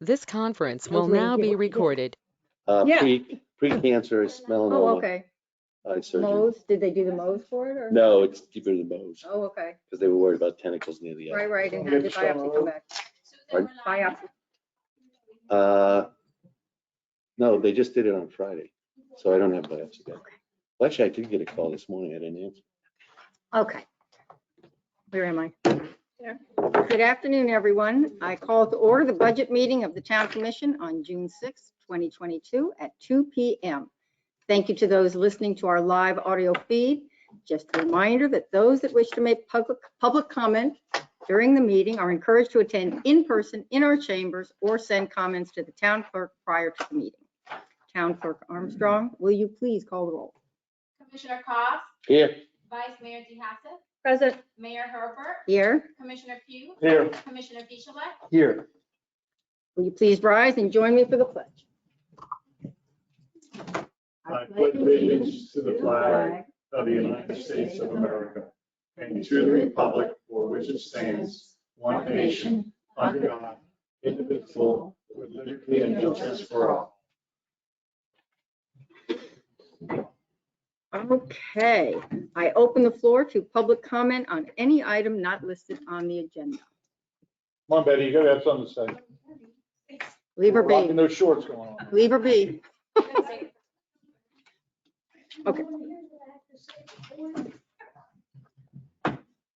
This conference will Hopefully now you be get- recorded. Yeah. Precancerous melanoma. Oh, okay. Eye surgery. Mohs, did they do the Mohs for it or? No, it's deeper than Mohs, Oh, okay. because they were worried about tentacles near the eye. Right, and how did biopsy come back? Pardon? Biopsy. No, they just did it on Friday, so I don't have biopsy back. Well, actually, I did get a call this morning. I didn't answer. Okay. Where am I? There. Good afternoon, everyone. I call to order the budget meeting of the Town Commission on June 6, 2022 at 2 p.m. Thank you to those listening to our live audio feed. Just a reminder that those that wish to make public comment during the meeting are encouraged to attend in person in our chambers or send comments to the town clerk prior to the meeting. Town Clerk Armstrong, will you please call the roll? Commissioner Koss, Here. Vice Mayor DeHassett, Present. Mayor Herbert, Here. Commissioner Pugh, Here. Commissioner Fischelbeck. Here. Will you please rise and join me for the pledge? I pledge allegiance to the flag of the United States of America and to the republic for which it stands, one nation, under God, indivisible, with liberty and justice for all. Okay, I open the floor to public comment on any item not listed on the agenda. Come on, Betty, you gotta have something to say. Leave her Rocking be. those shorts going on. Leave her be. Okay.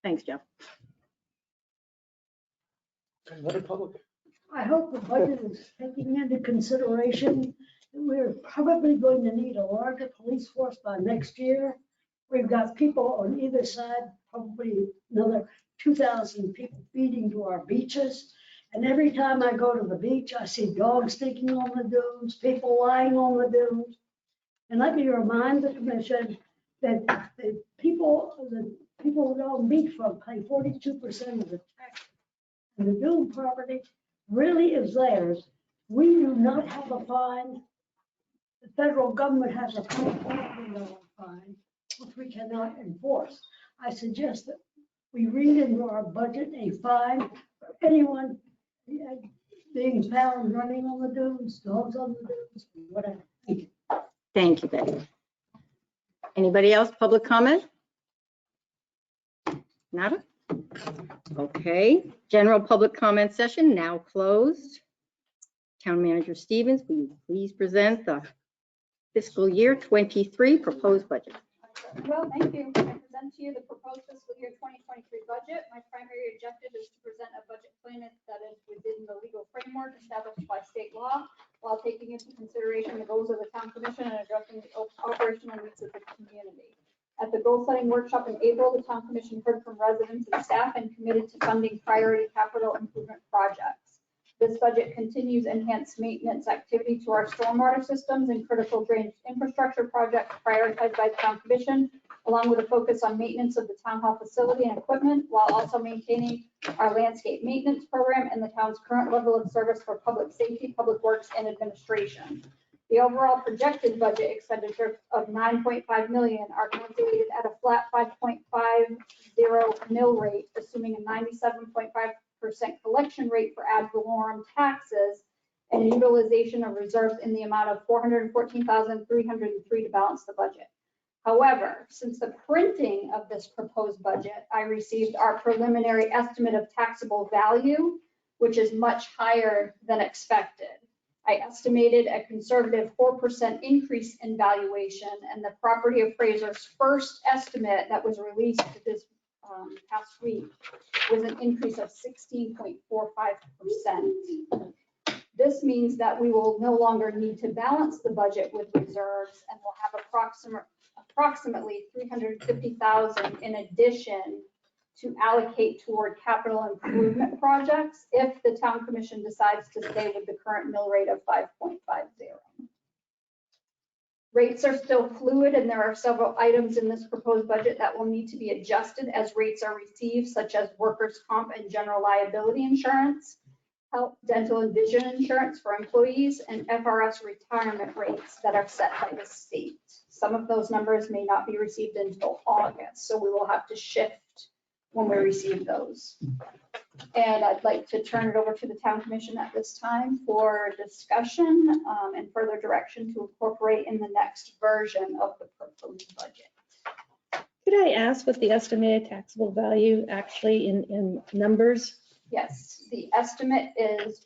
Thanks, Jeff. Another public. I hope the budget is taking into consideration that we're probably going to need a larger police force by next year. We've got people on either side, probably another 2,000 people feeding to our beaches. And every time I go to the beach, I see dogs stinking on the dunes, people lying on the dunes. And let me remind the commission that the people that own beachfront pay 42% of the tax. And the dune property really is theirs. We do not have a fine. The federal government has a $5,000 fine, which we cannot enforce. I suggest that we read into our budget a fine for anyone being found running on the dunes, dogs on the dunes, whatever. Thank you. Thank you, Betty. Anybody else, public comment? Nada? Okay, general public comment session now closed. Town Manager Stevens, will you please present the fiscal year 23 proposed budget? Well, thank you. I present to you the proposed fiscal year 2023 budget. My primary objective is to present a budget plan that is within the legal framework established by state law, while taking into consideration the goals of the town commission and addressing the operational needs of the community. At the goal setting workshop in April, the town commission heard from residents and staff and committed to funding priority capital improvement projects. This budget continues enhanced maintenance activity to our stormwater systems and critical drainage infrastructure projects prioritized by the town commission, along with a focus on maintenance of the town hall facility and equipment, while also maintaining our landscape maintenance program and the town's current level of service for public safety, public works, and administration. The overall projected budget expenditure of $9.5 million are calculated at a flat 5.50 mill rate, assuming a 97.5% collection rate for ad valorem taxes and a utilization of reserves in the amount of $414,303 to balance the budget. However, since the printing of this proposed budget, I received our preliminary estimate of taxable value, which is much higher than expected. I estimated a conservative 4% increase in valuation, and the property appraiser's first estimate that was released this past week was an increase of 16.45%. This means that we will no longer need to balance the budget with reserves, and we'll have approximately $350,000 in addition to allocate toward capital improvement projects if the town commission decides to stay with the current mill rate of 5.50. Rates are still fluid, and there are several items in this proposed budget that will need to be adjusted as rates are received, such as workers' comp and general liability insurance, health, dental, and vision insurance for employees, and FRS retirement rates that are set by the state. Some of those numbers may not be received until August, so we will have to shift when we receive those. And I'd like to turn it over to the town commission at this time for discussion and further direction to incorporate in the next version of the proposed budget. Could I ask what the estimated taxable value actually in numbers? Yes, the estimate is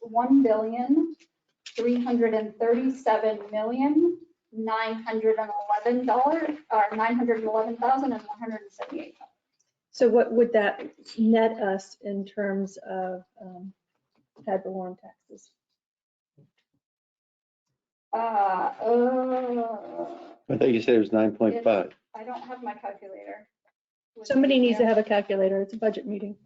$1,337,911,178. So what would that net us in terms of ad valorem taxes? I thought you said it was 9.5. I don't have my calculator. with Somebody me needs to here. have a calculator. It's a budget meeting.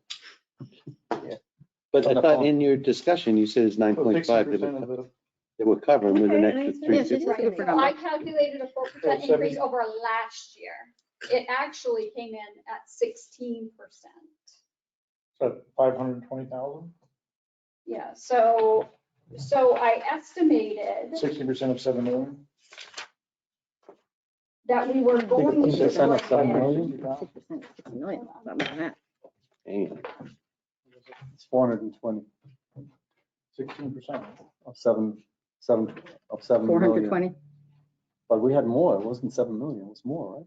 But I thought in your discussion, you said it's 9.5 that would cover them with an Okay, extra I Yes, it is 350. a good for So I number. calculated a 4% So increase over last year. It actually came in at 16%. So 520,000, Yeah, so I estimated 60% of 7 million. that we were going to. 60% of 7 bring in- million. 6% is 6 million, something like that. Damn. It's 420. 16% of 7 million. 420. But we had more. It wasn't 7 million. It was more, right?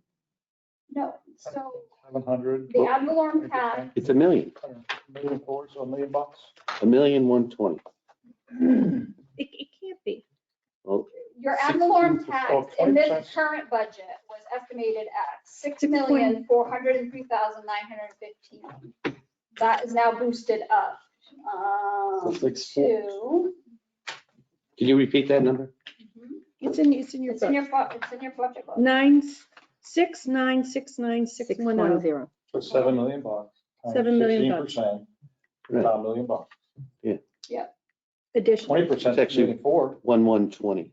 No, so 700. the ad valorem tax, It's $1 million, $1,400,000, so $1 million bucks. $1,120,000. It can't be. Well, your ad valorem 16%, tax oh, in this 20%. current budget was estimated at $6,403,915. That is now boosted up So 6.4. to. can you repeat that number? It's in your It's in book. your, it's in your budget book. 96969,610. 610. So 7 million bucks. times 7 million bucks. 16%, Right. about $1 million bucks. Additional. 20% It's actually- is $1,400,000. 1,120.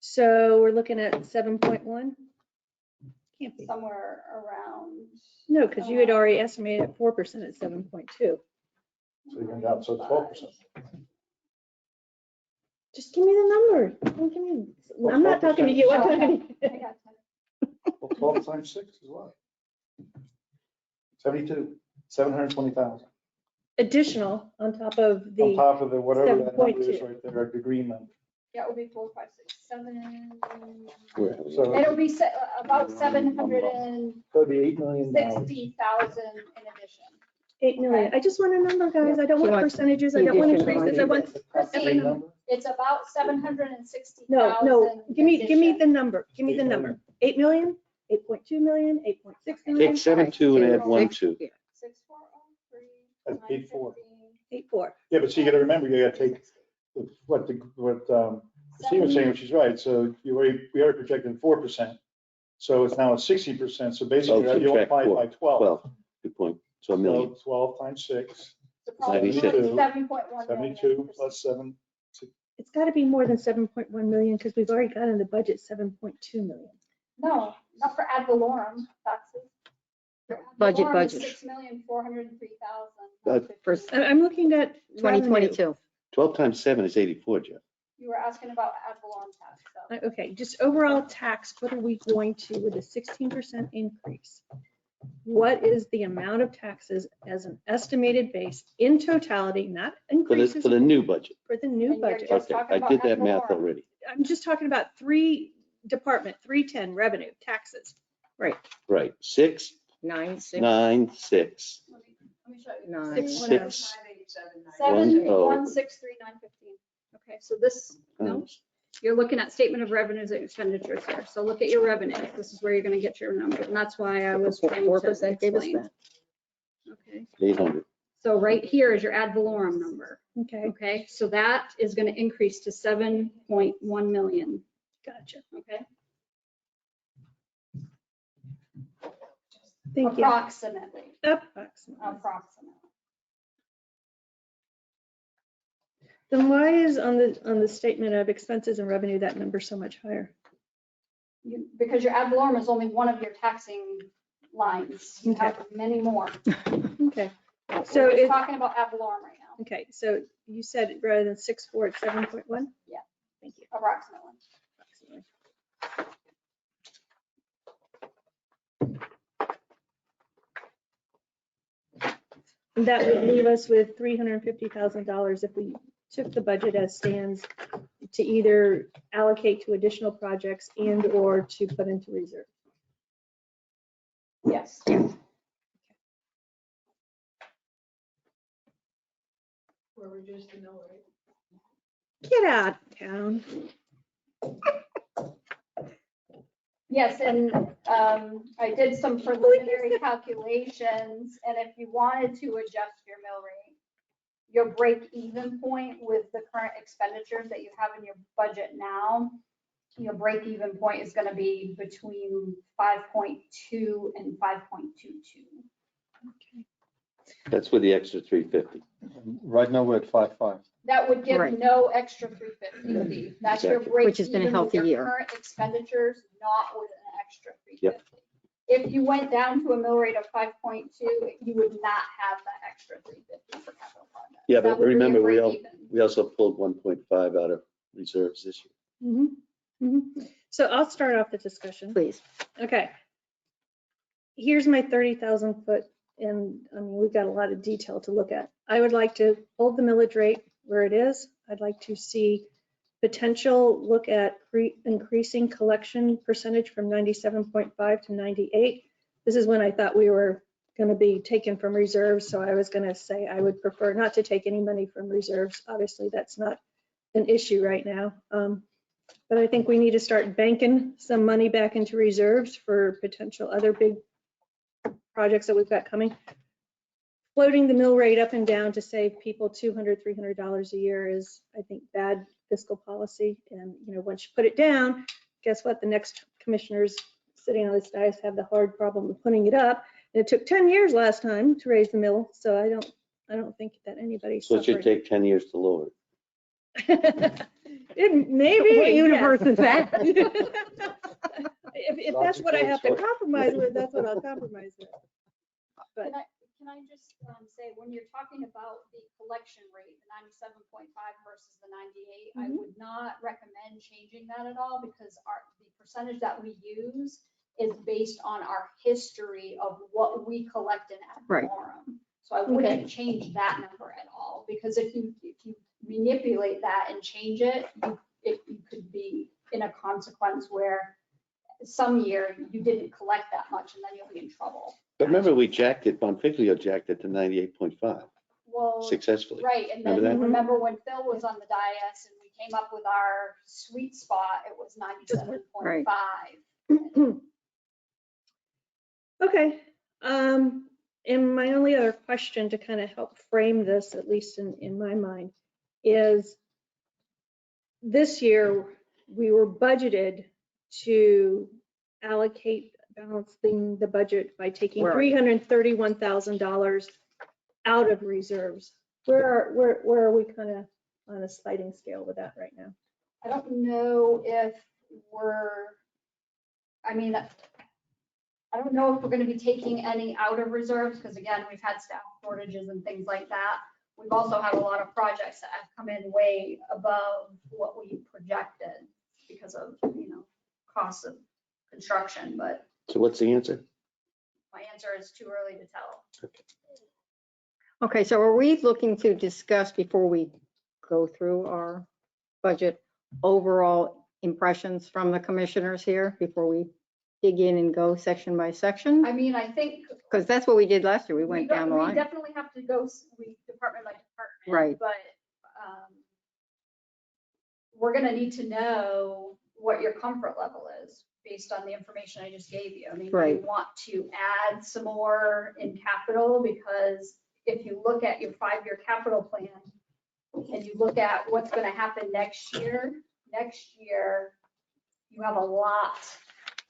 So we're looking at 7.1? Can't be. Somewhere around. No, because you had already estimated at 4% at 7.2. So you're going down, so 12%. Just give me the number. Don't give me- I'm not talking to you. I'm talking to I you. got Well, 12 times 6 is what? 72, 720,000. Additional on top of On the, top of the whatever that number is 7.2. right there, the green number. Yeah, it would be 4, 5, 6, 7. Where are we? So- It'll be about 760,000 Could be $8 million. in addition. 8 million. I just want a number, guys. I don't She want wants percentages. I the don't want addition increases. I want, Green number? It's about 760,000. no. Give me the addition. number. Give me the number. 8 million, 8.2 million, 8.6 million, Take 7.2 and add 1.2. 6403. That's 8.4. 8.4. Yeah, but so you gotta remember, you gotta take what Steve was saying, which is right. So we already projected 4%. So it's now at 60%. So basically Oh, you subtract multiply it by 12. 12, good point. So $1 million. So 12 times 6, It's approximately 96. 7.1 million. 72 plus 7. It's got to be more than 7.1 million because we've already got in the budget 7.2 million. No, not for ad valorem taxes. Your ad Budget, valorem is budget. 6,403,000. First, I'm looking at revenue. 2022. 12 times 7 is 84, Jeff. You were asking about ad valorem tax, so. Okay, just overall tax, what are we going to with a 16% increase? What is the amount of taxes as an estimated base in totality, not increases For the new budget. for the new And you're budget? just Okay, talking I about did ad that math valorem. already. I'm just talking about 310 revenue, taxes. Right, 6, 9, 6, 9, 6. Let me show you. 9. 6, 7, 1, 1, 6, 3, 9, 15. Okay, so this, no, you're looking at statement of revenues and expenditures here. So look at your revenue. This is where you're gonna get your number. And that's why I was trying to 4% gave us explain. that. Okay, 800. so right here is your ad valorem number. Okay, Okay, so that is gonna increase to 7.1 million. gotcha. Okay, Thank you. approximately. Approximately. Then why is on the statement of expenses and revenue, that number so much higher? Because your ad valorem is only one of your taxing lines. You have many more. Okay, So So we're just it- talking about ad valorem right now, okay, so you said rather than 6.4, it's 7.1? Yeah. Thank you. approximately. Approximately. That would leave us with $350,000 if we took the budget as stands to either allocate to additional projects and or to put into reserve. Yes. Or reduce the mill rate. Get out of town. Yes, and I did some preliminary calculations, and if you wanted to adjust your mill rate, your break-even point with the current expenditures that you have in your budget now, your break-even point is gonna be between 5.2 and 5.22. That's with the extra 350. Right now, we're at 5.5. That would give Right. no extra 350. That's your Exactly. break-even. Which has been a with healthy your year. Current expenditures, not with an extra Yep. 350. If you went down to a mill rate of 5.2, you would not have that extra 350 for capital projects. Yeah, That but would be your remember, break-even. we also pulled 1.5 out of reserves this year. Mhm, mhm. So I'll start off the discussion. Please. Okay. Here's my 30,000 foot, and I mean, we've got a lot of detail to look at. I would like to hold the millage rate where it is. I'd like to see potential look at increasing collection percentage from 97.5 to 98. This is when I thought we were going to be taken from reserves, so I was going to say I would prefer not to take any money from reserves. Obviously, that's not an issue right now. But I think we need to start banking some money back into reserves for potential other big projects that we've got coming. Floating the mill rate up and down to save people $200, $300 a year is, I think, bad fiscal policy. And, you know, once you put it down, guess what? The next commissioners sitting on this dais have the hard problem of putting it up. And it took 10 years last time to raise the mill, so I don't think that anybody's So it should suffering. take 10 years to lower it. It maybe. What universe is that? If that's what I have to compromise with, that's what I'll compromise with. But Can I just say, when you're talking about the collection rate, the 97.5 versus the 98, I Mhm. would not recommend changing that at all because the percentage that we use is based on our history of what we collect in ad Right. valorem. So I wouldn't change that number at all, because if you manipulate that and change it, you could be in a consequence where some year you didn't collect that much and then you'll be in trouble. But remember, we jacked it, Bonfiglio jacked it to 98.5 Well, successfully. right, and Remember then that? remember when Phil was on the dais and we came up with our sweet spot, it was 97.5. okay. And my only other question to kind of help frame this, at least in my mind, is this year we were budgeted to allocate balancing the budget by taking Where are $331,000 out of reserves. Where are we kind of on a sliding scale with that right now? I don't know if I don't know if we're gonna be taking any out of reserves, because again, we've had staff shortages and things like that. We've also had a lot of projects that have come in way above what we projected because of, costs of construction, but So what's the answer? my answer is too early to tell. Okay, so are we looking to discuss before we go through our budget, overall impressions from the commissioners here before we dig in and go section by section? I mean, I think. Because that's what we did last year. We went down the We line. definitely have to go, department by department. Right. But we're gonna need to know what your comfort level is based on the information I just gave you. I mean, do Right. you want to add some more in capital? Because if you look at your 5-year capital plan and you look at what's gonna happen next year you have a lot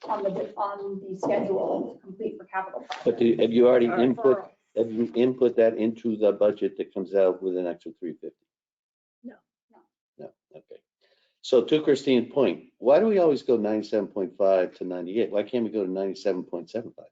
on the schedule to complete for capital projects. But have you already Or input, for- have you input that into the budget that comes out with an extra 350? No. No, okay. So to Christine's point, why do we always go 97.5 to 98? Why can't we go to 97.75?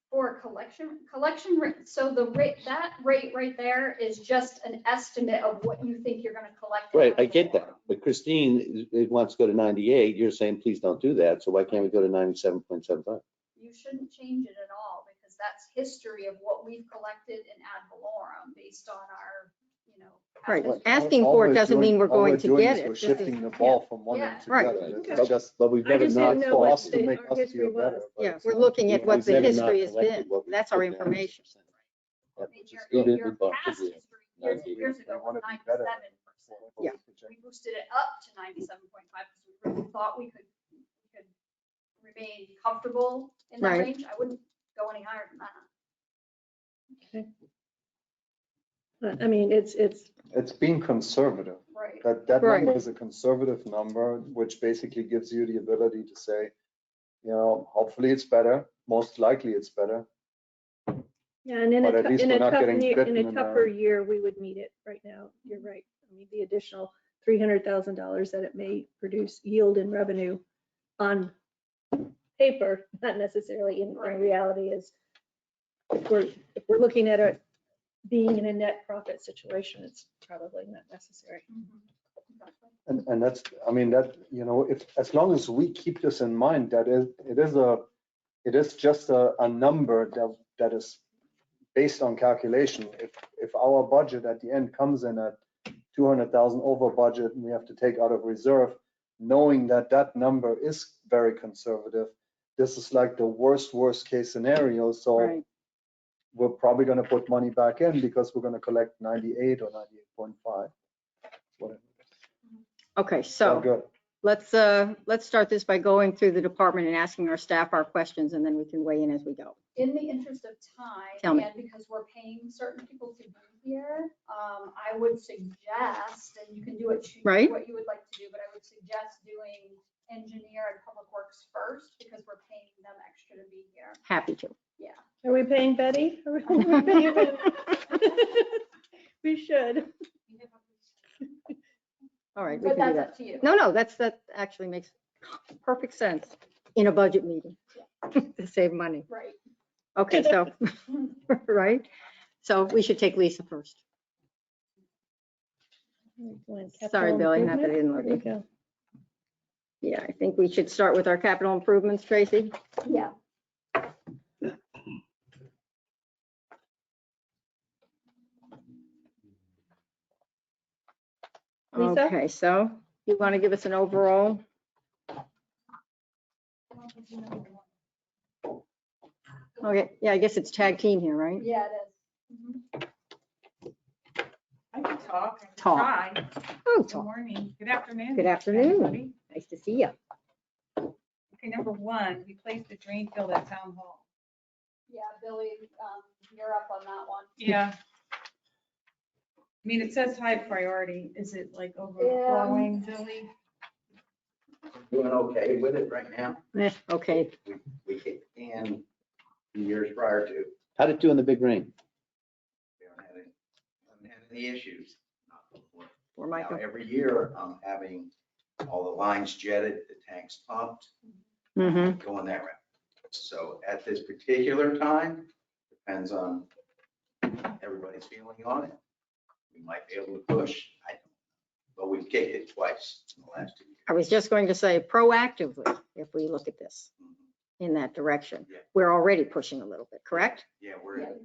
For collection rate, so that rate right there is just an estimate of what you think you're gonna collect. in Right, I ad get that. valorem. But Christine wants to go to 98. You're saying, please don't do that. So why can't we go to 97.75? You shouldn't change it at all, because that's history of what we've collected in ad valorem based on our, you know. past Right. history. Asking All for it we're doesn't mean doing- we're all going we're to doing get is it. We're This is- shifting the ball from one end Yeah. to Right. the other. Okay. It's just, But we've I never just not, didn't know for what us to the- make our us feel history better. was. but Yeah, it's we're not. looking at what we've the never not history has collected been. what we That's our put down. information. I mean, Which is your even in past Buffalo. history years We- years we ago wanna was be better. 97%. Yeah. We boosted it up to 97.5 because we really thought we could remain comfortable in that Right. range. I wouldn't go any higher than that. But, I mean, it's, It's being conservative. Right. That Right. number is a conservative number, which basically gives you the ability to say, you know, hopefully it's better, most likely it's better. yeah, and in But a, at least in we're a not tough, getting year- bitten in a in tougher the- year, we would meet it right now. You're right. I mean, the additional $300,000 that it may produce yield in revenue on paper, not necessarily in Right. reality is, if we're looking at it being in a net profit situation, it's probably not necessary. Exactly. And that's, I mean, that, you know, if, as long as we keep this in mind, it is just a number that is based on calculation. If our budget at the end comes in at 200,000 over budget and we have to take out of reserve, knowing that that number is very conservative, this is like the worst case scenario. So Right. we're probably going to put money back in because we're going to collect 98 or 98.5. Whatever. Okay, All so good. let's start this by going through the department and asking our staff our questions, and then we can weigh in as we go. In the interest of Tell time, me. and because we're paying certain people to be here, I would suggest, and you can do it, Right. what you would like to do, but I would suggest doing engineer and public works first, because we're paying them extra to be here. Happy to. Yeah. Are we paying Betty? Are we paying Betty? We should. All right, we But can do that's that. up to you. No, that actually makes perfect sense in a budget meeting to save money. Right. Okay, so, right? So we should take Lisa first. Sorry, Billy, not that I didn't love There we you. go. Yeah, I think we should start with our capital improvements, Tracy. Yeah. Lisa? Okay, so you want to give us an overall? Okay, yeah, I guess it's tag team here, right? Yeah, it is. I can talk. I can Talk. try. Oh, Good talk. morning. Good afternoon. Good afternoon. everybody. Nice to see you. Okay, number one, we placed the drain field at town hall. Yeah, Billy, you're up on that one. Yeah. I mean, it says high priority. Is it like overflowing, Billy? Doing okay with it right now. Okay, We kicked in years prior to. How'd it do in the big rain? We haven't had any issues. Knock on wood. for Now, Michael. every year I'm having all the lines jetted, the tanks pumped, Mm-hmm. going that route. So at this particular time, depends on everybody's feeling on it. We might be able to push, I don't know. But we've kicked it twice in the last 2 years. I was just going to say proactively, if we look at this in that direction, Yeah. we're already pushing a little bit, correct? Yeah, Yeah, we're you have.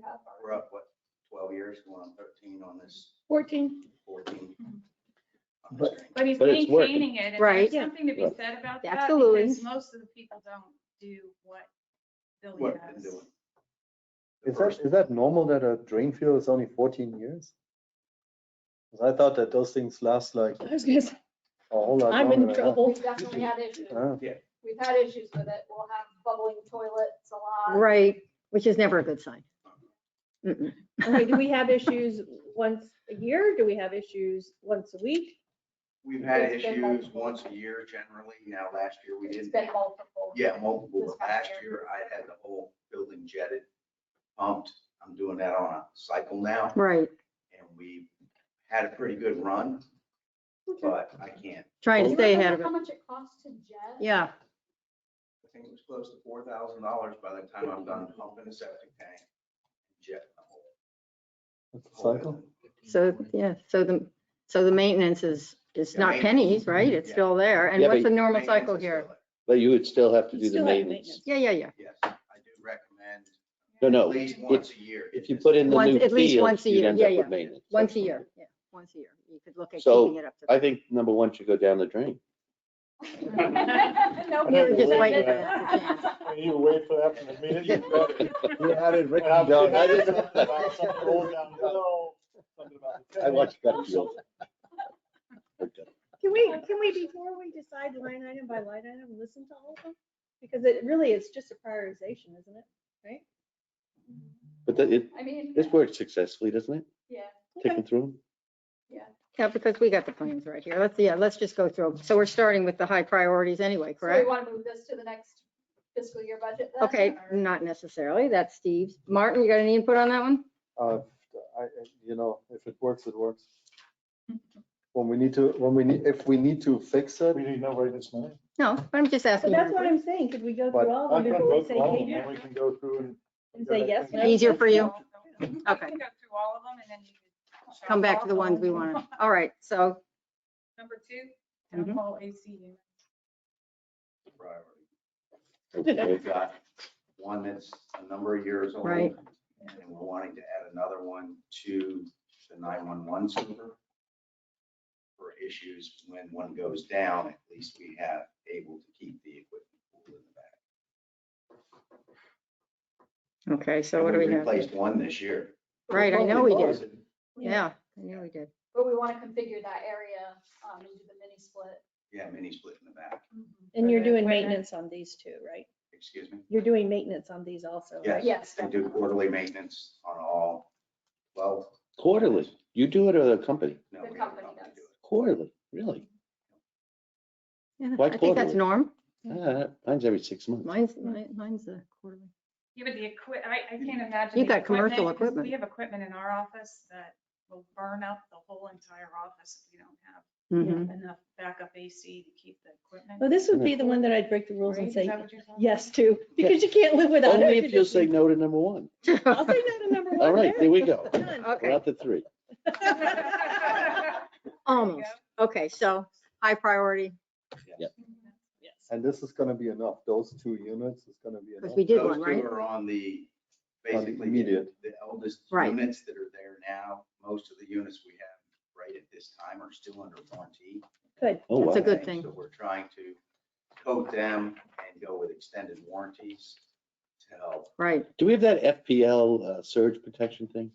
we're up, what, 12 years, going on 13 on this, 14. 14. on this But- drain. But he's But it's working. maintaining it. And Right. there's something to be Right. said about that. Absolutely. Because most of the people don't do what Billy What I've been has. doing. The Is first- that normal that a drain field is only 14 years? 'Cause I thought that those things last like I was gonna say, a whole lot I'm longer in than that. trouble. We've definitely had issues. Ah. We've had issues with it. We'll have bubbling toilets a lot. Right, which is never a good sign. Mm-mm. Okay, do we have issues once a year? Do we have issues once a week? We've had It's been issues multiple. once a year generally. Now, last year we It's didn't. been multiple. Yeah, multiple. This But past last year. year I had the whole building jetted, pumped. I'm doing that on a cycle now. Right, And we had a pretty good run, but I can't. trying to Do you stay remember ahead of How it. much it costs to jet? Yeah, I think it was close to $4,000 by the time I'm done pumping the septic tank. Jet the whole. That's a cycle. so, yeah, so the maintenance is Yeah, not maintenance. pennies, right? It's Yeah. still there. And Yeah, what's but- the normal Maintenance cycle is here? still there. But you would still have to You do the still have maintenance. Yeah. Yes, I do recommend No, At least once if, a year. if you put in the Once- new at least fields, once a you'd year. end Yeah, up yeah. with maintenance. Once a That's year, yeah, once a year. You could look at So, keeping it up to. I think number one should go down the drain. No, We were just second. waiting for that to chance. You wait for that from the minute. You had it And written I'm down. I did something about something rolled downhill, something about the I watched tenant, Gutfield. Can we, before we decide line item by line item, listen to all of them? Because it really is just a prioritization, isn't it? Right? But I mean. this worked successfully, doesn't it? Yeah, Taking through them? Yeah, because we got the plans right here. Let's just go through. 'em. So we're starting with the high priorities anyway, so we correct? want to move this to the next fiscal year budget then? Okay, or- not necessarily. That's Steve's. Martin, you got any input on that one? If it works, it works. When we need to, if we need to fix it, We need nobody this minute. No, but I'm just But asking. that's your what input. I'm saying. Could we go But through all I of can them go before we through say, all of hey, them, no? and we can go through And say yes, no? Easier for you? We Okay. can go through all of them and then you can. Come back to the ones we want to. All right, so, Number 2, Mhm. town hall AC unit. Priority. Okay. We've got one that's a number of years old. Right. And we're wanting to add another one to the 911 server for issues when one goes down, at least we have able to keep the equipment cool in the back. okay, so what do we have? Replaced one this year. Right, I know we did. Close it. Yeah, I know we did. But we want to configure that area into the mini split. Yeah, mini split in the back. And you're For the doing equipment. maintenance on these two, right? Excuse me? You're doing maintenance on these also, right? Yes, Yes. they do quarterly maintenance on all 12. Quarterly. You do it or the company? No, The we have a company does. do it. Quarterly, really? Yeah, Why I think that's quarterly? norm. Mine's every 6 months. Mine's the quarterly. Yeah, but the I can't imagine. You the got commercial 'cause equipment. We have equipment in our office that will burn up the whole entire office if we don't have Mhm. enough backup AC to keep the equipment. Well, this would be the one that I'd break the rules Right? and Is say that what you're talking yes to, because you can't live without Only air if you'll say conditioning. no to number one. I'll say no to number one. All right, there. there we go. Done. We're Okay, out to 3. about? almost. Okay, so high priority, Yes. and this is gonna be enough, those 2 units is gonna be enough. because we did Those one, right? two are on the, On the basically, immediate. the eldest Right. units that are there now. Most of the units we have right at this time are still under warranty. Good. Oh, That's a wow. good thing. So we're trying to coat them and go with extended warranties to help. Right, Do we have that FPL surge protection thing?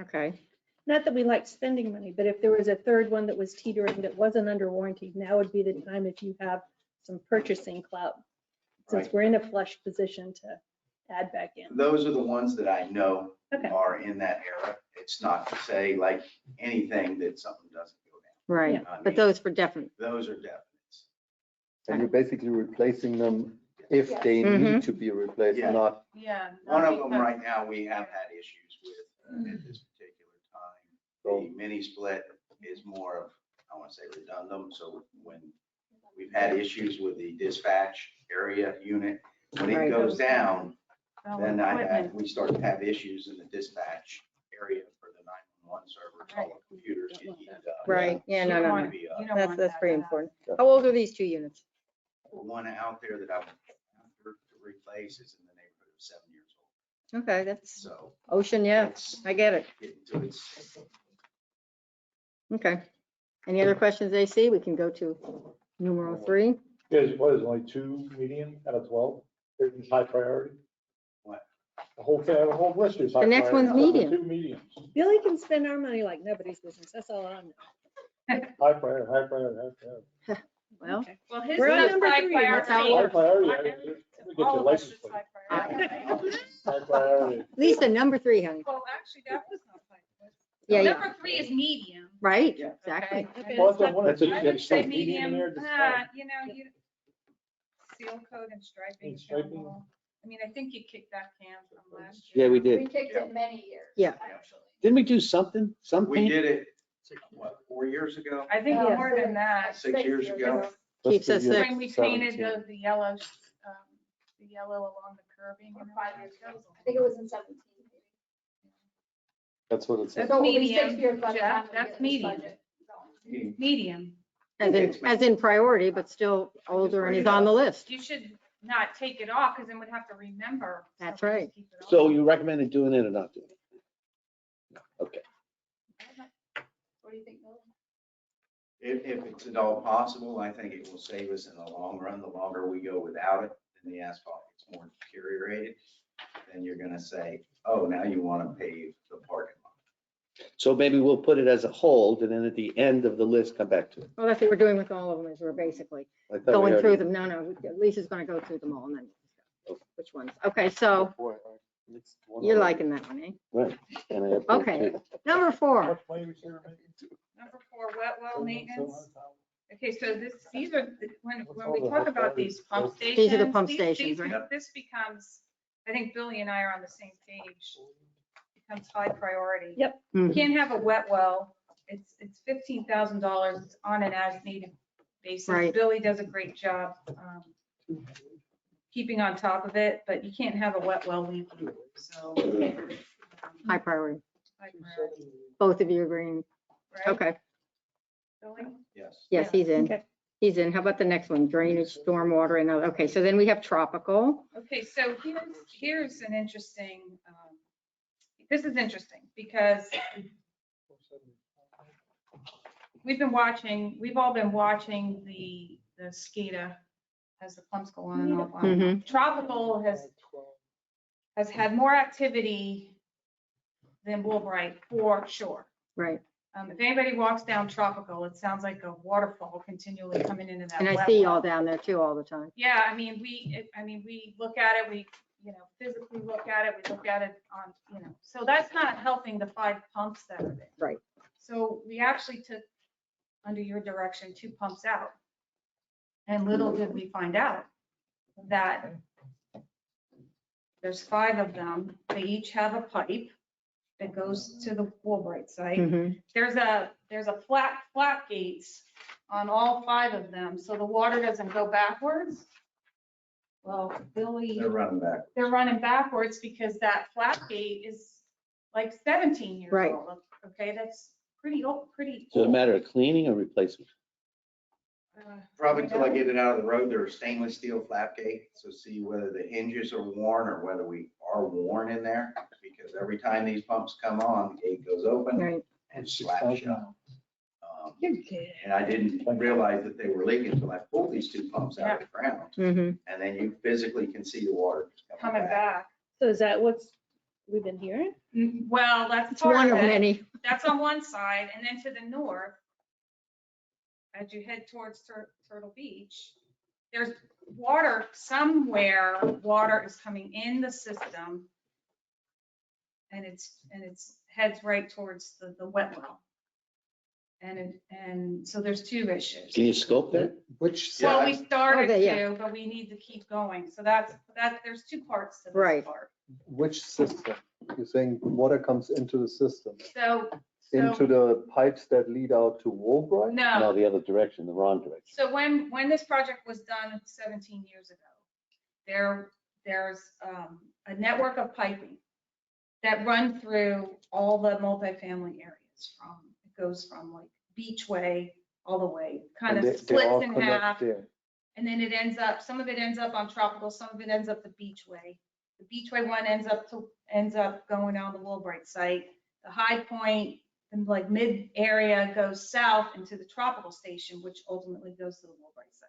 okay. Not that we like spending money, but if there was a third one that was teetering that wasn't under warranty, now would be the time if you have some purchasing clout. Since Right. we're in a flush position to add back in. Those are the ones that I know Okay. are in that era. It's not to say like anything that something doesn't go down. Right, I but mean, those for definite. Those are definites. And you're basically replacing them if they Mhm. need to be replaced, Yeah. not, Yeah. One not of them because- right now, we have had issues with at this particular time. The mini split is more of, I want to say redundant. So when we've had issues with the dispatch area unit, when it Right. goes down, Oh, then equipment. we start to have issues in the dispatch area for the 911 server. All the computers get heated up. Right, yeah, no, You no, don't no. want- Be, you don't That's, want that's that pretty to happen. important. How old are these 2 units? The one out there that I'm after to replace is in the neighborhood of 7 years old. Okay, that's So ocean, yeah, it's I get it. getting to its, Okay. Any other questions, AC? We can go to numero 3. Is, what is it, only 2 medium out of 12? It's high priority? What? The whole thing, the whole list is high The next priority, one's except for medium. 2 mediums. Billy can spend our money like nobody's business. That's all I know. High priority, high priority, high priority. Well, Okay. Well, his We're on is number high 3. priority. That's how it High works. priority, I mean, we get All your of us license is plate. high priority. High priority. Lisa, number 3, honey. Well, actually, that was not high. Yeah, yeah, Number 3 is medium. right, Yeah. exactly. Okay. Well, that's one, That's a- you I get would say some medium in there, medium, just, you know, you, seal coat and striping. And striping. Joe. I mean, I think you kicked that can from last year. Yeah, we We did. kicked it many years. Yeah. Actually. Didn't we do something? we Something? did it, what, 4 years ago? I think Yeah. more than that. 6 years ago? Keeps us Fiscal year sick. When we painted 17. the yellow, the yellow along the curbing. Or and 5 years everything. ago. I think it was in 17. that's what it says. That's So it'll be medium, 6 years by the Jeff, time we that's get this medium. budget going. Medium. As in priority, but still older and he's on the list. You should, not take it off, because then we'd have to remember. That's so we'll right. just keep it on. So you recommended doing it or not doing it? Okay. What do you think, Bill? If it's at all possible, I think it will save us in the long run. The longer we go without it, then the asphalt gets more deteriorated. Then you're gonna say, oh, now you want to pave the parking lot. So maybe we'll put it as a hold and then at the end of the list, come back to it. Well, that's what we're doing with all of them, is we're basically I thought we going already- through them. No, Lisa's gonna go through them all and then we'll discuss which ones. Okay, so Boy, it's one you're of- liking that one, eh? Right. And I have to- Okay. Number 4. Number 4, wet well maintenance. Okay, so these are, when we talk about these pump stations. These are the pump these- stations, these- right? This becomes, I think Billy and I are on the same page. Becomes high priority. Yep. You can't have a wet well. It's $15,000. It's on an as-needed basis. Right. Billy does a great job keeping on top of it, but you can't have a wet well leak. So. High priority. high priority, Both of you agreeing? right? Okay. Billy? Yes. Yes, he's in. Okay. He's in. How about the next one? Drainage, stormwater, and other. Okay, so then we have tropical. Okay, so here's an interesting, this is interesting because we've all been watching the SCADA as the pumps go on and off. on and off. Mhm. Tropical has had more activity than Woolbright for sure. Right. If anybody walks down Tropical, it sounds like a waterfall continually coming into that. And I wet see well. y'all down there too all the time. Yeah, I mean, we look at it, we, physically look at it, we look at it on, so that's not helping the 5 pumps that are there. Right. So we actually took, under your direction, 2 pumps out. And little did we find out that there's 5 of them. They each have a pipe that goes to the Woolbright site. Mhm. There's a flat gates on all 5 of them, so the water doesn't go backwards. Well, Billy, They're running back. they're running backwards because that flat gate is like 17 years Right. old. Okay, that's pretty old, pretty. So a old. matter of cleaning or replacement? Probably till I get it out of the road, they're a stainless steel flap gate, so see whether the hinges are worn or whether we are worn in there. Because every time these pumps come on, the gate goes open Right. and slap shut. And I didn't realize that they were leaking until I pulled these 2 pumps out of the ground. Mhm. And then you physically can see the water Coming back. So is that what's we've been hearing? Well, that's It's part one of of it. many. That's on one side, and then to the north, as you head towards Turtle Beach, there's water somewhere, water is coming in the system. And it's heads right towards the wet well. And so there's 2 issues. Can you scope that? Which, Yeah, Well, we started Okay, yeah. to, but we need to keep going. So there's 2 parts to this Right. part. which system? You're saying water comes into the system, into So, the pipes that lead out to Woolbright? No, no. the other direction, the wrong direction. So when this project was done 17 years ago, there's a network of piping that run through all the multifamily areas it goes from like Beachway all the way, kind And of they all splits in connect half. there. And then some of it ends up on Tropical, some of it ends up the Beachway. The Beachway one ends up going on the Woolbright site. The High Point and like mid area goes south into the Tropical station, which ultimately goes to the Woolbright site.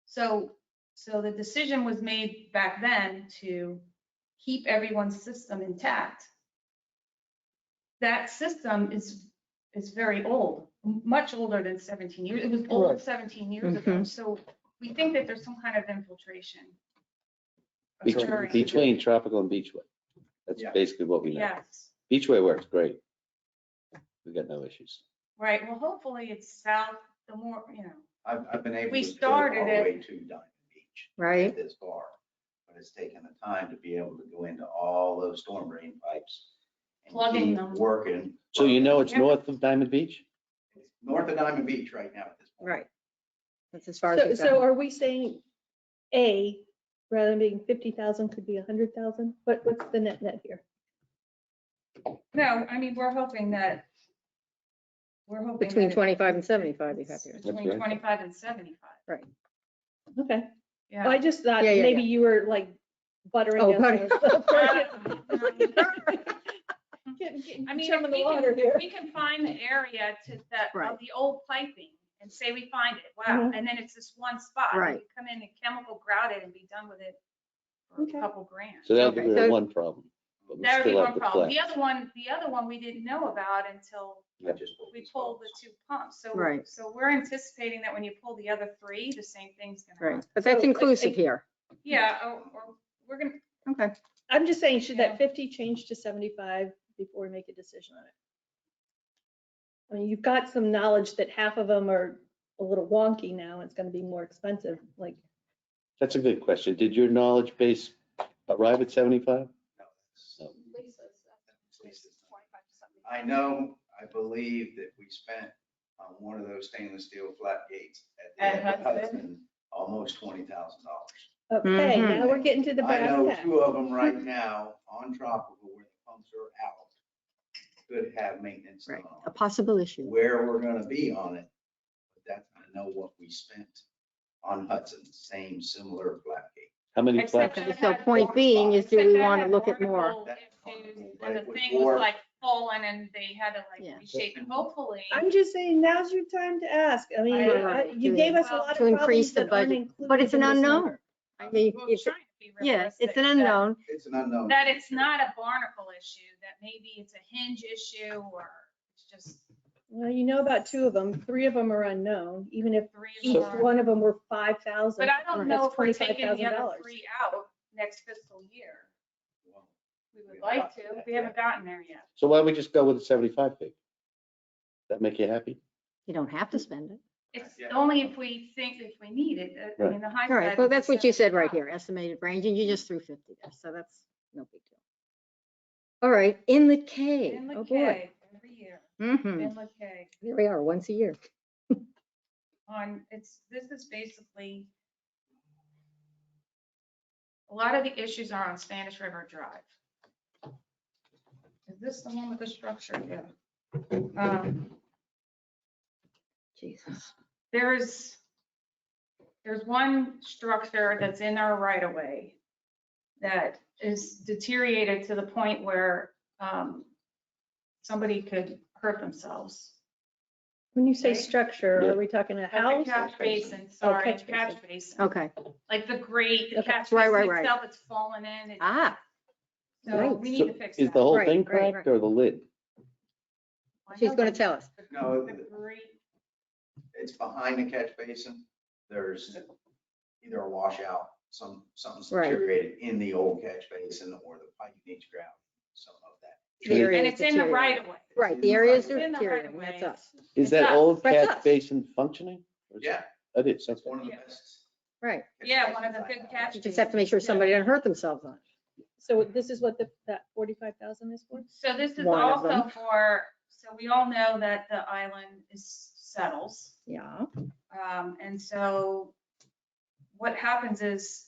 So the decision was made back then to keep everyone's system intact. That system is very old, much older than 17 years. It was old Right. 17 years ago. Mhm. So we think that there's some kind of infiltration. Beach- occurring. Between Tropical and Beachway. That's Yeah. basically what we know. Yes, Beachway works great. We got no issues. right. Well, hopefully it's south, the more, I've been able We to do it started all the it- way to Diamond Beach. Right. This far. But it's taken the time to be able to go into all those storm drain pipes. And Plugging keep them. working. So you know it's Yeah. north of Diamond Beach? It's north of Diamond Beach right now at this point. Right. That's as far as So, we've so gone. are we saying A, rather than being 50,000, could be 100,000? What's the net here? no, I mean, we're hoping that. Between 25 and 75 you have here. That's Between right. 25 and 75. Okay. Yeah. I just thought Yeah, yeah, maybe you were like buttering Oh, us. butter. I mean, Chum if in the we water can, here. if we can find the area to that, Right. of the old piping, and say we find it, wow, Mhm. and then it's this one spot. and Right. we Come in and chemical grout it and be done with it for Okay. a couple grand. So that'll Okay, give me so- one problem. But we That would be still have one the problem. flat. The other one we didn't know about until I just pulled we these pulled the photos. 2 pumps. So, Right. so we're anticipating that when you pull the other 3, the same thing's gonna Right, happen. but that's So, inclusive here. Yeah, or we're gonna, Okay. I'm just saying, should Yeah. that 50 change to 75 before we make a decision on it? I mean, you've got some knowledge that half of them are a little wonky now. It's gonna be more expensive, like, That's a good question. Did your knowledge base arrive at 75? No, No. Lisa's, Lisa's. 25 to 75. I know, I believe that we spent on one of those stainless steel flat gates at the At end of Hudson? Hudson, almost $20,000. okay, Mhm. now we're getting to the I brass know tacks. 2 of them right now on Tropical where the pumps are out could have maintenance done Right, on a them. possible issue. Where we're gonna be on it, but that's, I know what we spent on Hudson, same similar flat gate. How many Except flats? Okay, that so had point being is, do except we that want to had look at more? barnacle issues, Right, And the with thing was more- like fallen and they had to Yeah. like reshape and hopefully. I'm just saying, now's your time to ask. I mean, Right. you gave us a lot of To increase problems the that aren't budget, included. but it's an in this unknown. number. I mean, We're it's, trying to be yeah, it's realistic an that- unknown. It's an unknown. That it's not a barnacle issue, that maybe it's a hinge issue or it's just Well, you know about 2 of them. 3 of them are unknown, even if 3 of each them are- one of them were 5,000. But I don't know that's if we're taking the other $25,000. 3 out next fiscal year. Well, We would like to, we haven't gotten there yet. So why don't we just go with the 75 fig? That make you happy? You don't have to spend it. It's Yeah. only if we think, if we need it. I mean, the high All right, side well, is that's what you said right 75. here, estimated range, and you just threw 50 there, so that's no big deal. All right, Inlet K. In Oh, the boy. K, every year, Mhm. in the K. Here we are, once a year. This is basically, a lot of the issues are on Spanish River Drive. Is this the one with the structure? Yeah. Jesus. There's one structure that's in our right of way that is deteriorated to the point where somebody could hurt themselves. When you say Right? structure, Yeah. are we talking a Like the house? catch basin, sorry, catch catch basin. Okay, Like the grate, the Okay. catch Right, basin right. itself, it's fallen in. ah, So right. we need So to fix is that. the whole Right, thing right, cracked or the lid? I she's know gonna the- tell us. No, the grate- it's behind the catch basin. There's either a washout, something's Right. deteriorated in the old catch basin or the pipe needs grout, some of that. The area And is it's in the right deteriorating. of way. Right, the area is It's in the right deteriorating, of that's way. us. Is It's that us. old That's catch us. basin functioning? Or is it- Yeah, It is, it's okay. one of the Yeah. best. Right, catch Yeah, one of the basins I good know. catch. you just have to make sure basins. somebody doesn't hurt themselves on it. So this is what that 45,000 is for? So this is One of also them. for, so we all know that the island is settles. Yeah, And so what happens is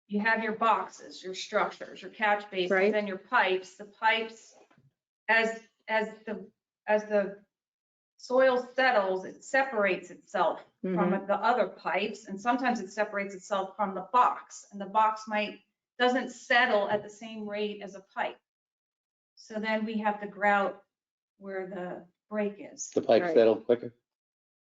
you have your boxes, your structures, your catch Right. basins and your pipes. The pipes, as the soil settles, it separates itself from Mhm. the other pipes. And sometimes it separates itself from the box, and the box doesn't settle at the same rate as a pipe. So then we have to grout where the break is. The pipe Right. settle quicker?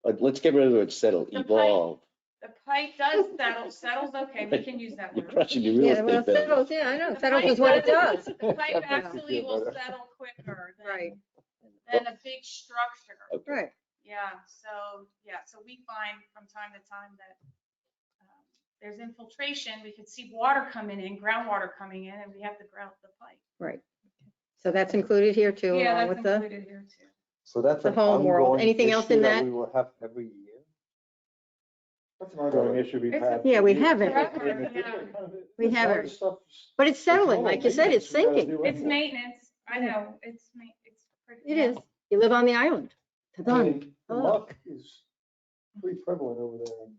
Let's get rid of the word settle, The pipe- evolve. The pipe does settles okay, we can use that You're word. crushing your real yeah, well, estate value. settles, yeah, I know, The settles pipe is what it does. The pipe That makes me actually feel will better. settle quicker Right. than a big structure. Okay. Right, Yeah, so we find from time to time that there's infiltration, we could see water coming in, groundwater coming in, and we have to grout the pipe. right. So that's included here too, Yeah, along that's with the, included here too. So that's The an home world. ongoing Anything else issue in that? We will have every year. That's an ongoing issue we've It's had. Yeah, for we years. have it. We have it. But it's settling, like you said, it's sinking. It's maintenance, I know, it's pretty. It is. You live on the island. It's I done. mean, the Oh. muck is pretty prevalent over there in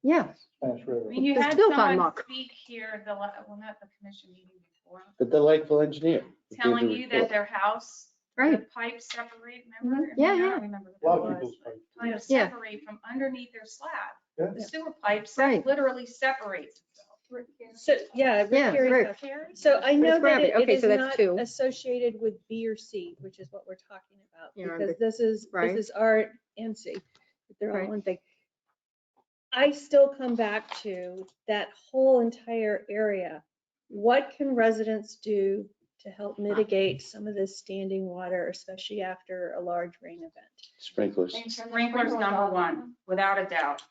Yeah, Spanish I River. mean, you It's had built on someone muck. speak here, not the commission meeting before, The delightful engineer. who gave telling the you report. that their house, the right. pipes separate, remember? Yeah, I yeah. don't remember A lot what of that was, people's but pipes. Pipes Yeah. separate from underneath their slab. The sewer pipe Right. literally separates itself. So, yeah. Rick Yeah, Carey's Rick. house. So I know Let's grab that it. it Okay, is so that's not 2. associated with B or C, which is what we're talking about. Yeah, Because this is right. R and C. They're all Right. one thing. I still come back to that whole entire area. What can residents do to help mitigate some of this standing water, especially after a large rain event? Sprinklers. Sprinklers number one, without a doubt.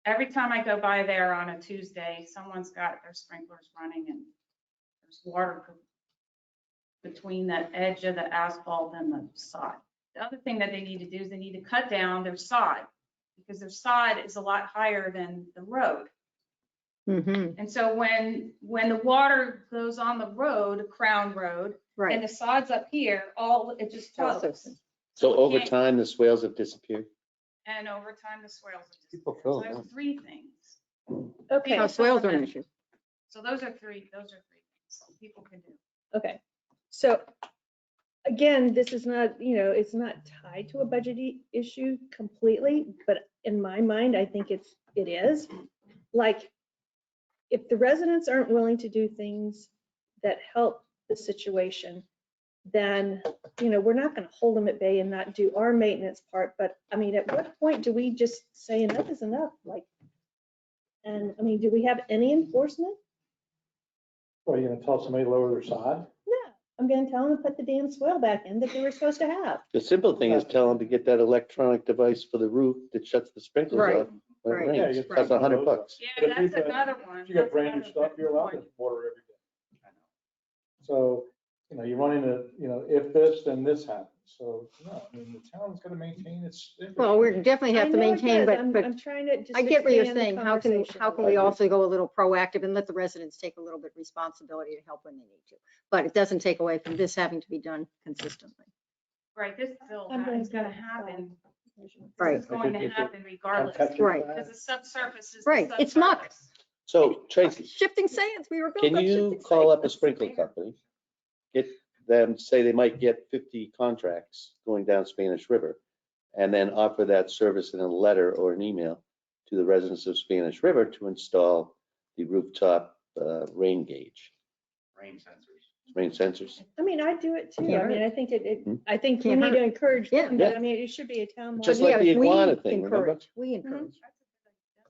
Every time I go by there on a Tuesday, someone's got their sprinklers running and there's water between the edge of the asphalt and the sod. The other thing that they need to do is they need to cut down their sod because their sod is a lot higher than the road. Mm-hmm. And so when the water goes on the road, Crown Road, and Right. the sod's up here, it just flows. So it over can't- time, the swales have disappeared? And over time, the swales have People disappeared. fill So it, there's 3 things. Okay, How swales are an issue. So those are three things people can do. okay. So again, this is not, it's not tied to a budget issue completely, but in my mind, I think it is. Like, if the residents aren't willing to do things that help the situation, then, we're not going to hold them at bay and not do our maintenance part. But I mean, at what point do we just say enough is enough? Like, and I mean, do we have any enforcement? What, are you gonna tell somebody to lower their sod? No, I'm going to tell them to put the damn swale back in that they were supposed to have. The simple thing is tell them to get that electronic device for the roof that shuts the sprinklers Right, off when right. it Yeah, rains. you That's get $100. But Yeah, if that's you've got- another one. If you got That's brand new another stuff, you're allowed point. to water every day. I know. So, you run into, if this, then this happens. So, no, I mean, the town's gonna maintain its. Well, we definitely have I to know it maintain, does. but I'm trying to just. I get what you're expand the saying. How can conversation a we little. also go a little proactive and let the residents take a little bit responsibility to help when they need to? But it doesn't take away from this having to be done consistently. Right, this bill I'm is gonna gonna do happen. Right. This is going to happen regardless. Right. Because the subsurface is the Right, it's muck. subsurface. So Tracy, Shifting sands, we were built can on you shifting call up a sands. sprinkler company? Get them, say they might get 50 contracts going down Spanish River, and then offer that service in a letter or an email to the residents of Spanish River to install the rooftop rain gauge, rain sensors. I mean, I do it too. Can't I mean, hurt. I think Hmm? I think we Can't need to encourage Yeah. them, but I mean, it should be a town. Just But like yeah, the if we iguana thing, remember? encourage, we encourage.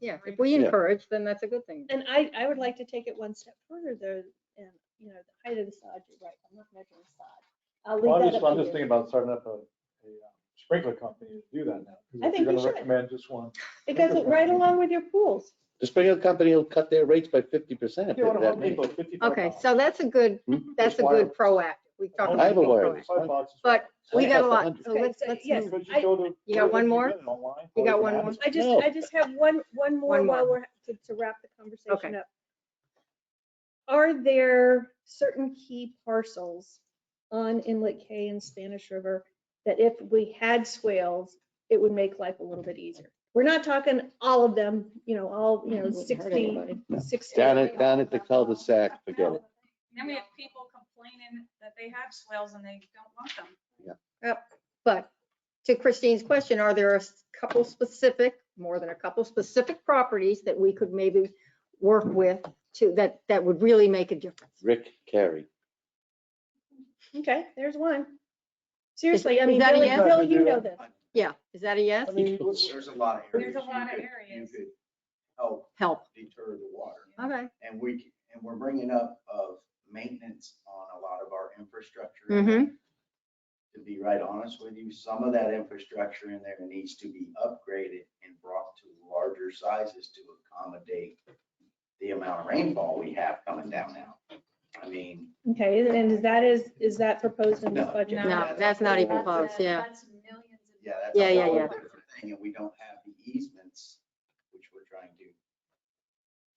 Yeah, if That's we Yeah. encourage, then that's a good thing. And I would like to take it one step further though, and, the height of the sod, you're right, I'm not measuring sod. I'll Well, leave that I'm up to just you. thinking about starting up a sprinkler company to do that now. 'Cause I if think you're we gonna should. recommend just one. It goes right along with your pools. The sprinkler company will cut their rates by 50%. You want to That help means- people, $55. Okay, so that's a good Just wire- proactive. We talked I have a about wireless. proactive. $5 is But we It got a costs lot, 100. so Okay, let's, so let's yes. move. fine. But you go to- You got one more? Online, You got order one from more? Amazon. I just have one more One more. while we're, to wrap the conversation Okay. up. Are there certain key parcels on Inlet K and Spanish River that if we had swales, it would make life a little bit easier? We're not talking all of them, Wouldn't hurt 60, anybody. 60. Down at the cul-de-sac, forget it. Then we have people complaining that they have swales and they don't want them. But to Christine's question, are there a couple specific, more than a couple specific properties that we could maybe work with that would really make a difference? Rick Carey. Okay, there's one. Seriously, I is mean, that a Billy, yes? Bill, you know this. Yeah, is that a yes? I mean, There's a lot of areas. There's a lot of you could- areas. You could help Help. deter the water. Okay. And we're bringing up of maintenance on a lot of our infrastructure. Mm-hmm. To be right honest with you, some of that infrastructure in there needs to be upgraded and brought to larger sizes to accommodate the amount of rainfall we have coming down now. I mean, Okay, and is that proposed in this No. budget? No, that's not even close, yeah. That's millions. of yeah, that's Yeah, a yeah, whole yeah. different thing, and we don't have the easements, which we're trying to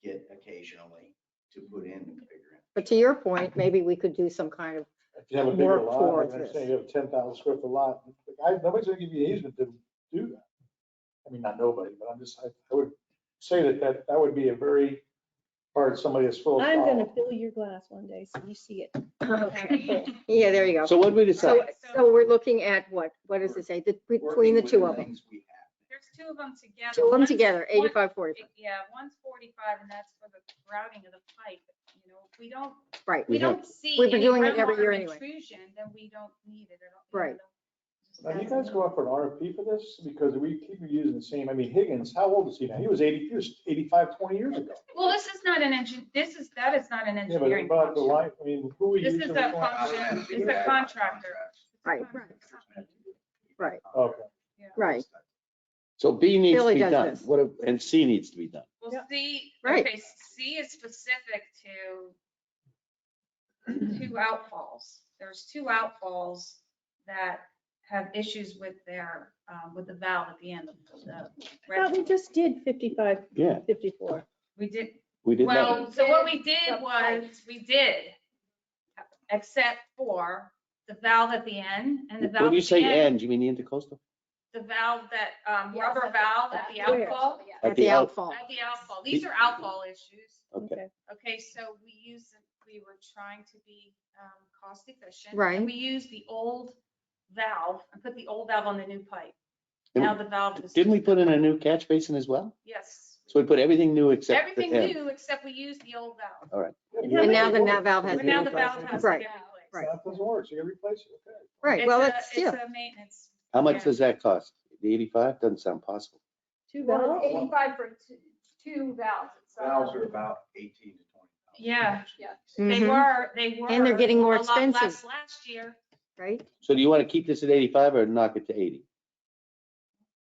get occasionally to put in and figure in. But to your point, maybe we could do some kind of, If you have a bigger Work lot, towards like I this. say, you have a 10,000 square foot lot, nobody's gonna give you an easement to do that. I mean, not nobody, but I would say that would be a very hard, somebody that's full of. I'm gonna power. fill your glass one day, so you see it. okay. Yeah, there you go. So what did we So, decide? so we're looking at what does it say? Between the Working two with of them? things we have. There's two of them together. Two of them One's- together, one- 85, 45. Yeah, one's 45 and that's for the grouting of the pipe. You know, if we don't, Right, we We have- don't see We've been any doing it every groundwater year anyway. intrusion, then we don't need it at all. Right. Now, do you guys go up for an RFP for this? Because we keep using the same, I mean, Higgins, how old is he now? He was 85, 20 years ago. Well, this is not an engine, that is not an Yeah, but engineering about the function. line, I mean, who are you This using? is a for- function, it's a contractor. right, right, Okay. right. So B needs to Billy be does done, this. and C needs to be done. Well, Yep. C, Right. okay, C is specific to two outfalls. There's two outfalls that have issues with their, with the valve at the end of the. I thought we just did 55, Yeah, 54. We did, we did that. well, so what we did The pipe. was, we did, except for the valve at the end and the valve. When you at the say end, end, you mean the intercoastal? The valve that, Yes, rubber at valve at the Where? outfall, At the outfall. at the outfall. These are outfall issues. Okay. Okay, so we were trying to be cost efficient. Right. And we used the old valve and put the old valve on the new pipe. And Now the valve is. Didn't we put in a new catch basin as well? Yes. So we put everything new except the Everything end. new except we used the old valve. And now the valve has But to now be the valve replaced. has to Right, get replaced. right. That doesn't work, so you gotta replace it, okay. Right, It's well, a- it's, yeah, It's a maintenance. How much Yeah. does that cost? The 85? Doesn't sound possible. Two Well, valves? it's 85 for two valves. It's, Valves are about 18 to 20. Yeah, Yeah. they Mhm. were. And they're getting more a lot expensive. less last year. right. So do you want to keep this at 85 or knock it to 80?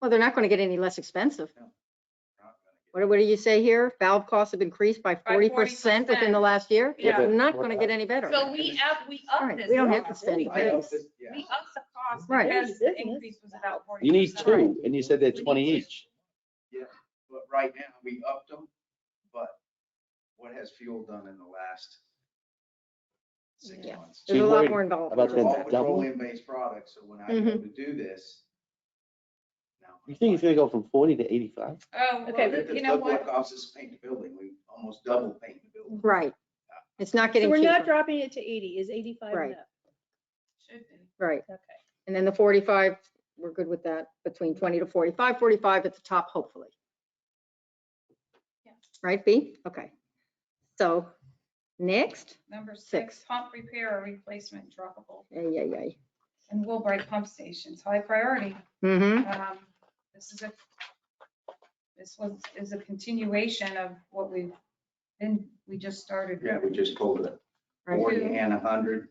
Well, they're not going to get any less expensive. Not gonna get- What do you say here? Valve costs have increased by 40% within the last year? Yeah. It's not going to get any better. So we up Right, this. we don't have to cost. spend I anything. upped it, yeah. We upped the cost Right. because the increase was about 40%. You need two, and you said they're 20 each. But right now, we upped them, but what has fuel done in the last 6 Yeah. months? There's a you lot worried more involved. about They're them all doubling? petroleum-based products, so when I go to do this. now- You think it's going to go from 40 to 85? Oh, Okay, well, Because you know look what what? it costs us to paint the building. We almost double paint the building. Right. It's not So getting we're not cheaper. dropping it to 80, is 85 Right. enough? Should be. Right. Okay. And then the 45, we're good with that, between 20 to 45, 45 at the top, hopefully. Yeah. Right, B? Okay. So next, Number Six. 6, pump repair or replacement droppable yeah. and Wilbright pump stations, high priority. Mm-hmm. This is a continuation of what we just started. Yeah, we just pulled it, Right. 40 and 100.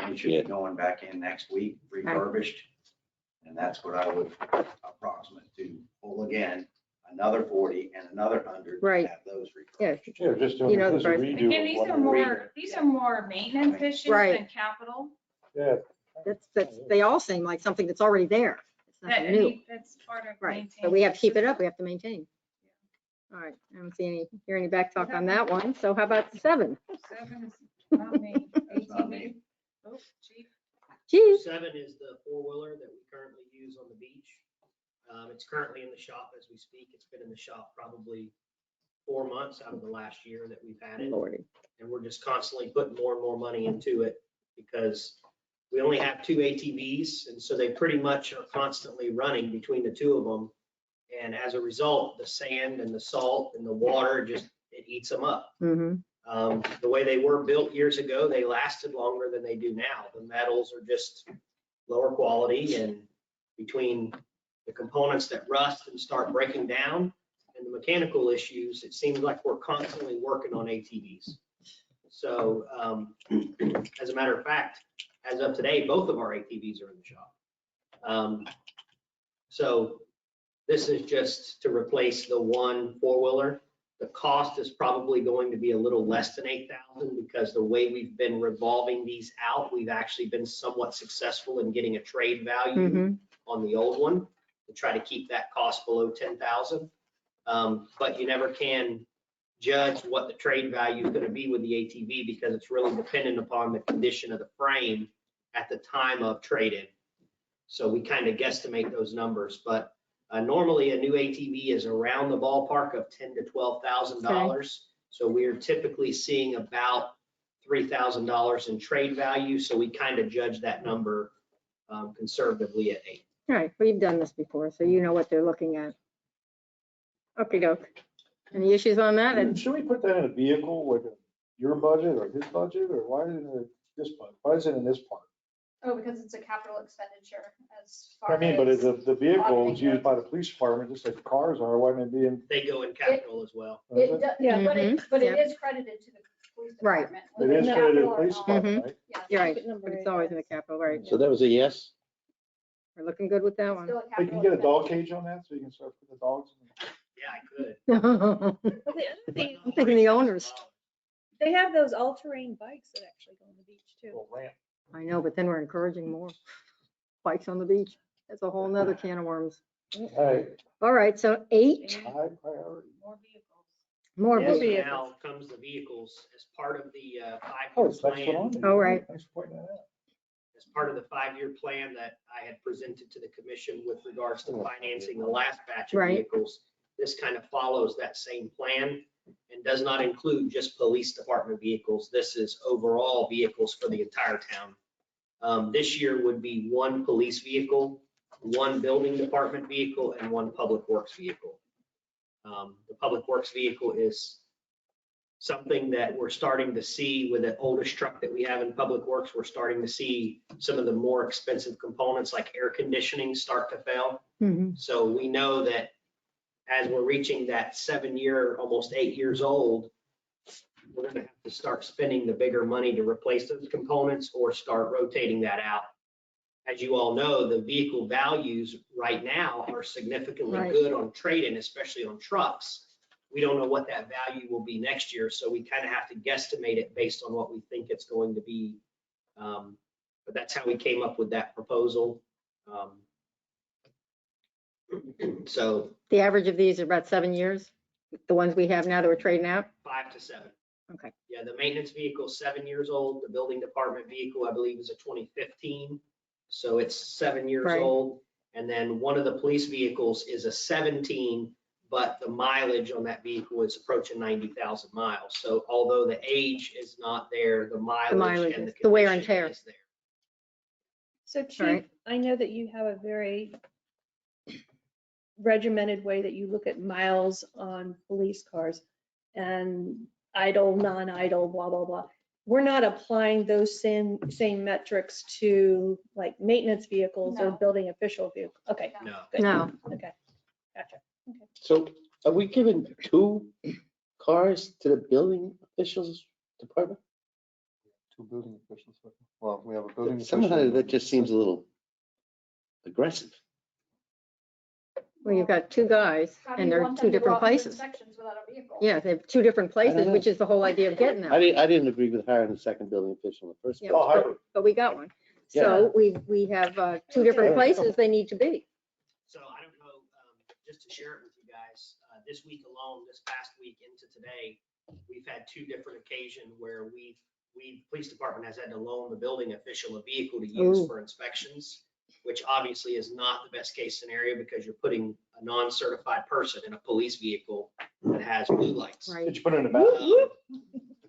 We should Yeah. be going back in next week, refurbished. And that's what I would approximate to pull again, another 40 and another 100. Right. Have those Yeah. refurbished. Yeah, just You know doing the this price. redo. Again, of these what are we more, these are more maintenance issues Right. than capital. Yeah. They all seem like something that's already there. It's That, nothing new. that's part of Right. maintaining. But we have to keep it up. the We have to maintain. All right. I don't hear any back talk on that one. So how about 7? system. 7 is not me. That's not me. ATV. Oh, chief. Geez. 7 is the four-wheeler that we currently use on the beach. It's currently in the shop as we speak. It's been in the shop probably 4 months out of the last year that we've had it. Lordy. And we're just constantly putting more and more money into it because we only have 2 ATVs. And so they pretty much are constantly running between the two of them. And as a result, the sand and the salt and the water it eats them up. Mm-hmm. The way they were built years ago, they lasted longer than they do now. The metals are just lower quality, and between the components that rust and start breaking down and the mechanical issues, it seems like we're constantly working on ATVs. So as a matter of fact, as of today, both of our ATVs are in the shop. So this is just to replace the one four-wheeler. The cost is probably going to be a little less than 8,000 because the way we've been revolving these out, we've actually been somewhat successful in getting a trade value Mm-hmm. on the old one to try to keep that cost below 10,000. But you never can judge what the trade value is going to be with the ATV because it's really dependent upon the condition of the frame at the time of trade-in. So we kind of guesstimate those numbers, but normally a new ATV is around the ballpark of $10,000 to $12,000. So we're typically seeing about $3,000 in trade value. So we kind of judge that number conservatively at 8. right, we've done this before, so you know what they're looking at. Okay, doke. Any issues on that? Should we put that in a vehicle with your budget or his budget, or why is it this budget? Why is it in this part? Oh, because it's a capital expenditure as I far mean, but as. the vehicle is used by the police department, just like the cars are, why wouldn't it be in? They go in capital as well. It does, Yeah. but it Mhm. is credited to the police Right. department. It whether is it's credited to capital the or police not. department, right? Yes. You're right, Keep it number but it's eight. always in the capital, right? So that was a yes? We're looking good with that It's one. still a Hey, capital can you get a dog expenditure. cage on that so you can start putting the dogs in? Yeah, I could. I'm But the other thing, thinking the owners. they have those all-terrain bikes that actually go on the beach too. Little ramp. I know, but then we're encouraging more bikes on the beach. That's a whole nother can of worms. All right, All right, so 8, high priority. More vehicles. more Yeah. vehicles. Now comes the vehicles as part of the Oh, five-year it's next one on plan. there. Oh, right. Thanks for pointing that out. As part of the five-year plan that I had presented to the commission with regards to financing the last batch of Right. vehicles. This kind of follows that same plan and does not include just police department vehicles. This is overall vehicles for the entire town. This year would be one police vehicle, one building department vehicle, and one public works vehicle. The public works vehicle is something that we're starting to see with the oldest truck that we have in public works. We're starting to see some of the more expensive components like air conditioning start to fail. Mhm. So we know that as we're reaching that 7-year, almost 8 years old, we're gonna have to start spending the bigger money to replace those components or start rotating that out. As you all know, the vehicle values right now are significantly Right. good on trade-in, especially on trucks. We don't know what that value will be next year, so we kind of have to guesstimate it based on what we think it's going to be. But that's how we came up with that proposal. So The average of these are about 7 years, the ones we have now that we're trading out. 5 to 7. Okay. Yeah, the maintenance vehicle is 7 years old. The building department vehicle, I believe, is a 2015. So it's 7 years Right. old. And then one of the police vehicles is a 17, but the mileage on that vehicle is approaching 90,000 miles. So although the age is not there, the mileage and the wear and condition tear. is there. So Chief, Right. I know that you have a very regimented way that you look at miles on police cars and idle, non-idle, blah, blah, blah. We're not applying those same metrics to like maintenance vehicles or No. building official vehicles. Okay, No. good. No, Okay, gotcha. So are we giving 2 cars to the building officials department? 2 building officials. Well, we have a building. Somehow official. that just seems a little aggressive. well, you've got 2 guys How do and you they're want 2 them to go different out and do places. inspections without a vehicle? Yeah, they have 2 different places, know. which is the whole idea of getting them. I didn't agree with hiring a second building official in the first Yeah, place. Oh, hybrid. but we got one. Yeah. So we have 2 different places they need to be. So I don't know, just to share it with you guys, this week alone, this past week into today, we've had 2 different occasions where police department has had to loan the building official a vehicle to use Ooh. for inspections, which obviously is not the best case scenario because you're putting a non-certified person in a police vehicle that has blue lights. Right. Did you put it in the back,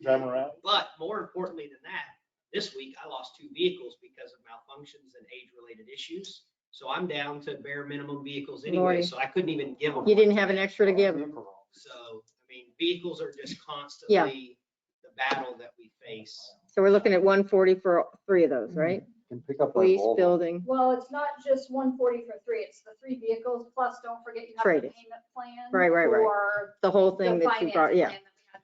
driving around? But more importantly than that, this week I lost 2 vehicles because of malfunctions and age-related issues. So I'm down to bare minimum vehicles anyway, Lordy. so I couldn't even give them. You one didn't have an today. extra to give them. So, I mean, vehicles are just constantly the battle that we face. So we're looking at 140 for 3 of those, right? Can pick up a Police, Volvo. building. Well, it's not just 140 for 3, it's the 3 vehicles, plus don't forget you have the Traded. payment plan. Right. For The whole the thing that you finance brought, yeah, plan that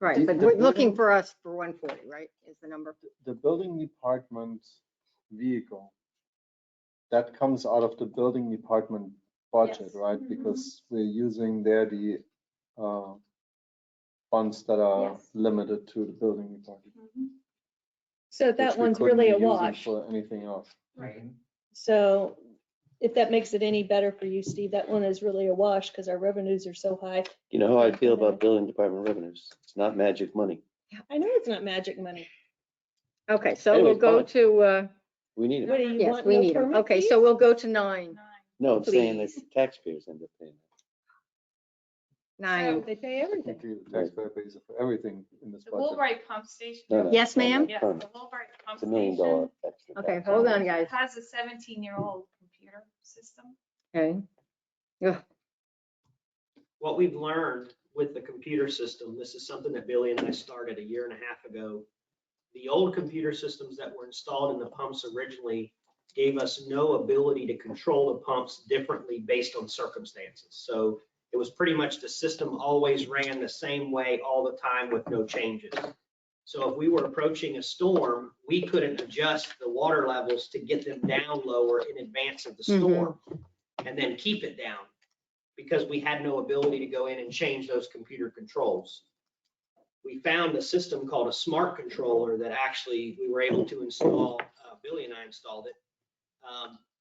we had. right. But The we're looking building- for us for 140, right, is the number. The building department vehicle, that comes out of the building department budget, Yes. right? Mhm. Because we're using there the funds that are Yes. limited to the building department. So which that we one's couldn't really a be using wash. For anything else. Right. So if that makes it any better for you, Steve, that one is really a wash because our revenues are so high. You know how I feel about building department revenues? It's not magic money. I know it's not magic money. Okay, so Anyway, we'll go fine. to, We need What it. do you yes, want? we No need them. permit Okay, fees? so we'll go to 9. No, I'm saying that Please. taxpayers end up paying. 9. They pay everything. Technically, the taxpayer pays for everything in this The budget. Woolbright pump station. No, Yes, no, ma'am? no, Yes, permit. the Woolbright pump It's $1 million station extra. Okay, tax. hold on, guys. has a 17-year-old computer water system. Okay. Yeah, What we've learned with the computer system, this is something that Billy and I started a year and a half ago. The old computer systems that were installed in the pumps originally gave us no ability to control the pumps differently based on circumstances. So it was pretty much the system always ran the same way all the time with no changes. So if we were approaching a storm, we couldn't adjust the water levels to get them down lower in advance of the storm and then keep it down because we had no ability to go in and change those computer controls. We found a system called a smart controller that actually we were able to install. Billy and I installed it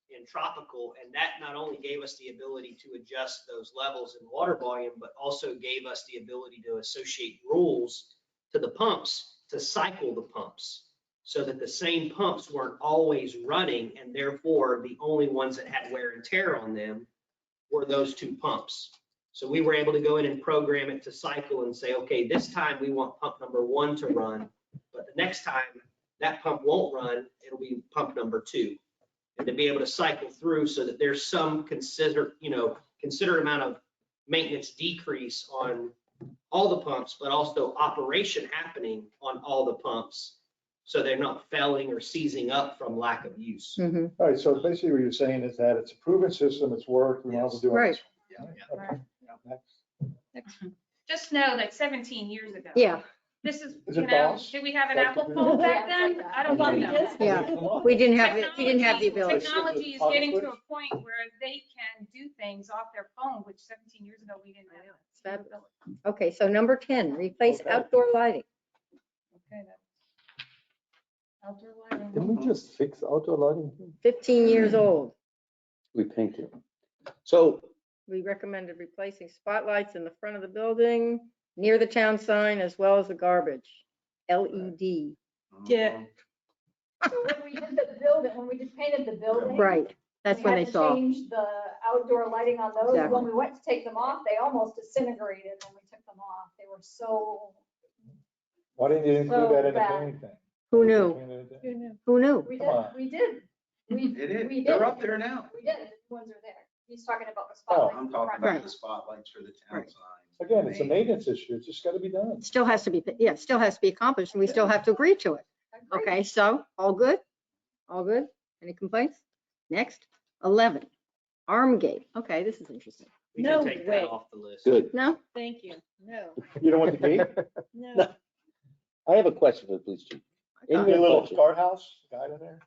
in Tropical, and that not only gave us the ability to adjust those levels in water volume, but also gave us the ability to associate rules to the pumps to cycle the pumps so that the same pumps weren't always running, and therefore the only ones that had wear and tear on them were those two pumps. So we were able to go in and program it to cycle and say, okay, this time we want pump number 1 to run, but the next time that pump won't run, it'll be pump number 2. And to be able to cycle through so that there's some considerate amount of maintenance decrease on all the pumps, but also operation happening on all the pumps. So they're not failing or seizing up from lack of use. mhm, All right, so basically what you're saying is that it's a proven system, it's worked, we want to do it. Right. Right. Next. Just know that 17 years ago. yeah, This is, Is you it know, DOS? did we have an Like Apple the- phone back then? I don't Floppy know. disk? yeah. We didn't have the ability. Technology is getting to a point where they can do things off their phone, which 17 years ago, we didn't have. It's fabulous. Okay, so number 10, replace Okay. outdoor lighting. Okay, that's outdoor lighting. Didn't we just fix outdoor lighting? 15 years old. We painted. So We recommended replacing spotlights in the front of the building, near the town sign, as well as the garbage. LED. Yeah. When we did the building, when we just painted the building. Right, that's when they We saw. had to change the outdoor lighting on those. Exactly. When we went to take them off, they almost disintegrated when we took them off. They were so, Why didn't you include that in the Bad. painting thing? Who knew? Who knew? Who knew? we Come did, on. we did. We It we is, they're did. up there now. We did, the ones are there. He's talking about the Oh, spotlights. I'm in the talking front. about Right. the spotlights for the town Right. signs. Again, it's a maintenance issue, it's just got to be done. Still has to be, yeah, it still has to be accomplished, and we still have to agree to it. Agreed. Okay, so, all good? All good? Any complaints? Next, 11, arm gate. Okay, this is interesting. We No can take way. that off the list. good. No? Thank you. No, You don't want the gate? no. I have a question for the police chief. In Maybe a your little budget, guard house, guy in there?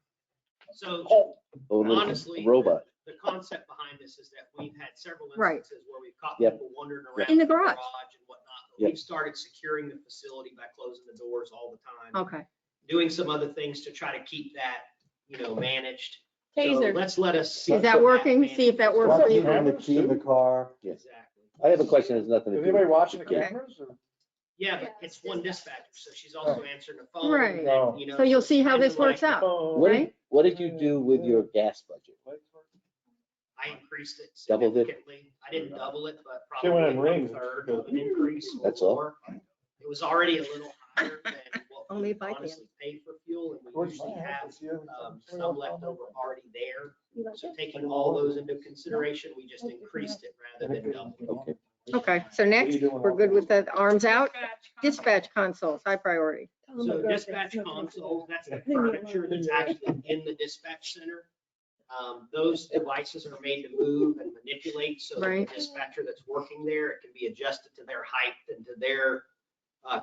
So Oh, oh, look, honestly, a robot. the concept behind this is that we've had several Right. instances where we've caught Yep. people wandering around. In the garage. And whatnot. But Yep. We've started securing the facility by closing the doors all the time. Okay, Doing some other things to try to keep that, managed. So Taser. let's let us. is that working? See if that works for you. Leaving the key in the car. Exactly. I have a question, that's nothing to Is do. anybody watching the Okay. cameras? Or- Yeah, but it's one dispatcher, so she's also answering the phone. Right. No. So you'll see how this it's kind of works like- out. Oh, What right? did, what did you do with your gas budget? I increased it Doubled it? significantly. I didn't double it, but She went probably in rings. 1/3 of an increase. or That's all? more. It was already a little higher than what Only we if I can. honestly paid for fuel, and we Where's usually my have office? You some left over already there. You like So it? taking all those into consideration, we just increased it rather than double it. Okay. Okay, so next, we're good with the arms out. Dispatch consoles, high priority. Tell 'em So to go. dispatch No, no, console, that's the Leave me alone. furniture that's actually in the dispatch center. Those devices are made to move and manipulate, so that Right. the dispatcher that's working there, it can be adjusted to their height and to their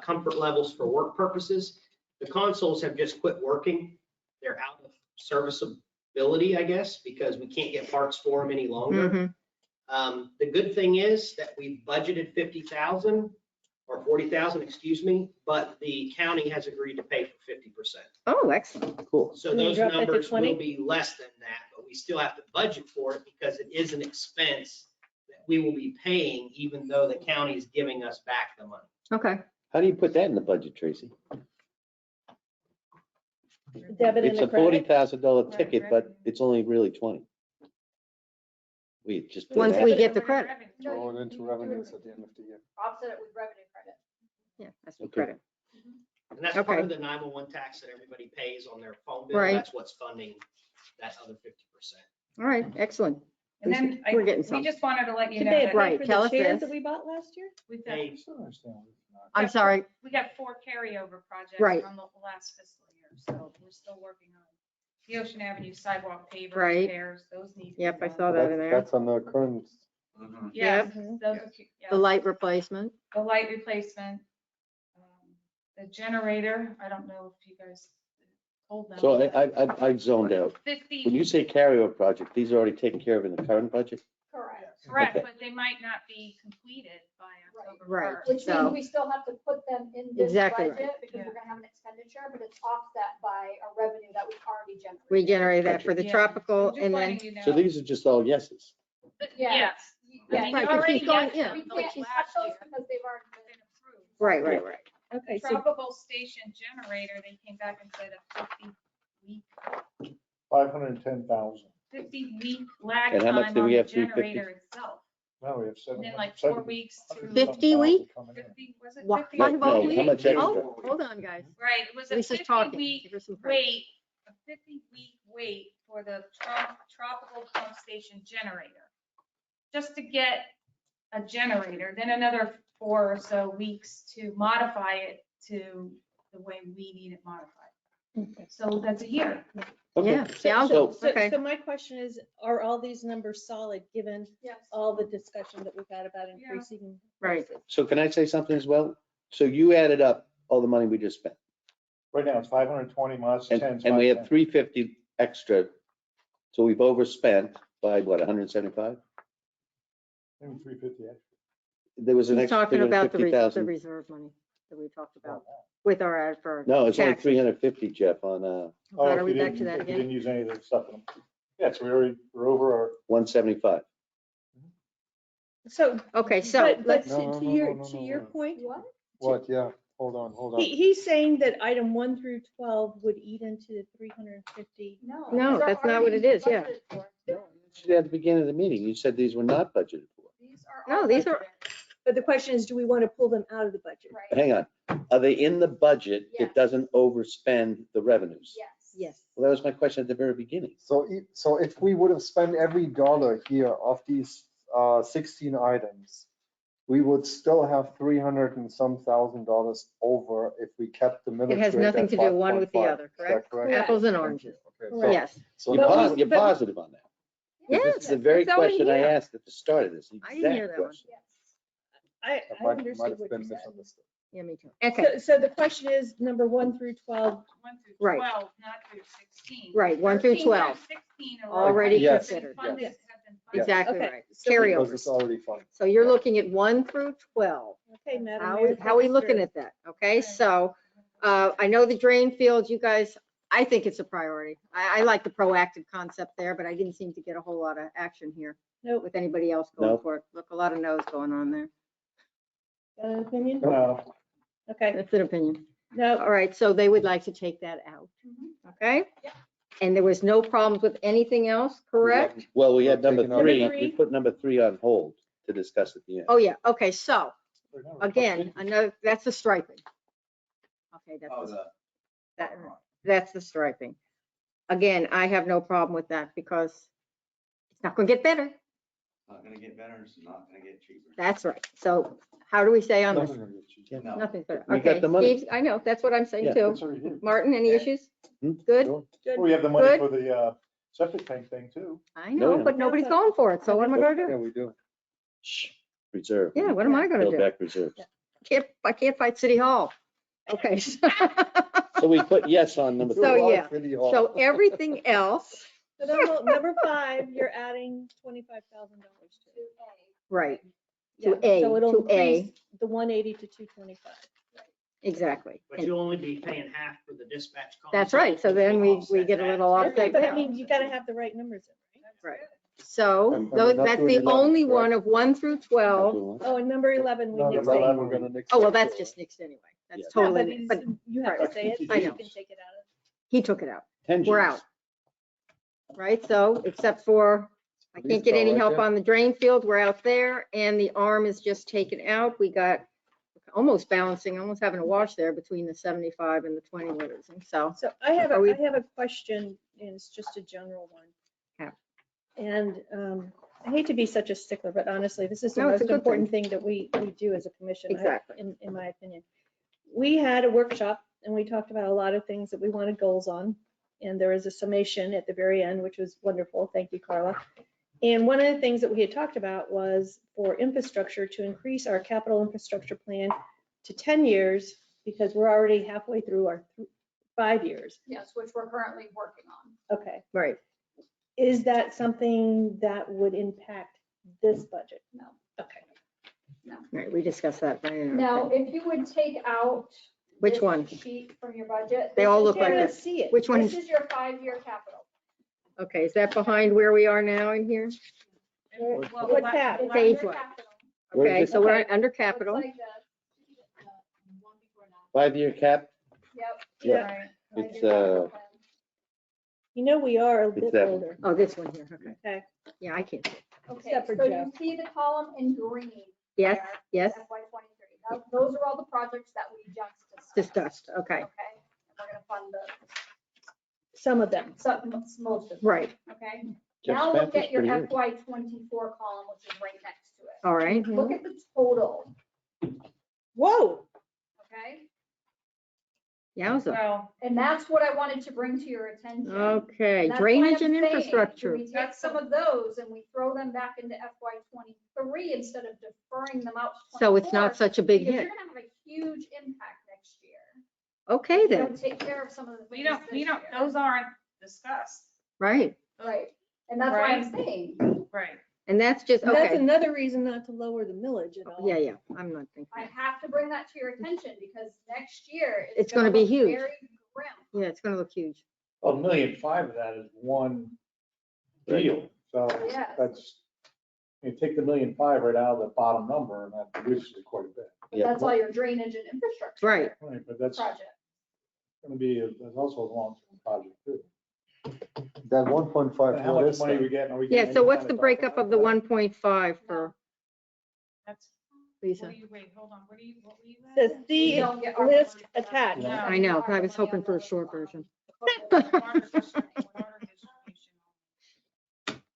comfort levels for work purposes. The consoles have just quit working. They're out of serviceability, I guess, because we can't get parts for them any longer. Mhm. The good thing is that we budgeted 50,000 or 40,000, excuse me, but the county has agreed to pay for 50%. Oh, excellent. Cool. So Can you those drop that to numbers 20? will be less than that, but we still have to budget for it because it is an expense that we will be paying even though the county is giving us back the money. Okay, How do you put that in the budget, Tracy? Debit and It's a a credit. $40,000 ticket, but it's only really 20. We just. put Once that- we get the credit. Throw it into revenues at the end of the year. Offset it with revenue credit. yeah, that's the Okay. credit. And that's part Okay. of the 911 tax that everybody pays on their phone bill. Right. That's what's funding that other 50%. All right, excellent. And then We're getting we some. just wanted to let you Did know they that pay Right, for tell the us chairs this. that we bought last year? we've got, They, I'm sorry, we got 4 carryover projects Right. from the last fiscal year, so we're still working on the Ocean Avenue sidewalk paver Right. repairs, those need. to be Yep, I done. saw that in there. That's on the current, Mhm. Yes, Mhm. those are, yeah. The light replacement. The light replacement, the generator, I don't know if you guys told them. So but I zoned out. 50, When you say carryover project, these are already taken care of in the current budget? Correct. correct, Okay. but they might not be completed by October Right. 1st. Which So- means we still have to put them in this Exactly budget right. because Yeah. we're gonna have an expenditure, but it's offset by a revenue that we've already generated. We generated that for the Yeah. tropical Just and letting then, you know. So these are just all yeses. Yes. Yeah, I mean, Right, you 'cause already she's going- got yeah. them we like can't touch last those year. because they've already Been been. approved. right, right, right. Okay, so Tropical station generator, they came back and said a 50-week 510,000. 50-week lag And how much time do on we the have, 350? generator itself. Now we have And 7. then like 4 weeks to 50 week? 50, was it Wha- 50? Five No, weeks? how much extra? Oh, hold on, guys. Right, it was a Lisa's talking. 50-week Give her some credit. wait, a 50-week wait for the tropical pump station generator. Just to get a generator, then another 4 or so weeks to modify it to the way we need it modified. So that's a year. Okay. Yeah, yeah, I'll So- go. So, Okay. so my question is, are all these numbers solid, given Yes. all the discussion that we've had about Yeah. increasing? Right. prices? So can I say something as well? So you added up all the money we just spent, Right now, it's 520 minus 10. and we have 350 extra. So we've overspent by what, 175? Maybe 350 extra. There was an He's extra talking about the 350,000. reserve money that we talked about with our ad for. No, it's only taxes. 350, Jeff, on Oh, Oh, God, if are you we back didn't- to that if you again? didn't use any of the stuff. Yes, we're over our. 175. So, Okay, so but let's, No, no, to no, your, no, no, to your no. point, What? what, yeah, hold on. he's saying that item 1 through 12 would eat into the 350. No. No, these are that's not what already it is, yeah. budgeted for. At the beginning of the meeting, you said these were not budgeted for. These are. No, all these are- budgeted. But the question is, do we want to pull them out of the budget? Right, Hang on, are they in the budget? Yes. It doesn't overspend the revenues? yes. yes. Well, that was my question at the very beginning. So, so if we would have spent every dollar here of these 16 items, we would still have 300 and some thousand dollars over if we kept the millage has rate nothing at to do one with the 5.5. other, Is that correct? correct? Apples and Thank oranges. you. Okay, Correct. Yes. So But you're but- positive on that? Yes. This is the very it's already question I here. asked at the start of this. the I didn't hear exact that one. question. Yes. I That might understood have what been you said. misunderstood. Yeah, me too. Okay, So the question is, number 1 through 12, 1 through Right. 12, not through 16. Right, 1 through 13 12. 16 are Already Yes. considered. funded, Yes. have been funded. exactly Okay, right. so we- Because it's Carryovers. already funded. So you're looking at 1 through 12. okay, Madam How, Mayor. how are we take us looking through. at that? Okay, so I know the drain field, you guys, I think it's a priority. I like the proactive concept there, but I didn't seem to get a whole lot of action here Nope. with anybody else going Nope. for it. Look, a lot of no's going on there. Got an opinion? Okay, That's an opinion. no, All right, so they would like to take that out, Mhm. okay? Yeah. And there was no problems with anything else, correct? Well, we had We're number taking out- three, Number we three. put number 3 on hold to discuss at the end. Oh, yeah, okay, so again, another, that's the striping. Okay, Oh, that's, the. that- that's the striping. Again, I have no problem with that because it's not gonna get better. Not gonna get better, it's not gonna get cheaper. That's right. So how do we say on this? Nothing will get cheaper. No. Nothing's better. We got Okay, the money. Steve, I know, that's what I'm saying Yeah. too. It's already here. Martin, any Yeah. issues? Hmm? Good? Sure. good. We have the money Good. for the septic tank thing too. I No, know, no. but nobody's going for it. So what am I gonna Yeah, do? we do. Shh, reserve. Yeah, what am I gonna Build do? back reserves. I can't fight City Hall. Okay. So we put yes on number So, 3. yeah. City Hall. So everything else, So number 5, you're adding $25,000 to it. right, Yeah, To A, So it'll to A. increase the 180 to 225. exactly. But you'll only be paying half for the dispatch. That's right. So console, then which will we offset get a that. little offset But I there. mean, you gotta have the right numbers in, right? Right. So And we're not that's doing the 11, only correct? one of 1 through 12. Oh, and number 11, we No, need number to. 11, we're gonna nix Oh, well, that, that's too. just nixed anyway. That's Yeah. totally, but You have to say it, so I you know. can take it out of. he took it out. Tensions. We're out. Right, so except for, I Police can't get car any right help there. on the drain field, we're out there, and the arm is just taken out. We got almost balancing, almost having a wash there between the 75 and the 20 liters, and so, So I have Are we- a question, and it's just a general one. Yeah. And I hate to be such a stickler, but honestly, this is the No, it's a most good important thing that we do as a commission. Exactly. In my opinion. We had a workshop and we talked about a lot of things that we wanted goals on. And there was a summation at the very end, which was wonderful. Thank you, Carla. And one of the things that we had talked about was for infrastructure to increase our capital infrastructure plan to 10 years, because we're already halfway through our 5 years. Yes, which we're currently working on. Okay. Right. Is that something that would impact this budget? No. Okay. Right, we discussed that. Brian. Now, if you would take out. Which this one? Sheet from your budget. They all this look is like your- Can't this. see it. Which one This is, is your 5-year capital. okay, is that behind where we are now in here? Well, What la- tab? la- Page Your what? capital. Where is Okay, it? so we're Okay. under Looks capital. like this. 5-year cap, Yep. Yeah. Right. it's, You know, we are a bit that- older. Oh, this one here, okay. Okay. Yeah, I can't. Okay, Except for so Joe. you see the column in green. Yes, there, yes, FY '23. Now, those are all the projects that we just discussed. discussed, okay, Okay, and we're gonna fund Some of them. most of them. right, Okay, Jeff now Smith look is at your pretty good. FY '24 column, which is right next to it. all right. Look at the total, Whoa. okay? Yowza. Well, And that's what I wanted to bring to your attention. Okay, And that's why drainage I'm and saying, infrastructure. do we take some of those and we throw them back into FY '23 instead of deferring them out to So it's not 24? such a big Because hit. you're gonna have a huge impact next year. Okay You then, don't take care of some of the we things don't, this year. those aren't discussed. right, Right, and that's why I'm saying, Right. and that's just, And that's okay, another reason not to lower the millage at all. yeah, yeah, I'm not thinking. I have to bring that to your attention because next year It's gonna be look huge. Very grim. Yeah, it's gonna look huge. Well, 1.5 million of that is one deal, so Yes. that's, you take the 1.5 million right out of the bottom number, and that reduces it quite a bit. But Yeah. that's all your drainage and infrastructure. Right, Right, but that's Project. gonna be, there's also a long-term project too. That 1.5, And how what much is money that? we getting? Are we yeah, getting so any what's kind the of breakup of the that? 1.5 for That's, Lisa? wait, hold on, what were you Says at? see You don't get ARPA list money for that. attached. No. I know, I was ARPA money hoping on for a those, short version. Water distribution.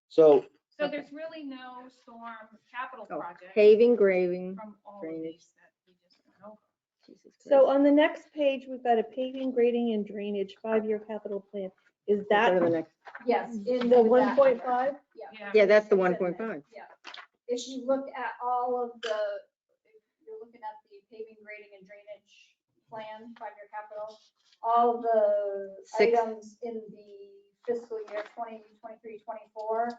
So So there's really no storm capital Oh, project Paving, graving. from all of drainage. these that we just went over. Jesus So Christ. on the next page, we've got a paving, grading and drainage 5-year capital plan. Is Go to that the next. Yes. in the with that 1.5? number. Yeah. Yeah, that's the It's in there. 1.5. Yeah. If you look at all of the, if you're looking at the paving, grading and drainage plan, 5-year capital, all the Six. items in the fiscal year 2023, 24,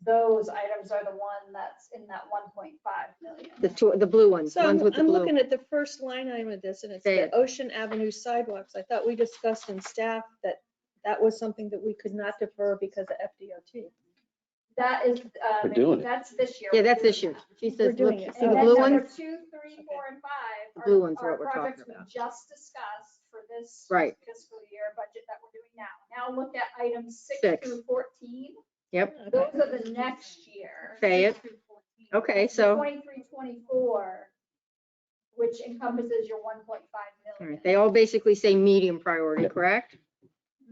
those items are the one that's in that 1.5 million. The blue ones, So ones I'm with the I'm blue. looking at the first line item of this and it's Say the it. Ocean Avenue sidewalks. I thought we discussed in staff that that was something that we could not defer because of FDOT. That is, We're doing it. that's this year. Yeah, we're that's doing this year. that. She We're says, look, doing it. see And the then blue number ones? 2, 3, 4, and 5 The blue ones are are what we're talking projects we about. just discussed for this Right. fiscal year budget that we're doing now. Now look at items 6 Six. through 14. Yep, Those are the next year. say it. 6 through 14. Okay, so, 23, 24, which encompasses your 1.5 all million. right, they all basically say medium priority, Yep. correct?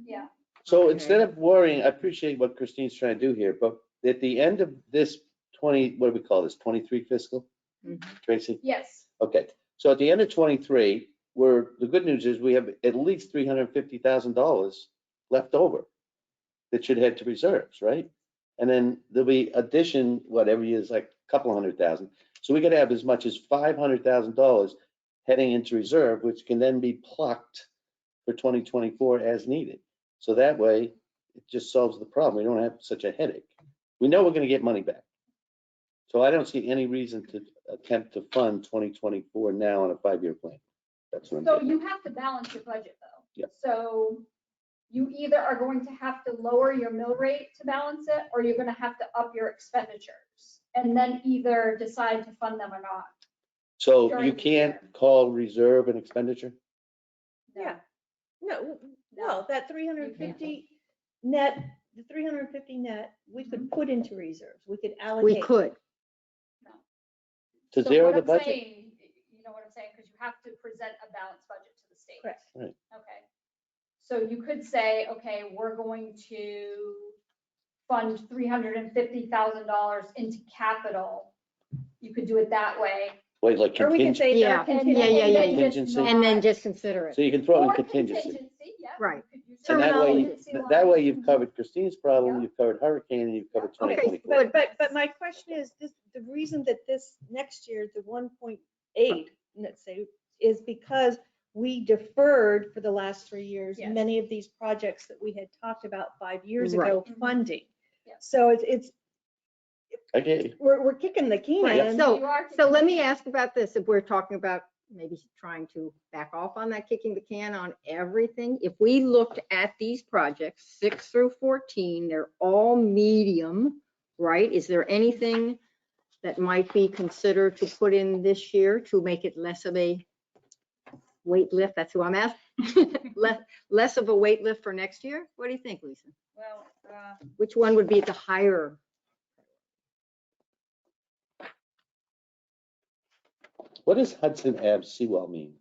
Yeah, So Okay. instead of worrying, I appreciate what Christine's trying to do here, but at the end of this 20, what do we call this, 23 fiscal? Mhm. Tracy? yes, Okay, so at the end of 23, the good news is we have at least $350,000 left over that should head to reserves, right? And then there'll be addition, whatever it is, like a couple $100,000. So we could have as much as $500,000 heading into reserve, which can then be plucked for 2024 as needed. So that way, it just solves the problem. We don't have such a headache. We know we're going to get money back. So I don't see any reason to attempt to fund 2024 now on a 5-year plan. That's what I'm so getting. you have to balance your budget though. Yep. So you either are going to have to lower your mill rate to balance it, or you're gonna have to up your expenditures. And then either decide to fund them or not. So during you the can't year. call reserve an expenditure? No. Yeah. No, No. no, that 350 net, the 350 net, we could put into reserves. We could allocate. We could, To So zero what the I'm budget? saying, you know what I'm saying, because you have to present a balanced budget to the state. Correct. Okay. So you could say, okay, we're going to fund $350,000 into capital. You could do it that way. Wait, like Or we can contingent, say. Yeah. contingent. Yeah. then Contingency. just And then not- just consider so it. you can throw in Or contingency. yeah. Right. You could use And that way, contingency that line. way you've covered Christine's problem, Yeah. you've covered hurricane, and you've covered Okay, 2024. But my question is, this, the reason that this next year, the 1.8, let's say, is because we deferred for the last 3 years, Yes. many of these projects that we had talked about 5 years Right. ago Mhm. funding. Yes. So it's, I get you. we're kicking the can. Right, so- You are So let me kicking- ask about this, if we're talking about maybe trying to back off on that, kicking the can on everything. If we looked at these projects, 6 through 14, they're all medium, right? Is there anything that might be considered to put in this year to make it less of a weight lift? That's who I'm asking. Less of a weight lift for next year? What do you think, Lisa? Well, Which one would be the higher? What does Hudson Ave seawall mean?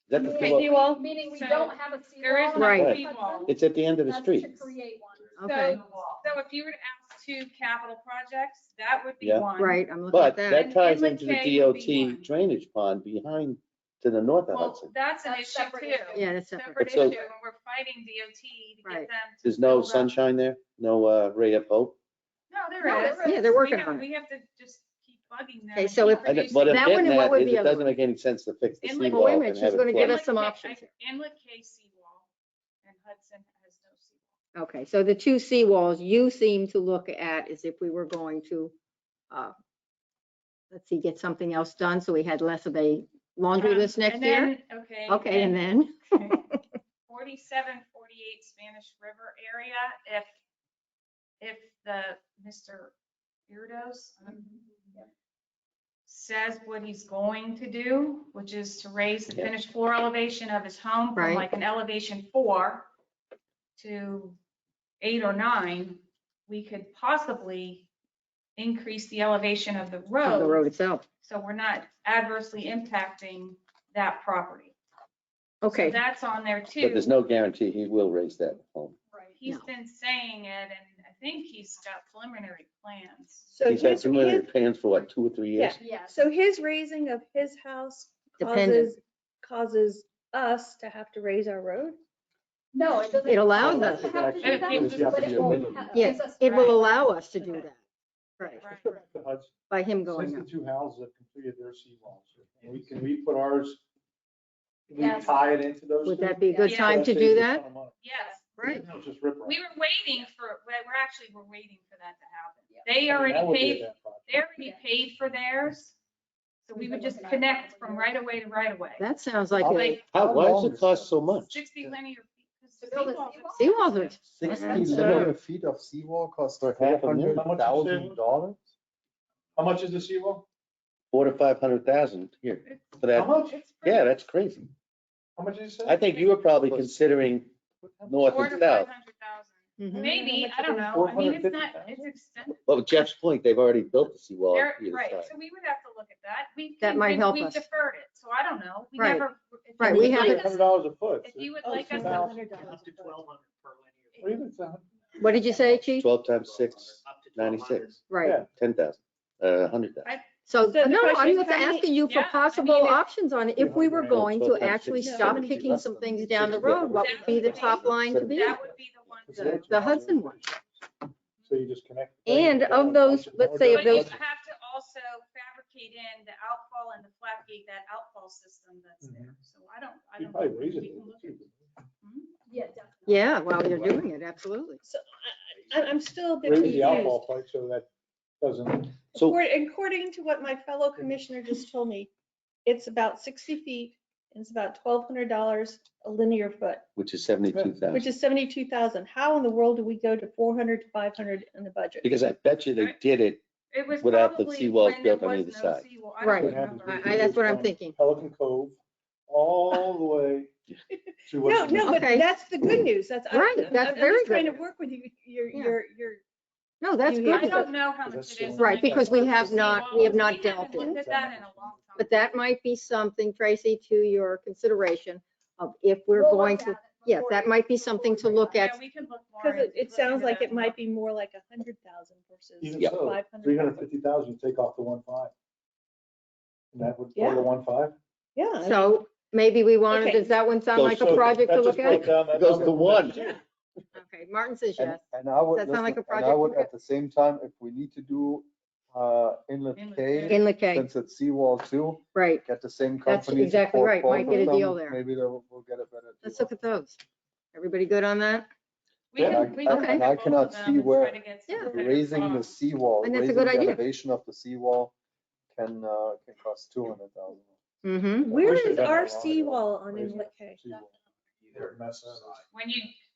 Is that the Meaning- seawall? Seawall? Meaning we So, don't have a seawall. there is on no Right. seawall. It's at the end of the That's street. to create one. Okay, So if you were to ask 2 capital projects, that would be Yeah. one. right, I'm looking But at that. that ties Inlet into the K would be DOT one. drainage pond behind, to the north of Well, Hudson. that's an That's issue separate too. issue. Yeah, that's separate. Separate So- issue, and we're fighting DOT to Right. get them. to There's no build up- sunshine there? No ray of hope? No, there No, is. there is. Yeah, they're working We have- on it. We have to just keep bugging them. Okay, and so keep if- I know- reducing What I'm it. That one getting and what at would is be it other doesn't make any sense to fix the Inlet- seawall. Wait a minute, and she's have it gonna give float. us some Inlet options K- here. Inlet K seawall, and Hudson has no seawall. Okay, so the 2 seawalls you seem to look at is if we were going to, let's see, get something else done, so we had less of a laundry list next And year? then- Okay. Okay, and then? 47, 48 Spanish River area, if the Mr. Irdos says what he's going to do, which is to raise the Yeah. finished floor elevation of his home from Right. like an elevation 4 to 8 or 9, we could possibly increase the elevation of the Of the road road, itself. so we're not adversely impacting that property. So Okay, that's on there But too. there's no guarantee he will raise that home. Right. He's No. been saying it, and I think he's got preliminary plans. So He's had his, preliminary plans for what, 2 or 3 years? Yes. so his raising of his house Dependent. causes us to have to raise our road? No, it doesn't. It allows it us. doesn't have to do It that, gives you but it will ha- yes, gives us it will right. allow us to do that. Right, Right. The Hudson, by him going since up. the 2 houses have completed their seawalls, can we put ours, can we Yes. tie it into those? Would two? that be a good Yeah. time to That do saves a that? ton of money. Yes, Right. No, just rip we were waiting for, we're waiting for that to happen. Yeah. They That already would be a paid, bad project. they already paid for theirs, so we We've would been just looking at it connect for a from couple right away to right away. That sounds like, How- a- Like Why does long it cost so much? 60 linear feet. 'cause To build a seawalls- seawall? seawalls are 60 expensive. linear feet of seawall costs For half a million. $400,000. How much is the seawall? 400,000 to 500,000 here for that. How much? It's pretty- Yeah, that's crazy. How much did you say? I think you were probably considering north 400 and to south. 500,000. Mhm. Maybe, I don't know. I mean, it's not, 450,000? it's expensive. Well, Jeff's point, they've already built the seawall There- on either Right, side. so we would have to look at that. That might help We've us. deferred it, so I don't know. We Right. never. if you Right, would we have like it- us- $100 a foot. If you would Oh, like us to. Up to 1,200 per Or linear. even it's a- What did you say, chief? 12 times 6, Up to 96, Right, Yeah. 10,000, 100,000. so, So the no, question I'm is just how many- asking you for Yeah, I possible mean, options on it. If we were 300 going to 12 times actually 6, stop 70, kicking less some than things down the 60. road, what would be the top line to be? That would be the one. Because they're The Hudson one. So you just connect. And of those, let's say of But you those, have to also fabricate in the outfall and the flat gate, that outfall system that's there. So I don't You know. probably raise it. We can look at- Yeah, definitely. yeah, while you're doing it, absolutely. So I'm still a bit Raise the confused. outfall pipe so that doesn't, So According to what my fellow commissioner just told me, it's about 60 feet and it's about $1,200 a linear foot, which is 72,000. which is 72,000. How in the world do we go to 400 to 500 in the budget? Because I bet you they did it. It was Without the probably seawalls when there built on was either no side. seawall. I don't Right. what happens. remember. I- that's what I'm from thinking. Pelican Cove all the way to. No, what's- no, but Okay. that's the good news. That's, Right, that's I'm very just trying to good. work with you. You're, Yeah. you're, No, that's You I good. don't know how much That's it is. the- Right, because we have not dealt We haven't in. looked at that in a long time. But that might be something, Tracy, to your consideration of if we're We'll going look to, at it, Yes, that might be something to look at. Yeah, we can look more. Because into it sounds looking like at it might be more like 100,000 versus Even Yeah. so, 500,000. 350,000, you take off the 1.5. And that would, Yeah. or the 1.5? Yeah. I mean, So maybe we wanted, Okay. does that one sound So- like a So project to that look just broke at? down that It goes number to from one. next year. Okay, Martin says yes. And I would, Does that sound like a listen, and I project would to at the same time, if we need to do Inlet Inlet K, In the K, since it's seawall too, right. get the same That's company to exactly quote right. both Might get of a deal them, there. maybe we'll get a better Let's deal. look at those. Everybody good on that? We can- And we I- can Okay. and look I at both cannot of them see and where try to get some Yeah. better raising the costs. seawall, And that's a raising good the idea. elevation of the seawall can cost 200,000. Mm-hmm. Where We should've is done that our long ago. seawall on Raising Inlet K? seawall. Either Mess up. side.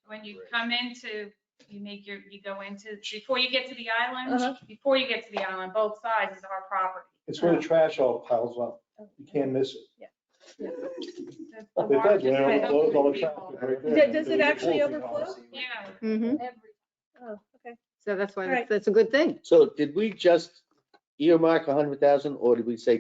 When you come into, you go into, before you get to the island, Uh-huh. before you get to the island, both sides is our property. It's where the trash all piles up. You can't miss it. The It water does, when just it overflows, all the goes trash through is the right there. Does it actually Holes in overflow? all. Yeah. Mm-hmm. Every, Oh, okay. So that's why All right. that's a good thing. So did we just earmark 100,000 or did we say,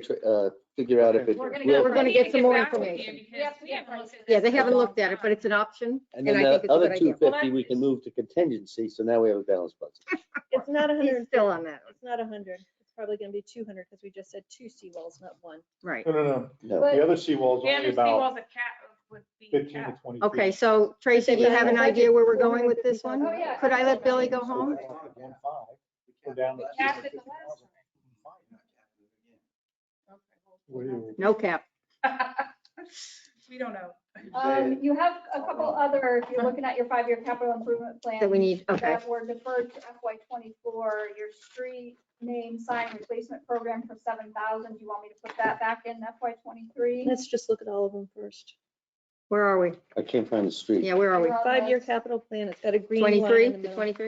figure out if it We're gonna will? We're gonna We need get to some more back with you information. because Yes, we haven't looked at Yeah, this they in a haven't long looked at it, but time. it's an option. And And then I think the it's a other good idea. 250, we can move to contingency, so now we have a balanced budget. It's not 100. He's still on that, It's not 100. It's probably going to be 200 because we just said 2 seawalls, not 1. right. No. No. But- The other seawall's Yeah, only the seawall's about a cap, would be 15 to capped. 20 Okay, feet. so Tracy, do you have an idea where we're going with this one? Oh, yeah. Could I let Billy go So home? it's not 1.5. We're down to Capped it the 250,000. What do you- No cap. We don't know. You have a couple other, if you're looking at your 5-year capital improvement plan. That we need, okay. That were deferred to FY '24, your street name sign replacement program for 7,000. Do you want me to put that back in FY '23? Let's just look at all of them first. Where are we? I can't find the street. Yeah, where are we? 5-year capital plan. It's got a green line 23 in the to middle. 23?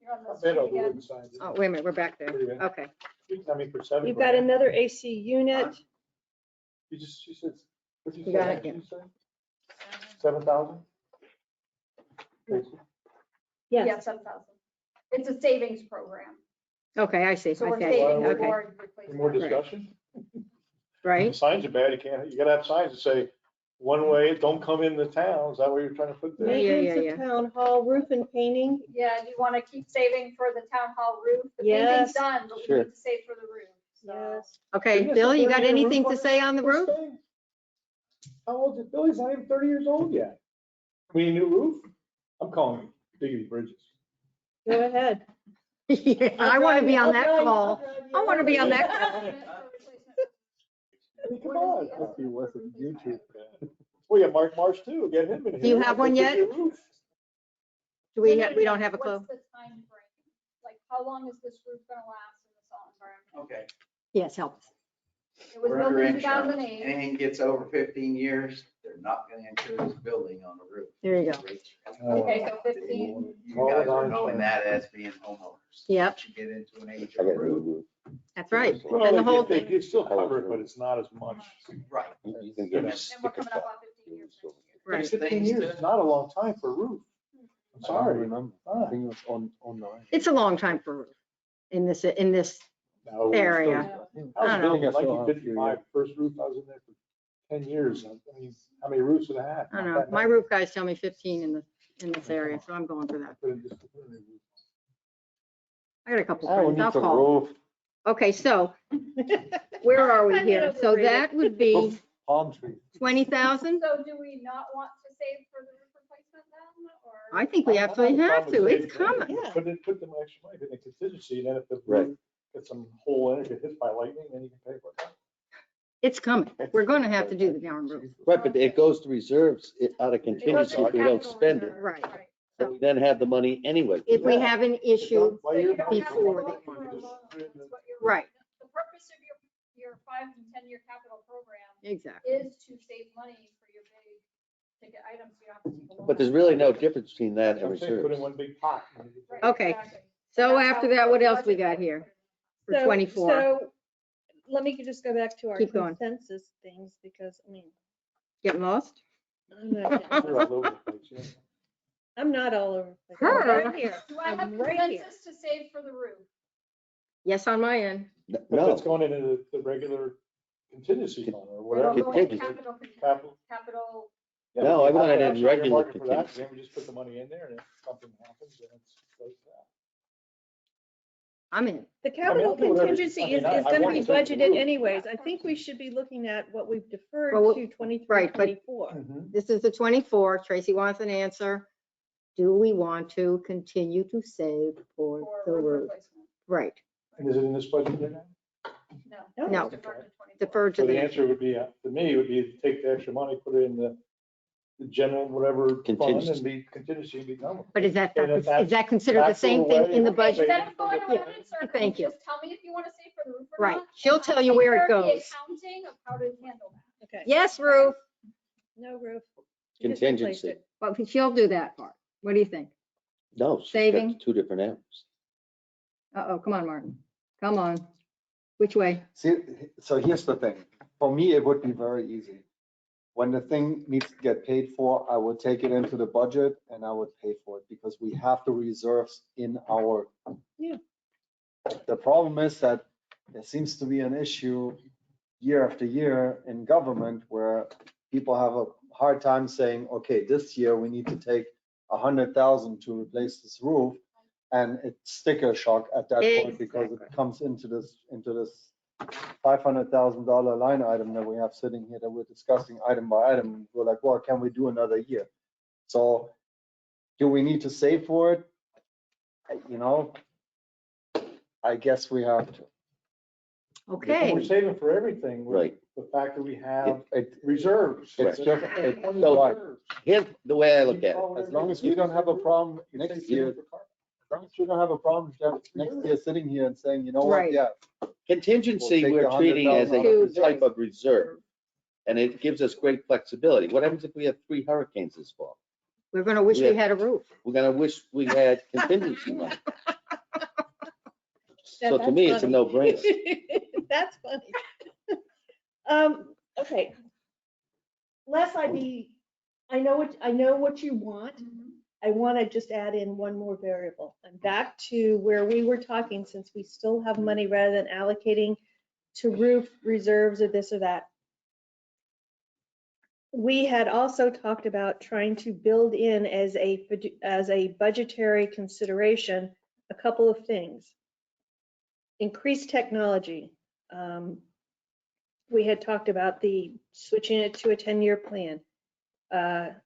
You're on the I bet street I'll do again. it signs. Oh, wait a minute, we're back there. Wait a minute. Okay. I mean, for 7 You've got grand. another AC unit. She said, what did You you got say? it, yeah. She said 7,000? Yes. Yeah, 7,000. It's a savings program. Okay, I see. So I we're see. saving Okay, toward Any more replacement. discussion? right? Signs are bad, you gotta have signs that say, one way, don't come in the town, is that what you're trying to put there? Yeah, Maintenance yeah. of town hall, roof and painting. Yeah, do you want to keep saving for the town hall roof? The Yes. painting's done, but we Sure. need to save for the roof. So Yes. Okay, Isn't this Bill, a you got 30-year anything roof to say on the this roof? thing? How old is Billy's not even 30 years old yet. We need a new roof? I'm calling it digging bridges. Go ahead. Yeah, I want to be on that call. I want to be on that call. I mean, come on. If he wasn't YouTube. Well, yeah, Mark Marsh too, get him in here. Do you have one Let's yet? get your roof. Do we don't have a clue? What's the time frame? Like, how long is this roof gonna last in the salt environment? Okay. Yes, help us. It was We're built under in insurance. 2008. Anything gets over 15 years, they're not gonna insure this building on the roof. There you go. Okay, so 15. You guys are knowing that as being homeowners. Yep. Once you get into an age I of got a new roof. roof. That's right. Well, And the whole they thing. still cover it, but it's not as much. Right. You can get a And we're sticker coming shock. up on 15 years next year. Right. 15 years is not a long time for a roof. I'm I don't sorry. remember. I think it was on 9. It's a long time for a roof in this No, area. still- I I don't know. was building in I still have a few 1955, first roof, I was in there for 10 years. I mean, how many roofs did I have? I don't know. My roof guys tell me 15 in this area, so I'm going for that. I got a couple friends. I'll call. roof. Okay, so where are we here? So that would be Palm tree. 20,000? So do we not want to save for the roof replacement then, or? I think we absolutely have to. It's coming. Yeah. Put them extra money in the contingency, and then if the Right. roof gets some hole in it, get hit by lightning, then you can pay for it. It's coming. We're going to have to do the darn roof. Right, but it goes to reserves out of It goes contingency in if we don't capital spend it. reserve, Right. So we then have the money anyway. If we have an issue, Why So you're- you don't have to before go they for a want loan, that's what you're- Right. The purpose of your 5 and 10-year capital program exactly. is to save money for your big ticket items. You don't have to take a loan. But there's really no difference between that and I'm saying put in reserves. one big pot. Right, Okay. exactly. So That's after how that, what the else we budget got was here put in. for So- 24? So let me just go back to our Keep going. consensus things because, I mean, Getting lost? I'm not You're all over the place, yeah. I'm not all over. the place. Her. I'm right here. Do I have I'm right here. consensus to save for the roof? Yes, on my end. But No, that's going into the regular contingency fund or It'll whatever. go into Contingency. capital, Capital. capital, No, I wanted it in regular Market for that, contingency. then we just put the money in there and if something happens, then it's like that. I'm in. The capital okay, whatever. contingency I mean, is I gonna want be to take the budgeted roof. anyways. I think we should be looking at what we've deferred Well, to 23, right, but- 24. This is the 24. Tracy wants an answer. Do we want to continue to save for For the roof roof? replacement. Right, And is it in this budget right now? No. No. it's deferred to 24. deferred to So the the, answer would be, to me, would be to take the extra money, put it in the general whatever fund Contingency. and be contingency and be done with it. but is that, And if is that considered the that's same the thing way- in the Okay, budget? instead of going Yeah, around in circles, thank you. just tell me if you want to save for the roof or Right. not. She'll and tell I'll you take where it care of the goes. Accounting of how to handle that. Okay, Yes, Ruth, no roof. You just replaced Contingency. it. but she'll do that part. What do you think? No, she's got Saving? 2 different animals. Uh-oh, come on, Martin. Come on. Which way? See, so here's the thing. For me, it would be very easy. When the thing needs to get paid for, I would take it into the budget and I would pay for it because we have the reserves in our. Yeah. The problem is that there seems to be an issue year after year in government where people have a hard time saying, okay, this year we need to take 100,000 to replace this roof. And it's sticker shock at that point because it comes into this $500,000 line item that we have sitting here that we're discussing item by item. We're like, well, can we do another year? So do we need to save for it? You know, I guess we have to. Okay. We're saving for everything. with Right. The fact that we have It- reserves. It's just, So- Here's the way I look at it. as long as we don't have a problem next year, as long as we don't have a problem next year sitting here and saying, you know what, Right. yeah. Contingency, We'll take we're the treating as a $100,000. type of reserve. And it gives us great flexibility. What happens if we have 3 hurricanes this fall? We're gonna wish we Yeah. had a roof. We're gonna wish we had contingency money. Yeah, So to that's me, it's a funny. no-brainer. That's funny. Okay. Lest I know what you want. I want to just add in one more variable. I'm back to where we were talking, since we still have money rather than allocating to roof reserves or this or that. We had also talked about trying to build in as a budgetary consideration, a couple of things. Increased technology. We had talked about switching it to a 10-year plan.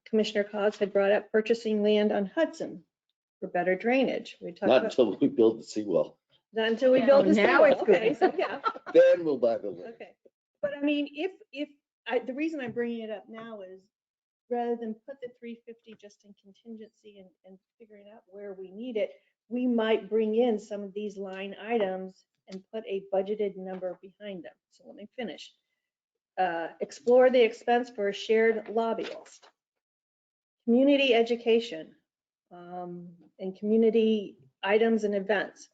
Commissioner Cos had brought up purchasing land on Hudson for better drainage. We talked Not about, until we build the seawall. not until we Yeah, build the now seawall. it's good. Okay, so yeah. Then we'll buy the land. Okay, but I mean, the reason I'm bringing it up now is rather than put the 350 just in contingency and figuring out where we need it, we might bring in some of these line items and put a budgeted number behind them. So let me finish. Explore the expense for a shared lobbyist. Community education and community items and events.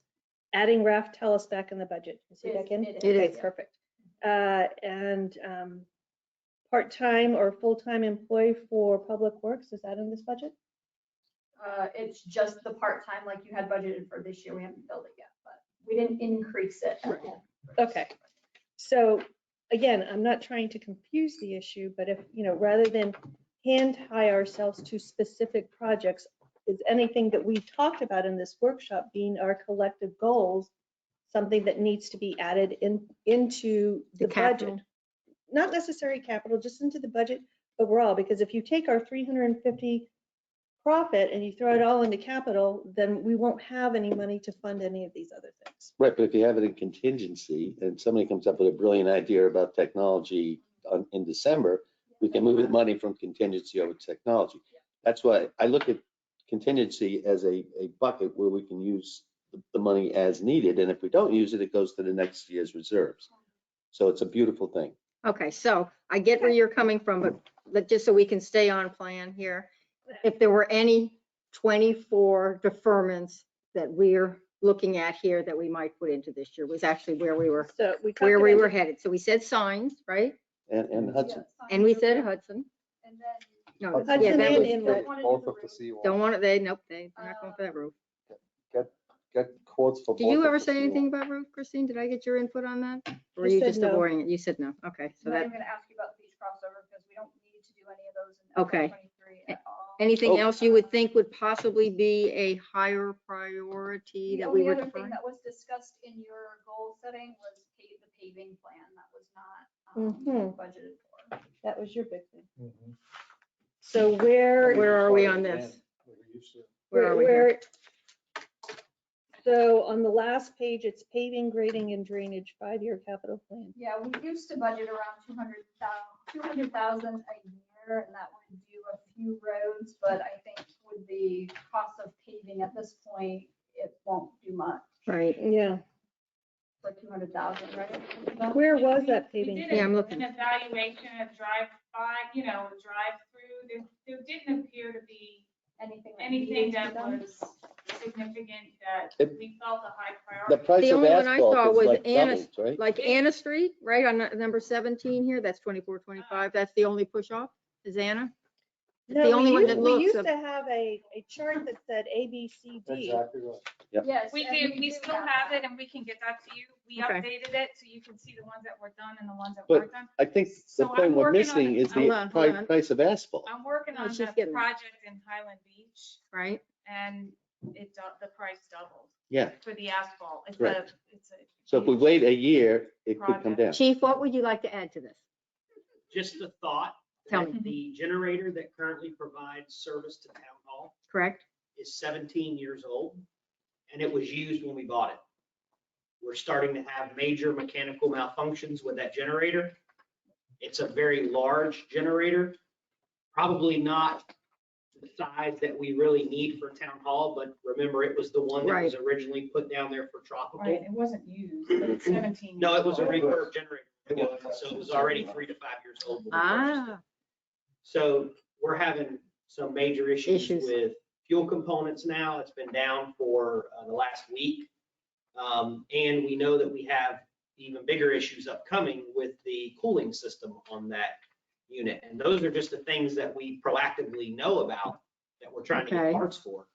Adding Raf Telus back in the budget. Is he back in? It is. It Okay, is. perfect. And part-time or full-time employee for Public Works, is that in this budget? It's just the part-time like you had budgeted for this year. We haven't filled it yet, but we didn't increase it at all. Okay, so again, I'm not trying to confuse the issue, but if, rather than hand tie ourselves to specific projects, is anything that we talked about in this workshop being our collective goals, something that needs to be added into the budget? capital. Not necessarily capital, just into the budget overall, because if you take our 350 profit and you throw it all into capital, then we won't have any money to fund any of these other things. Right, but if you have it in contingency and somebody comes up with a brilliant idea about technology in December, we can move the money from contingency over to technology. That's why I look at contingency as a bucket where we can use the money as needed. And if we don't use it, it goes to the next year's reserves. So it's a beautiful thing. Okay, so I get where you're coming from, but just so we can stay on plan here, if there were any 24 deferments that we're looking at here that we might put into this year was actually where we were So we talked about headed. So we said signs, right? And Hudson, And we said Hudson. And then No, Hudson yeah, that and was, inlet. Both of the seawall. don't want it, they're not going for that roof. Get quotes for both. Did you of ever the say anything seawall. about roof, Christine? Did I get your input on that? Or were I you said just no. avoiding it? You said no. Okay, so I'm not that, even gonna ask you about beach crossover because we don't need to do any of those. Okay. 2023 at all. Anything else you would think would possibly be a higher priority The that we only would other thing defer? that was discussed in your goal setting was the paving plan that was not budgeted for. That was your big thing. Mhm. So Where are we on this? Where are we here? So on the last page, it's paving, grading and drainage, 5-year capital plan. Yeah, we used to budget around 200,000 a year, and that would do a few roads, but I think with the cost of paving at this point, it won't do much Right. Yeah. for 200,000, right? Where was that We paving? did Yeah, I'm an looking. evaluation of drive by, drive through. There didn't appear to be Anything anything needed to that be done? was significant that It- we felt a high The priority. price The of only one I saw asphalt was is like Anna- doubled, right? Like Anna Street, right on number 17 here, that's 24, 25. That's the only push off, is Anna? No, the only one that we looks used of- to have a chart that said A, B, C, D. Exactly right. Yes. We and do, we still have it and we can get that to you. We Okay. updated it so you can see the ones that were done and the ones that But- weren't done. I think the So I'm point we're working on missing it. is Hold the on, hold on. price of asphalt. I'm working Oh, on she's the getting there. project in Highland Beach Right? and the price doubled Yeah, for the asphalt. It's a, Correct. it's a. so if we huge- wait a year, it could come Project. down. Chief, what would you like to add to this? Just a thought. Tell that me. The generator that currently provides service to town hall Correct? is 17 years old, and it was used when we bought it. We're starting to have major mechanical malfunctions with that generator. It's a very large generator, probably not the size that we really need for town hall, but remember, it was the one that was originally put down there for Right, tropical. it wasn't used, but it's 17. No, it was a refurb generator, so it was already 3 to 5 years old. when we purchased it. Ah, So we're having some major issues Issues. with fuel components now. It's been down for the last week. And we know that we have even bigger issues upcoming with the cooling system on that unit. And those are just the things that we proactively know about that we're trying to Okay. get parts for.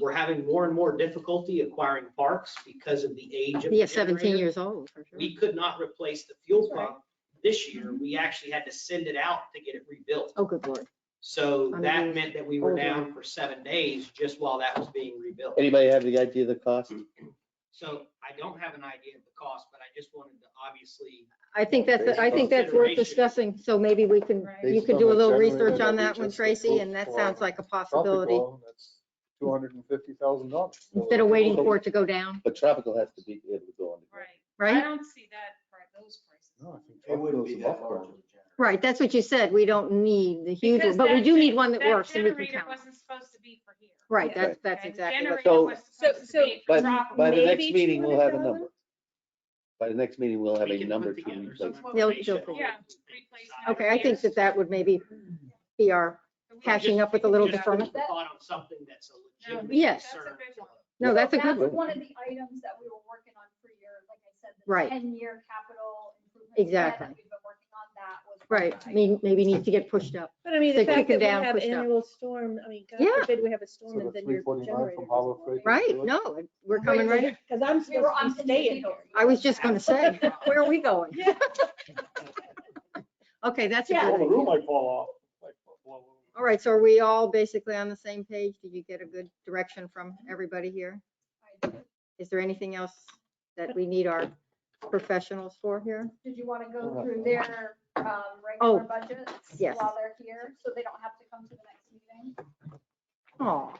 We're having more and more difficulty acquiring parts because of the age of the yeah, 17 generator. years old, for sure. We could not replace the fuel That's right. pump this year. We actually had to send it out to get it rebuilt. Oh, good Lord. So On that the meant that we were old down for 7 days just while that was being rebuilt. Anybody have the idea of the cost? So I don't have an idea of the cost, but I just wanted to obviously, I think that's worth discussing, so maybe we can, Right. you Based could on do a the little generator research on we that one, just Tracy, approved and that for sounds like a possibility, Tropical, that's $250,000. instead of waiting for it to go down, But tropical has to be able to go on. Right. I right? don't see those prices. No, I think It wouldn't Tropical is be that above large of ground. a generator. Right, that's what you said, we don't need the huge one, Because but we that do need gen- one that works and we can generator count. wasn't supposed to be for here. Right, Yeah. that's Okay? exactly what. Generator So- was supposed to so- be for But tropical. by the next Maybe meeting, we'll have a 200,000? number. By the next meeting, we'll have we a can number put to together replace. some They'll- information. they'll- Yeah, replacement. Okay, I think that would maybe be our catching up with a little Just deferment. thought on something that's a legitimate Yes. That's a concern. good one. No, that's a So good was one. one of the items that we were working on for your, like I said, the Right. 10-year capital improvement. plan Exactly. that We've been working on that was. one of Right, the items. maybe needs to get pushed up. But I mean, They're the fact kicking that we down, have pushed up. annual storm, I mean, God Yeah. forbid we have a storm So the and then your 349 generator. from Harbor Freight. Right, no, we're coming right, Because I'm We supposed were to on be staying contingency. here. I was just gonna say, where are we going? Yeah. Okay, that's a Yeah. good Well, the roof idea. might fall off. like, blow over. All right, so are we all basically on the same page? Did you get a good direction from everybody here? Is there anything else that we need our professionals for here? Did you want to go through their Oh, regular budgets yes. while they're here, so they don't have to come to the next meeting? Oh,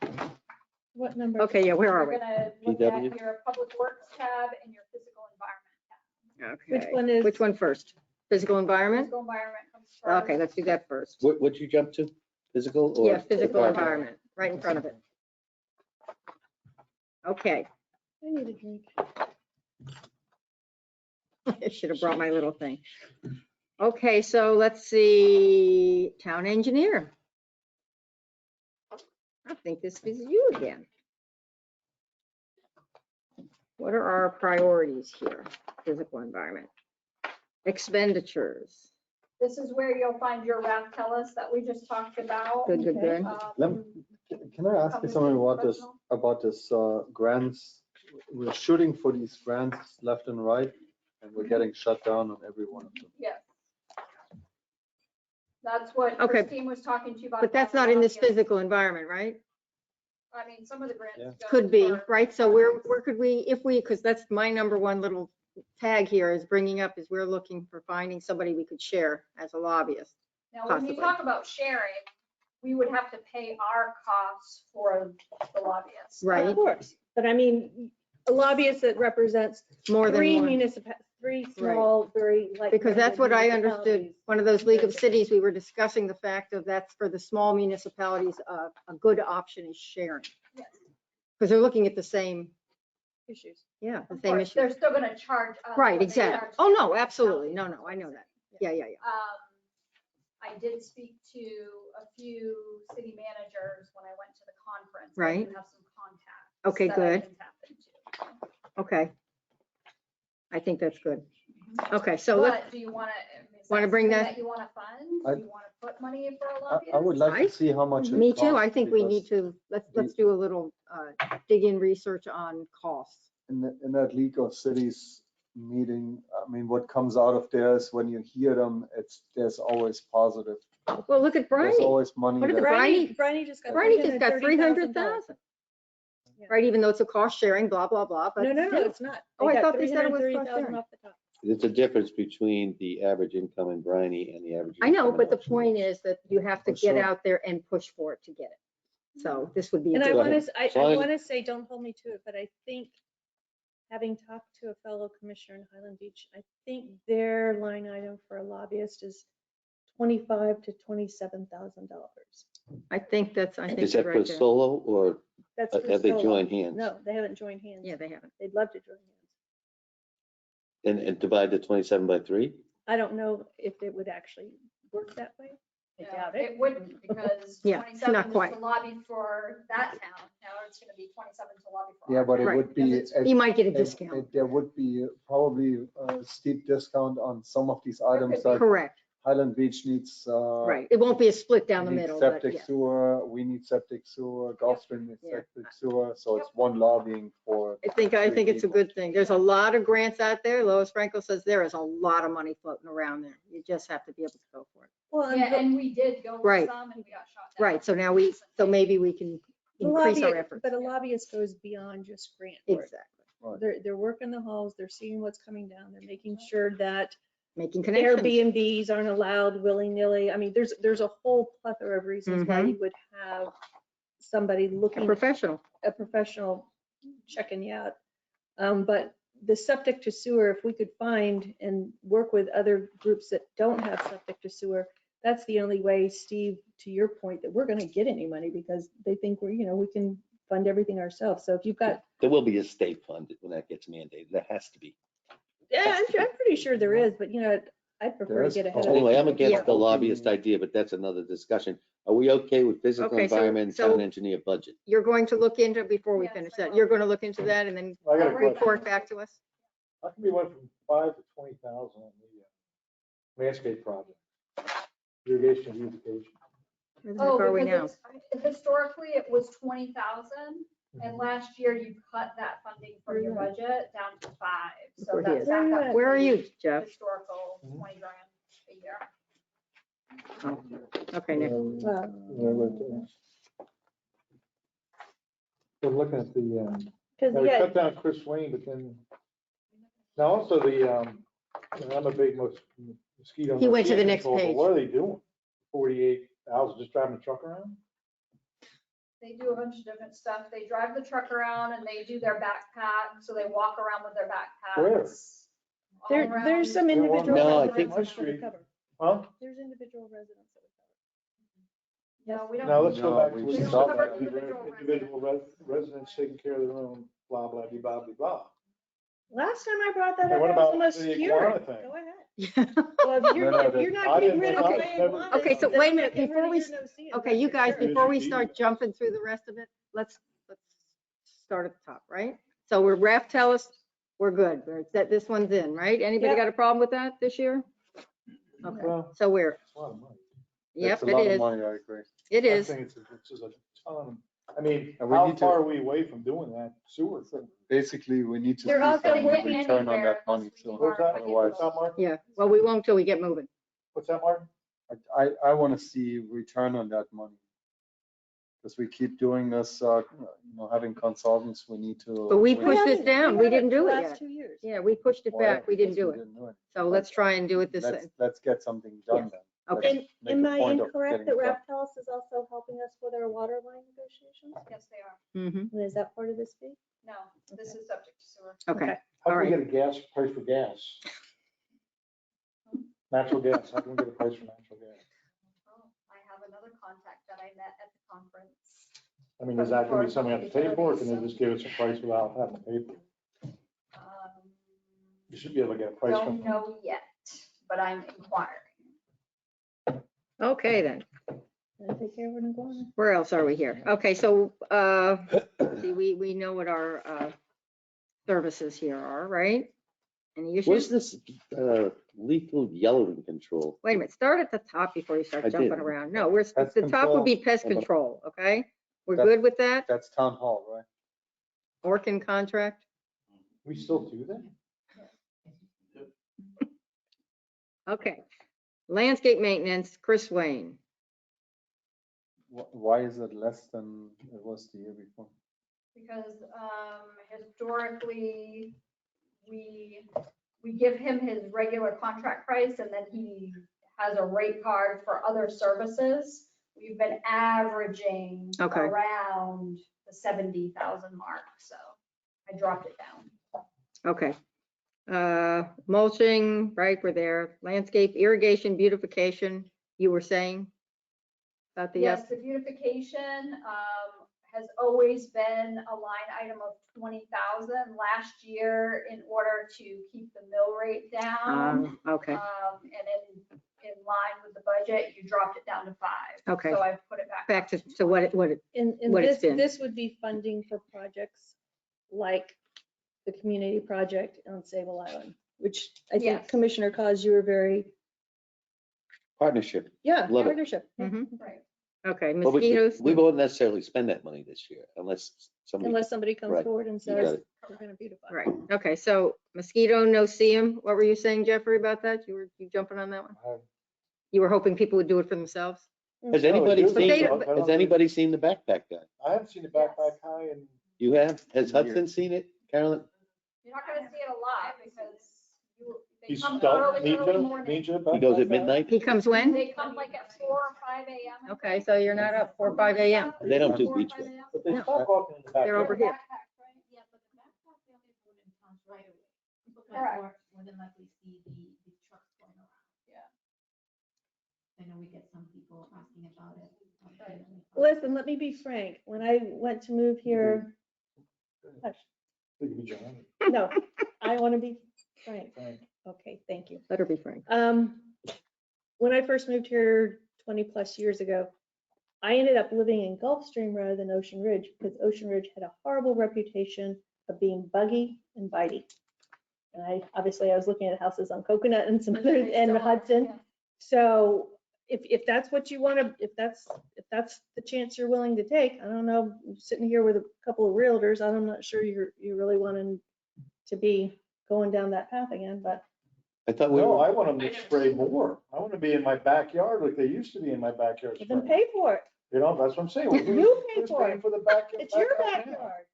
What number? okay, yeah, where are You're we? gonna look PW? at your public works tab and your physical environment tab. Which Okay, one is? which one first? Physical environment? Physical environment comes first. Okay, let's do that first. What'd you jump to? Physical or? Yeah, physical environment, right in front of it. Okay, I need a drink. I should have brought my little thing. Okay, so let's see, town engineer. I think this is you again. What are our priorities here? Physical environment. Expenditures. This is where you'll find your Raftellus that we just talked about. Good, good, good. Can I ask you something about this grants? We're shooting for these grants left and right, and we're getting shut down on every one of them. Yes. That's what Okay. Christine was talking to you about. But that's not in this physical environment, right? I mean, some of the grants. Yeah. go Could be, for- right? So where could we, if we, because that's my number one little tag here is bringing up is we're looking for finding somebody we could share as a lobbyist. Now, when you possibly. talk about sharing, we would have to pay our costs for the lobbyists. Right. Of course, but I mean, a lobbyist that represents More than three one. three small, very like. Because that's what I understood. One of those League of Cities, we were discussing the fact of that's for the small municipalities, a good option is sharing. Yes. Because they're looking at the same, Issues. yeah, the Of same course, issue. they're still gonna charge us. Right, what they exactly. charge Oh, the no, municipality. absolutely. No, I know that. Yeah. I did speak to a few city managers when I went to the conference. I Right. do have some contacts. Okay, that I good. can tap into. Okay. I think that's good. Okay, so let's, But do you want to? Wanna bring that- You want to fund? I- Do you want to put money in for a I lobbyist? would like Right? to see how much. it me too. I costs, think we because need to, let's do a little dig in research on costs. in that League of Cities meeting, I mean, what comes out of there is when you hear them, there's always positive. Well, look at There's Bryony. always money. What did the that- Bryony just got. Bryony just got 330,000. 300,000. Yeah. Right, even though it's a cost sharing, blah, blah, blah, but. No, still. it's not. Oh, I got thought they said it was 330,000 cost-sharing. off the top. There's a difference between the average income in Briney and the average. I know, income but in the Elsinore. point is that you have to For get sure. out there and push for it to get it. So this would be. a And I good- Go want ahead. to, I So I- want to say, don't hold me to it, but I think, having talked to a fellow commissioner in Highland Beach, I think their line item for a lobbyist is $25,000 to $27,000. I think that's, I think Is you're that for right there. solo or That's for have they solo. joined hands? No, they haven't joined hands. Yeah, they haven't. They'd love to join hands. And divide the 27 by 3? I don't know if it would actually work that way. I No, doubt it. It wouldn't because Yeah, 27 not is quite. to lobby for that town. Now it's going to be 27 to lobby for. Yeah, our but it town. would be. Because it's- You might get a it- discount. There would be probably a steep discount on some of these items could like Correct, Highland Beach needs. right. It won't be a split down the we need middle, but Septic yeah. sewer, we need septic sewer, Gulfstream needs Yeah. septic sewer, so it's one lobbying for. I think three it's a people. good thing. There's a lot of grants out there. Lois Frankel says there is a lot of money floating around there. You just have to be able to go for it. Well, Yeah, and we did go with Right. some and we got shot down. Right, so now so maybe we can increase our efforts. But a lobbyist goes beyond just grant work. Exactly. Right. They're working the halls, they're seeing what's coming down, they're making sure that Making connections. Airbnbs aren't allowed willy-nilly. I mean, there's a whole plethora of reasons why Mhm. you would have somebody A looking, professional. a professional checking you out. But the septic to sewer, if we could find and work with other groups that don't have septic to sewer, that's the only way, Steve, to your point, that we're gonna get any money because they think we can fund everything ourselves. So if you've got, There will be a state fund when that gets mandated. That has to be. yeah, I'm pretty sure there is, but I'd prefer There to is get ahead of it. Anyway, I'm Yeah. against the lobbyist idea, but that's another discussion. Are we okay with physical Okay, so- environment and so- town engineer budget? You're going to look into, before we Yes, finish I that, will. you're going to look into that and then I got a question. report back to us? How come we went from 5 to 20,000 on the landscape project? Irrigation and beautification. Where the heck Oh, are we now? because historically it was 20,000 and last year you cut that funding from your budget down to 5. So Where he that's is. back up. to Where are the you, Jeff? Historical Mhm. 20 grand a year. Oh, okay, Nick. So looking at the, Because, now we yeah, cut down Chris Wayne, but then, now also the, I'm a big mosquito. He went to the mosquito next control, but page. What are they doing? 48,000, just driving a truck around? They do a bunch of different stuff. They drive the truck around and they do their backpack. So they walk around with their backpacks. Where? all there's around. some Yeah, well, individual No, I residents think- that would Street. cover. Huh? There's individual residents that No, we Now, don't. let's go No, back to we what you should said stop about that. individual residents taking care of their own, blah, blah, blah, blah, blah. Last time I brought that And up, what I was about almost the cured. iguana thing? Go ahead. Yeah. Well, if you're, No, if you're I not getting didn't rid know of that. the Never- iguanas, Okay, so then wait a I'm minute, not getting before rid we of your no-see 'em, Okay, that's you for guys, sure. before we start jumping through the rest of it, let's start at the top, right? So we're Raftellus, we're good. This one's in, right? Anybody Yep. got a problem with that this year? Okay, Well, so we're, it's a lot of money. yep, That's a it lot of is. money, I agree. It I is. think it's just a ton. I mean, And we how need to- far are we away from doing that sewer thing? Basically, we need to see They're also some getting return on anywhere that money, unless we so do our What's that? otherwise. What's that, Mark? Yeah, well, we won't till we get moving. What's that, Mark? I want to see return on that money. Because we keep doing this, having consultants, we need to. But we we- pushed it haven't- down. We haven't didn't do the it last yet. 2 years. Yeah, we pushed it Well, yeah, back. We didn't because do it. didn't So let's try and do it this. Let's get something done then. Okay. Let's make Am a I point of incorrect getting that it done. Raptels is also helping us with our water line negotiations? Yes, they are. Mhm. And is that part of this fee? No, this is subject to sewer. Okay. How All can we right. get a gas, price for gas? Natural gas, how can we get a price for natural gas? Oh, I have another contact that I met at the conference. I mean, is that gonna be something we have to pay for, or can they just give us a price without having to pay for it? You should be able to get a price Don't from. know yet, but I'm inquiring. Okay, then. Did I take care of it and go on? Where else are we here? Okay, so, see, we know what our services here are, right? Any What's issues? this lethal yellowing control? Wait a minute, start at the top before you start I jumping did. around. No, we're, Pest the top would be pest control. control, okay? We're That's- good with that? That's town hall, right? Orkin contract? We still do that? Okay. Landscape maintenance, Chris Wayne. Why is it less than it was the year before? Because historically, we give him his regular contract price and then he has a rate card for other services. We've been averaging Okay. around the 70,000 mark, so I dropped it down. Okay. Mulching, right, we're there. Landscape, irrigation, beautification, you were saying? About the, Yes, the beautification has always been a line item of 20,000. Last year, in order to keep the mill rate down, okay, and in line with the budget, you dropped it down to 5. Okay. So I've put it back. back up to what it, And What it's this, been. this would be funding for projects like the community project on Sable Island, which I think Yes. Commissioner Cos, you were very, Partnership. yeah, Love it. partnership. Yeah. Mhm. Right. Okay, But mosquitoes. we won't necessarily spend that money this year unless somebody, Unless somebody comes Right. forward and You says, got it. we're gonna beautify. Right, okay, so mosquito, no-see-em, what were you saying, Jeffrey, about that? You jumping on that one? You were hoping people would do it for themselves? has No, anybody it is, seen, but I don't has anybody seen the backpack guy? I haven't seen a backpack guy and You have? Has Weird. Hudson seen it, Carolyn? You're not gonna see it a lot because they he's come done, early morning. He goes at midnight? He comes when? They come like at 4 or 5 a.m. I Okay, think. so you're not up 4 or 5 a.m. They don't do 4 or beach 5 work. a.m. But they No. stop walking in the back. They're over here. Backpack, right? Yeah, but the backpack, they only do it in towns right away. People Correct. might more than likely see the trucks going around. Yeah. I know we get some people asking about it. Right. Listen, let me be frank. When I went to move here, They can be John. no, I want to be frank. Frank. Okay, thank you. Let her be frank. When I first moved here 20 plus years ago, I ended up living in Gulfstream rather than Ocean Ridge because Ocean Ridge had a horrible reputation of being buggy and bitey. And obviously I was looking at houses on Coconut and some other, They and still are, Hudson. yeah. So if that's what you want to, if that's the chance you're willing to take, I don't know, sitting here with a couple of realtors, I'm not sure you're really wanting to be going down that path again, but I thought we No, were, I want them to spray more. I want to be in my backyard like they used to be in my backyard. then spraying. pay for it. You know, that's what I'm saying. You pay Who's for paying it. for the backyard? It's your backyard now? backyard.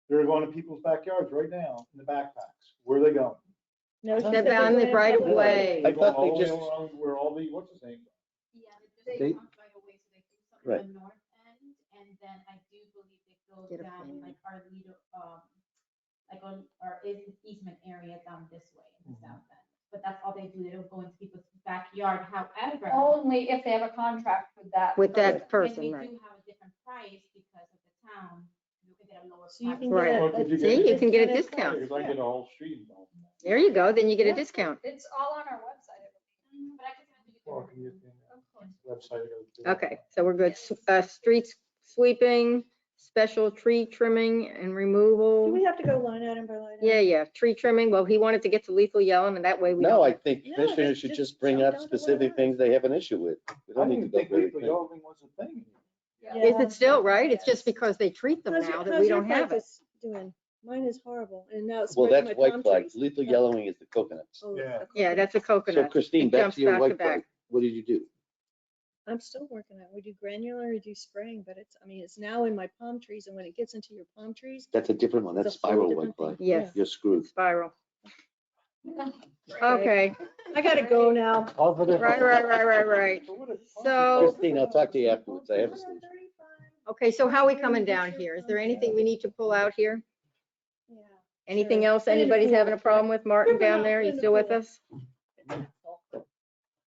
They're going to people's backyards right now in the backpacks. Where are they going? No, she They're said they on the went right of public way. I They're thought going they all the way just- around where all the, what's his name? Yeah, They- they come right away, so they do some Right. in the north end, and then I do believe they go Get a down plan. like our little, like on our easement area down this way in the south end. But that's all they do, they don't go into people's backyard, however. Only if they have a contract with that. With that And person, we right? do have a different price because of the town, you can get a lower So you price. can Right. get Well, a. could you See, you can get a discounted discount. Because I get a whole street involved in that. There you go, then you get a Yeah. discount. It's all on our website. But I can send you the Well, can you get Of course. the website? I gotta do it. Okay, so we're good. Streets sweeping, special tree trimming and Do removal. we have to go line item by line item? Yeah, tree trimming. Well, he wanted to get to lethal yellow and that way we no, I don't. think Yeah, commissioners should just just bring jump up down to specific whatever. things they have an issue with. We I don't didn't need even to go think through lethal everything. yellow was a thing. Is it still, right? It's just because they treat them How's now your- that how's we your don't have it. practice doing? Mine is horrible, and now it's Well, spreading that's my white palm flags. trees. Lethal yellowing is the coconuts. Oh, Yeah. okay. Yeah, that's a So coconut. Christine, It back jumps to your back white to back. flag. What did you do? I'm still working on it. We do granular, we do spraying, but it's, I mean, it's now in my palm trees, and when it gets into your palm trees, That's a different one. it's That's a whole spiral different whitefly. thing. Yes. You're screwed. Spiral. Okay, I gotta go now. Positive. right. So, Christine, I'll talk to you afterwards. I have a solution. okay, so how are we coming down here? Is there anything we need to pull out here? Yeah. Anything Sure. else Put in the anybody's pool. having a problem with? Martin down there, Put you in the still with pool. us?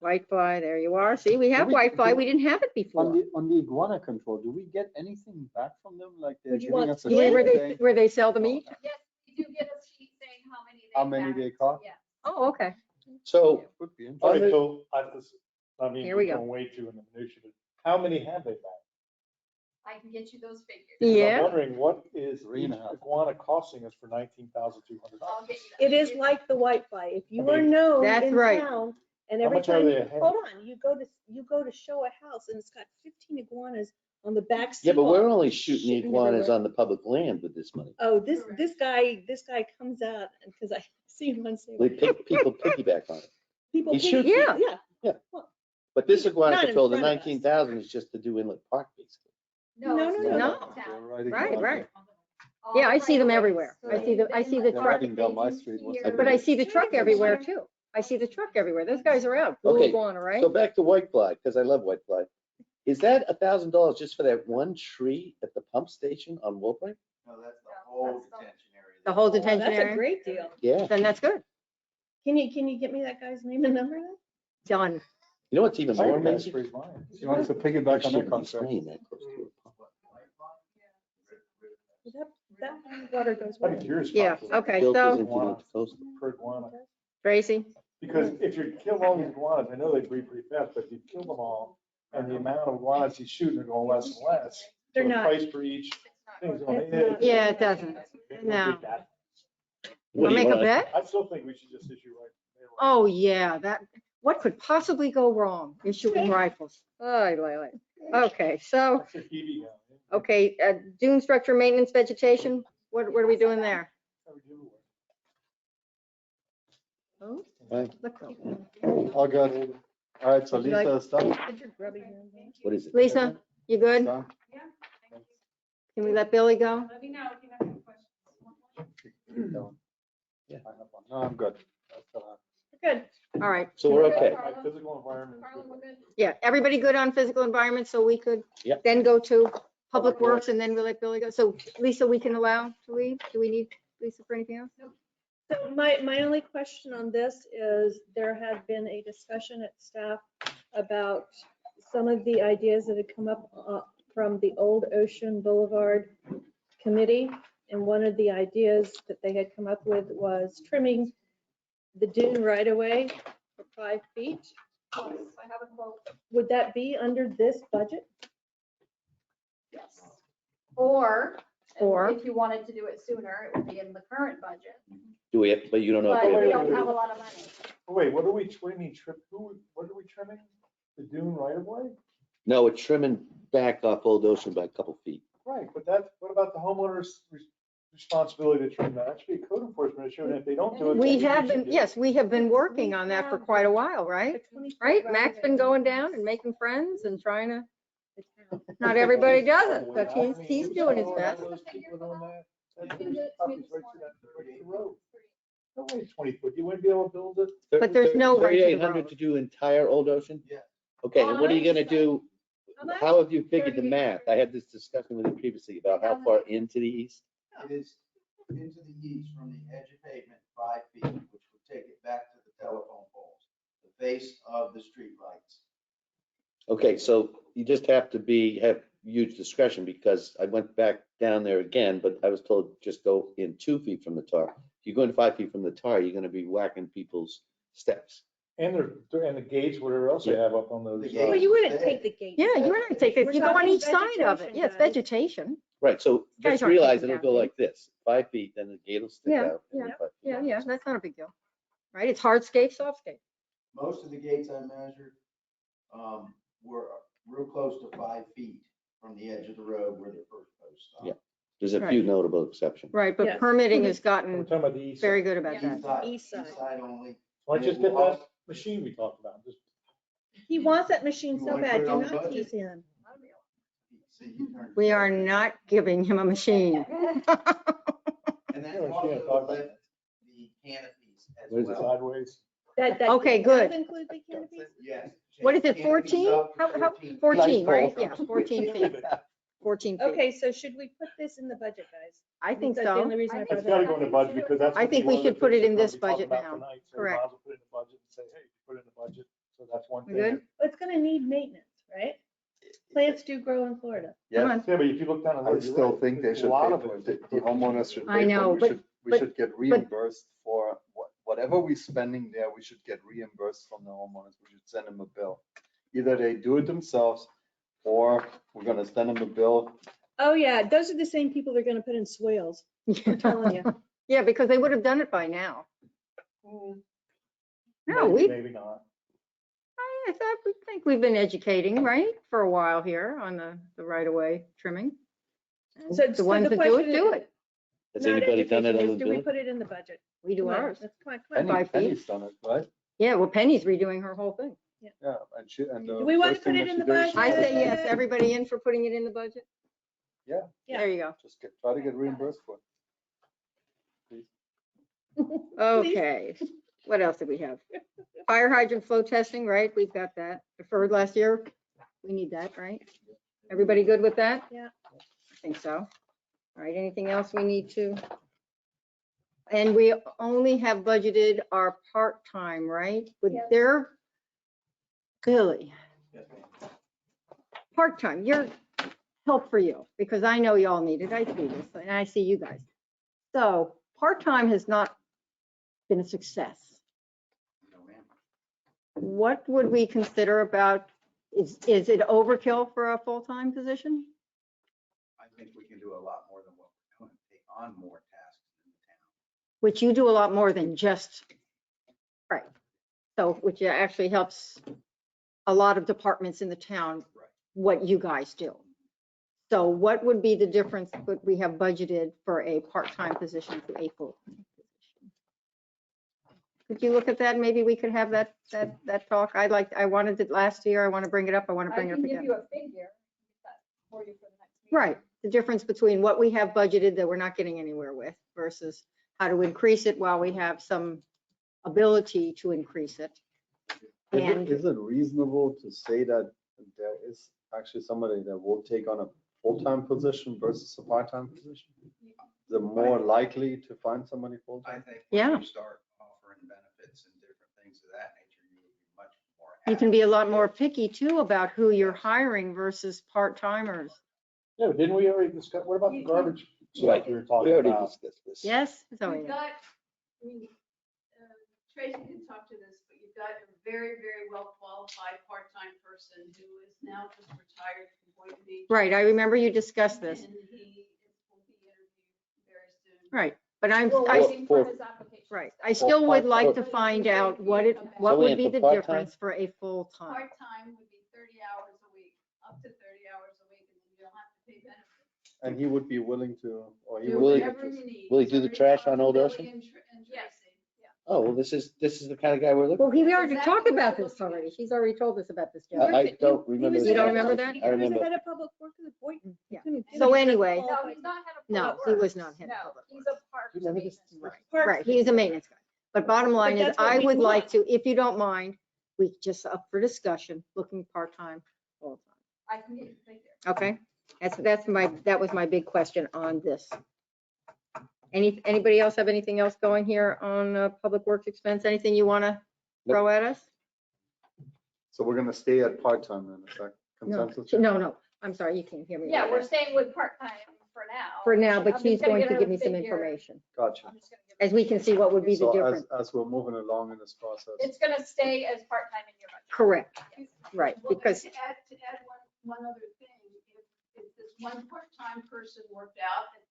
Whitefly, there you are. See, we have Do we- whitefly. We didn't have it before. On the iguana control, do we get anything back from them? Like they're Would you giving want us a You mean sheet saying where they sell the meat? Yes, we do get a sheet saying how many they. how many they caught? Yeah. Oh, okay. So Would be All right, interesting. so I mean, Here we we're go. going way too in the minutia, but how many have they back? I can get you those figures. Because Yeah. I'm wondering what is Three and each a half. iguana costing us for $19,200? I'll get you that. It is like the whitefly. If you I are mean, known That's in right. town, and How every much are time, they a head? hold on, you go to show a house, and it's got 15 iguanas on the back Yeah, but seawall. we're only shooting the Shooting iguanas everywhere. on the public land with this money. Oh, this guy comes out, because I see him on We sale. people piggyback on it. People, he pay- shoots it. yeah. But this iguana Not in control, the front of us. 19,000 is just to do Inlet Park, basically. No, it's no, no. not They're town. riding Right, down- right. All Yeah, I see them right-of-ways. everywhere. So I see the then They're truck. riding down my street. What's that? But I see the truck everywhere too. I see the truck everywhere. Those guys are out. Blue Okay, iguana, right? So back to whitefly, because I love whitefly. Is that $1,000 just for that one tree at the pump station on Woolbright? No, that's the whole detention area. The whole Oh, detention that's a area? great deal. Yeah. Then that's good. Can you get me that guy's name and number then? Done. You know what's even I more think Main amazing? Street's mine. She wants to piggyback on You that shouldn't be contract. spraying that close to a pump. That water goes I'd where? be curious. Yeah, about the okay, Filters so into the coast. Per iguana. Tracy, Because if you kill all the iguanas, I know they breed pretty fast, but if you kill them all, and the amount of iguanas he's shooting are going less and less. They're so the not. price for each thing's going It's to. not. yeah, it doesn't. No. What Wanna do you make a want? bet? I still think we should just issue like. Oh, yeah, what could possibly go wrong? You're shooting rifles. Oh, okay, so, That's a BB gun. okay, dune structure maintenance vegetation, what are we doing there? Oh, Right. look. All good. All right, so Would you like- Lisa is done. Put your grubby hands on. What is it? Lisa, you good? Done. Can we let Billy go? Let me know if you have any questions. No, Yeah. I'm good. Good. All right, So we're okay. My physical environment. is Carla, good. we're good. yeah, everybody good on physical environment, so we could Yep. then go to Public Works and then we'll let Billy go. So Lisa, we can allow to leave? Do we need Lisa for anything else? So my only question on this is, there had been a discussion at staff about some of the ideas that had come up from the Old Ocean Boulevard Committee. And one of the ideas that they had come up with was trimming the dune right away for 5 feet. Yes, I have a quote. Would that be under this budget? Yes. Or Or- if you wanted to do it sooner, it would be in the current budget. Do we have, but you don't know if But we we have. don't have a lot of money. Wait, what are we trimming? What are we trimming? The dune right away? No, we're trimming back off Old Ocean by a couple feet. Right, but what about the homeowner's responsibility to trim that? That should be a code enforcement issue, and if they don't do it. We then have should been, do it. yes, we have been working on that for quite a while, right? Right? Mac's been going down and making friends and trying to, not everybody does it, but he's doing his best. All those people doing that, that's You can do it puppies this right to morning. that, right to the road. No way, 20 foot, you wouldn't be able to build it? But there's no right to the 3,800 road. to do entire Old Ocean? Yeah. Okay, and what are you gonna do? How much? How have you figured the math? I had this discussion with you previously about how far into the east. It is into the east from the edge of pavement, 5 feet, which would take it back to the telephone poles, the base of the street lights. Okay, so you just have to have huge discretion, because I went back down there again, but I was told just go in 2 feet from the tar. If you're going 5 feet from the tar, you're gonna be whacking people's steps. And the gates, whatever else they have up on those. The Well, gates. you wouldn't take the gate. Yeah, you're not taking, We're if you go on talking each side of it, vegetation, yeah, it's guys. vegetation. Right, so Guys just aren't realize taking it'll down go like this, 5 feet, then the gate will stick Yeah, out. and yeah, then 5 feet. Yeah, that's not a big deal, right? It's hardscape, softscape. Most of the gates I measured were real close to 5 feet from the edge of the road where the first post stopped. Yeah. There's a few Right. notable exceptions. Right, but Yes. permitting has We're gotten talking about the east. very side. good about Yeah. that. East side, East east side. side only. Why don't you just get that machine we talked about? Just He wants that machine You so wanna bad, put it do on the not budget? tease him. See, you turned- We are not giving him a machine. And then Yeah, we can't also talk lift the canopies as What is it? well. Sideways. That Okay, does good. include the canopies? Yes. What is it, Canopies 14? up to How, 14. 14, right? Light Yeah, 14 feet, 14 feet. Okay, so should we put this in the budget, guys? I think That's the so. only reason I It's brought gotta that go up. in the budget because that's. I think we one of the should put it things in we're this gonna be talking budget about now. tonight. So we Correct. might as well put it in the budget and say, hey, put it in the budget. So that's one We thing. good? It's gonna need maintenance, right? Plants do grow in Florida. Come Yeah, on. Yeah, but if you look down the I road, you're still right. think they There's a should lot pay of for it. it. The homeowners should I pay know, for it. but- We should get reimbursed for whatever we're spending there, we should get reimbursed from the homeowners. We should send them a bill. Either they do it themselves or we're gonna send them a bill. Oh, yeah, those are the same people that are gonna put in swales. I'm telling you. Yeah, because they would have done it by now. No, Maybe, we, Maybe not. I thought, we think we've been educating, right, for a while here on the right-of-way trimming. And So The ones that do question it, do is- it. Has Not anybody done it education, other is than do we Billy? put it in the budget? We do Come on, ours. let's- Come on, come on. Penny, 5 feet. Penny's done it, right? Yeah, well, Penny's redoing her whole thing. Yeah, and she, and. Do we wanna first thing put it that in she the did is she I budget? did- say yes, everybody in for putting it in the budget? Yeah. Yeah. There you go. Just try to get reimbursed for it. Okay, what else did we have? Fire hydrant flow testing, right? We've got that deferred last year. We need that, right? Everybody good with that? Yeah. I think so. All right, anything else we need to? And we only have budgeted our part-time, right? With Yes. their, Billy, Yes, ma'am. part-time, your help for you, because I know y'all need it. I see this, and I see you guys. So part-time has not been a success. No, ma'am. What would we consider about, is it overkill for a full-time position? I think we can do a lot more than what we're doing, take on more tasks in the town. Which you do a lot more than just, right? So, which actually helps a lot of departments in the town, Right. what you guys do. So what would be the difference that we have budgeted for a part-time position to a full-time position? Could you look at that? Maybe we could have that talk. I wanted it last year. I want to bring it up. I want to I bring it can up give again. you a figure that's for you for the next meeting. Right, the difference between what we have budgeted that we're not getting anywhere with versus how to increase it while we have some ability to increase it. And Is it reasonable to say that there is actually somebody that will take on a full-time position versus a part-time position? Is it more likely to find somebody I full-time? think Yeah. when you start offering benefits and different things of that nature, you would be much more. you can be a lot more picky too about who you're hiring versus part-timers. Yeah, but didn't we already discuss, what about the garbage Right. stuff we were We talking already about? discussed this. Yes, Zoe? We've got, I mean, Tracy can talk to this, but you've got a very, very well-qualified part-time person who is now just retired from Boynton Beach. Right, I remember you discussed this. And he will be interviewed very soon. Right, but I'm, We're I, waiting for his application. right, I still would like to Part-time. find out what So would Ann, be for the part-time? difference for a full-time. Part-time would be 30 hours a week, up to 30 hours a week, and then you'll have to pay benefits. And he would be willing to, or he Do Will would. he- whatever you need. will he do the He's trash already on Old talked to Ocean? Billy and Yes. Tracy. Yeah. Oh, well, this is the kind of guy we're looking Well, for. he already Exactly talked what about you're this looking already. at. He's already told us about this I job. don't remember. You the don't guy. remember that? He I was the remember. head of public works at Boynton. He Yeah. couldn't do So it. anyway, No, he's not head of no, public he was works. not head of No, public he's works. a parks You remember this? maintenance. Right, Parks right, he's a maintenance guy. But bottom line is, that's what I we would like want. to, if you don't mind, we just up for discussion, looking part-time, full-time. I can get you right there. Okay, that was my big question on this. Anybody else have anything else going here on public works expense? Anything you want to throw at us? So we're gonna stay at part-time then, is that No, consensus? no, I'm sorry, you can't hear me. Yeah, we're staying with part-time for now. For now, but I'm she's just gonna going get to her give a me some figure. information, Gotcha. I'm just gonna give her as we can see what would be the So difference. as we're moving along in this process. It's gonna stay as part-time in your budget. Correct, right, Well, because, To add one other thing, if this one part-time person worked out at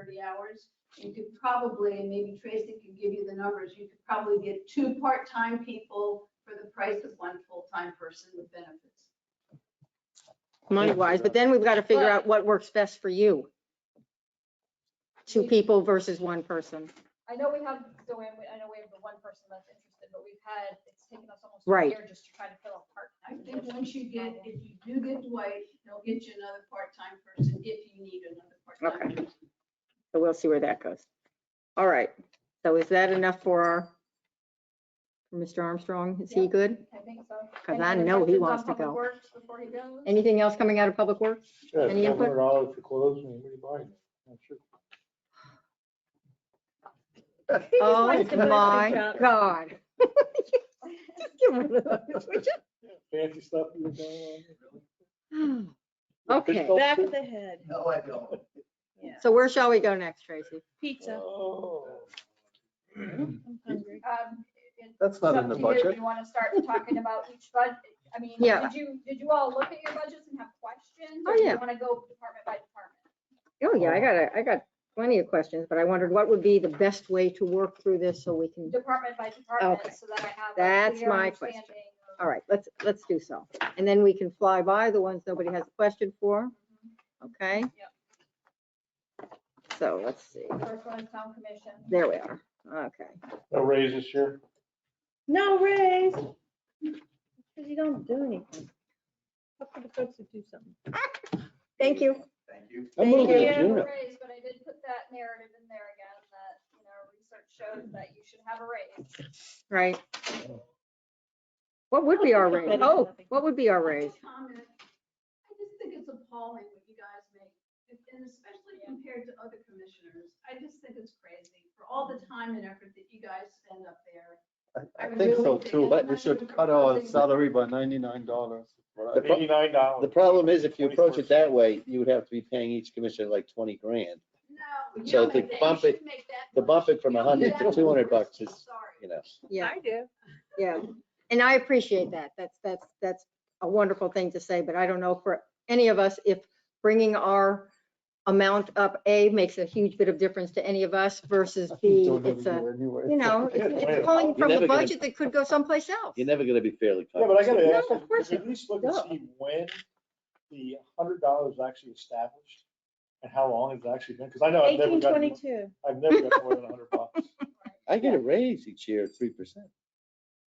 30 hours, you could probably, and maybe Tracy could give you the numbers, you could probably get 2 part-time people for the price of 1 full-time person with benefits. money-wise, but then we've got to figure out what works best for you. 2 people versus 1 person. I know we have, Joanne, I know we have the one person that's interested, but it's taken us almost a Right. year just to try to fill a I part-time. think once you get, if you do get Dwight, he'll get you another part-time person if you need another part-time. Okay. So we'll see where that goes. All right. So is that enough for Mr. Armstrong? Is he Yep. good? I think so. 'Cause Any I other know he questions wants on to Public go. Works before he goes? Anything else coming out of Public Works? Yeah, Any input? $100 for clothes, what do you buy? I'm sure. Oh likes to budget my jobs. God. Just give one of those, would Fancy stuff you were going you? Okay, Back of the head, No, I don't. yeah. so where shall we go next, Tracy? Pizza. Oh. I'm hungry. That's not in the It's up to you. budget. You want to start talking about each budget? I mean, Yeah. did you all look at your budgets and have questions? Oh, Or do yeah. you want to go department by department? Oh, yeah, I got plenty of questions, but I wondered what would be the best way to work through this so we can, Department by department, Okay. so that I have. a That's clear my understanding question. of- all right, let's do so. And then we can fly by the ones nobody has a question for, okay? Yep. So let's see, First one is town commission. there we are, okay. No raise this year? No raise. Because you don't do anything. Up to the folks who do something. Thank you. Thank you. I'm Thank moving you. to Yeah, Juneau. raise, but I did put that narrative in there again, that, research shows that you should have a raise. Right. What would be our raise? Oh, what would be our raise? Comment. I just think it's appalling what you guys make, and especially compared to other commissioners. I just think it's crazy for all the time and effort that you guys spend up there. I think so too, but we should cut our salary by $99. The pro- $89. The problem is if you approach it that way, you would have to be paying each commissioner like 20 grand. No. you So don't to make that- bump you it- shouldn't make that To much. bump it from You don't do 100 to that 200 much. bucks is, Sorry. you know. Yeah, I do. yeah. And I appreciate that. That's a wonderful thing to say, but I don't know for any of us if bringing our amount up, A, makes a huge bit of difference to any of us versus B, it's a, you know, it's pulling from never the gonna- budget that could go someplace else. You're never gonna be fairly Yeah, but I compensated. gotta ask, No, of course you, at least look and No. see when the $100 is actually established and how long it's actually been, because I know I've never gotten, 1822. I've never got more than $100. I get a raise each year of 3%.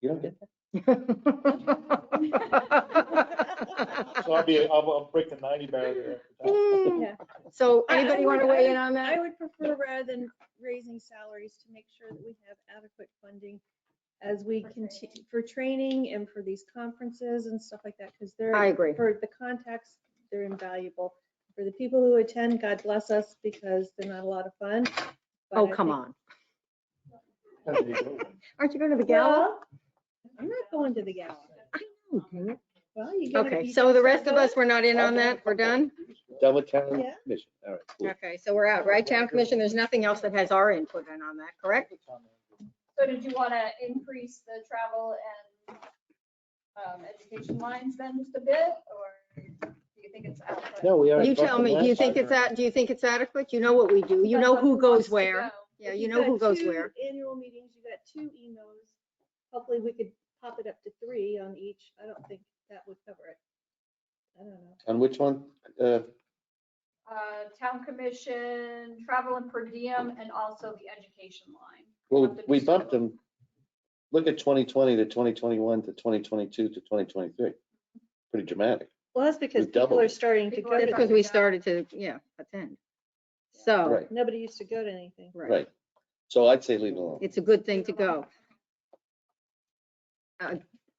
You don't get that? So I'll break the 90 barrier. Yeah. So anybody want to weigh in on I that? would prefer rather than raising salaries to make sure that we have adequate funding as we continue for training and for these conferences and stuff like that, because they're. I agree. For the contacts, they're invaluable. For the people who attend, God bless us, because they're not a lot of fun. But Oh, I come think- on. Aren't you going to the gala? Well, I'm not going to the gala. Oh, dang it. Well, you gotta- Okay, you so gotta the start rest of us, going. we're not in on that? We're done? Done with town Yeah. commission. All right, cool. Okay, so we're out, right? Town commission, there's nothing else that has our input in on that, correct? So did you want to increase the travel and education lines then just a bit, or do you think it's adequate? No, we are. You tell me, do you think it's adequate? You know what we do. You know who goes where. Yeah, If you you've know who got goes two where. Annual meetings, you got 2 emos. Hopefully we could pop it up to 3 on each. I don't think that would cover it. I don't know. On which one? Town commission, travel and per diem, and also the education line. Well, we bumped them. Look at 2020 to 2021 to 2022 to 2023. Pretty dramatic. Well, that's because We people doubled are it. starting to People go are to. Because we started to, attend. So, Right, Nobody used to go to anything. right, right. So I'd say leave it alone. it's a good thing to go.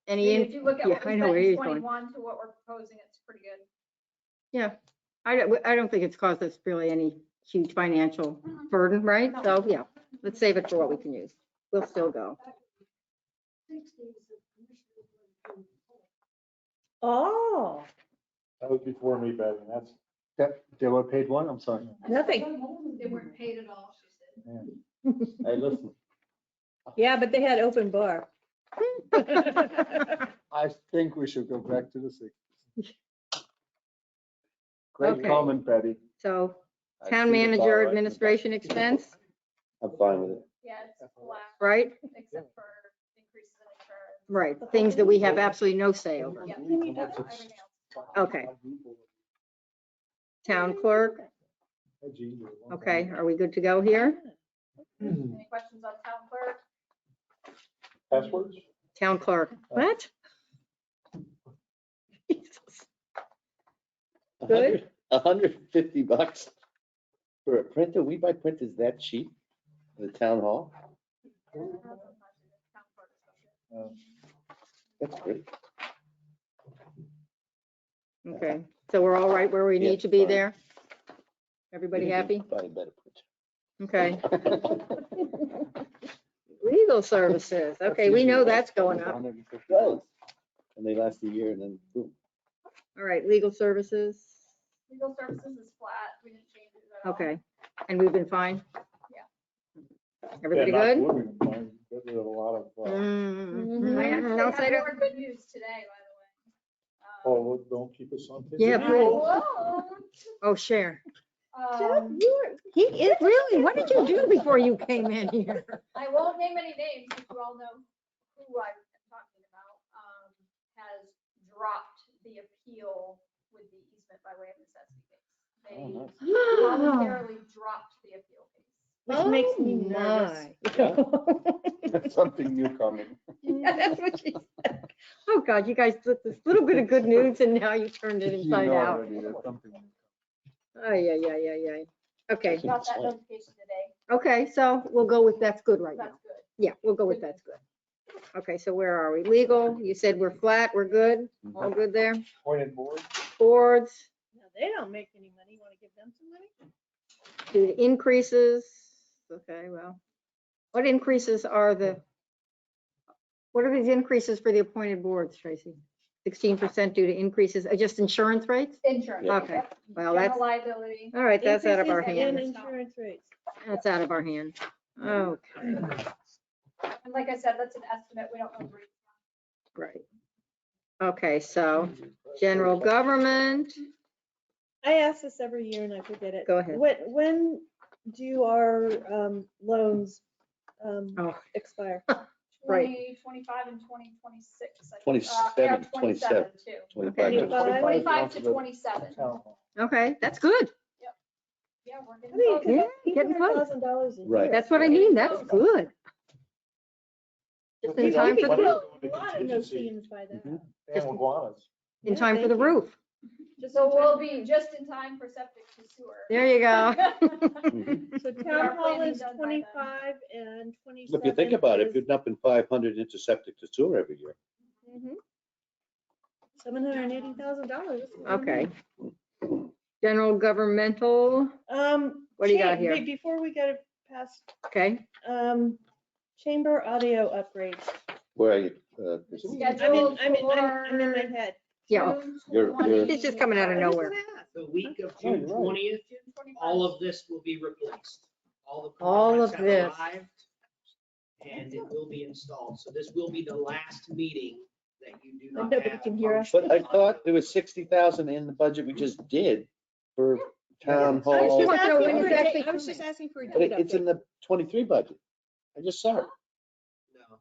Any, If you look at yeah, what I we know spent where in he's going. 21 to what we're proposing, it's pretty good. yeah, I don't think it's caused us really any huge financial burden, right? So, yeah, let's save it for what we can use. We'll still go. 60s, the commissioners were- Oh, That was before me, Bevan, that's. They were paid one, I'm sorry. nothing. They weren't paid at all, she said. Hey, listen, Yeah, but they had open bar. I think we should go back to the 60s. Great Okay. comment, Patty. So, I town see the bar manager right in the administration back. expense, I'm fine with it. Yeah, it's flat, right? except for increases in insurance. Right, things that we have absolutely no say over. Yeah, everything else is flat. Okay. Town clerk, okay, are we good to go here? Any questions on town clerk? Passwords? Town clerk, what? Jesus. Good. $150 for a printer. We buy printers that cheap for the town hall. That's great. Okay, so we're all right where we Yeah, need to be fine. there? Everybody happy? Buy a better Okay. printer. Legal services, okay, we know that's going up. Right. And they last a year and then boom. All right, legal services, Legal services is flat. We didn't change it at all. okay, and we've been fine? Yeah. Everybody Yeah, good? not good. We've got rid of a lot of, I actually Don't say have that. more good news today, by the way. oh, don't keep us on. Yeah, I please. won't. Oh, share. Um, He is, really, what did you do before you came in here? I won't name any names, but you all know who I'm talking about, has dropped the appeal with the easement by way of necessity case. They voluntarily dropped the appeal case. Which makes me nervous. That's something new coming. Yeah, that's what she said. Oh, God, you guys took this little bit of good news and now you turned it You inside know out. already, there's something new. Ay, ay, ay, ay, ay. Okay, Got that notification today. okay, so we'll go with that's good right now. That's good. Yeah, we'll go with that's good. Okay, so where are we? Legal, you said we're flat, we're good? All good there? Appointed board. Boards, No, they don't make any money. You want to give them some money? due to increases, okay, well, what increases are what are these increases for the appointed boards, Tracy? 16% due to increases, just insurance rates? Insurance. Yeah. Okay, yep. well, General that's, liability. all right, that's out of our Increases in hands. insurance rates. That's out of our hands. Okay, And like I said, that's an estimate. We don't know. the rate. right. Okay, so general government, I ask this every year and I forget it. Go ahead. When do our loans oh, expire? Right. 2025 and 2026. I think. 27, 27 too. 25. 25. 25 to 27. Town hall. okay, that's good. Yeah, we're I getting mean, close. Yeah, getting close. $800,000 a year. Right. That's what I mean, that's good. Just in Okay, time We for could the, put a lot of no fees by that. Mhm. And iguanas. in Yeah, time for thank the you. roof. Just So in we'll time. be just in time for septic to sewer. There you go. So We town are hall planning is done by then. 25 and 27. If you think about it, is- you're dumping 500 into septic to sewer every year. Mhm. $780,000. Okay. General governmental, What do you got here? Before we go past, okay, chamber audio upgrades. Where are you? Christine? Scheduled I'm in for my head. yeah, June You're- 20. it's just coming out of nowhere. The week of Oh, June you're right. 20th, June 25. all of this will be replaced. All the All of components have this. arrived, and it will be installed. So this will be the last meeting that you do not Nobody have. can hear us. But I thought there was 60,000 in the budget we just did for town I was hall. just asking when for it's a actually date- I was coming. just asking for a But date it's in update. the 23 budget. I just saw it. No.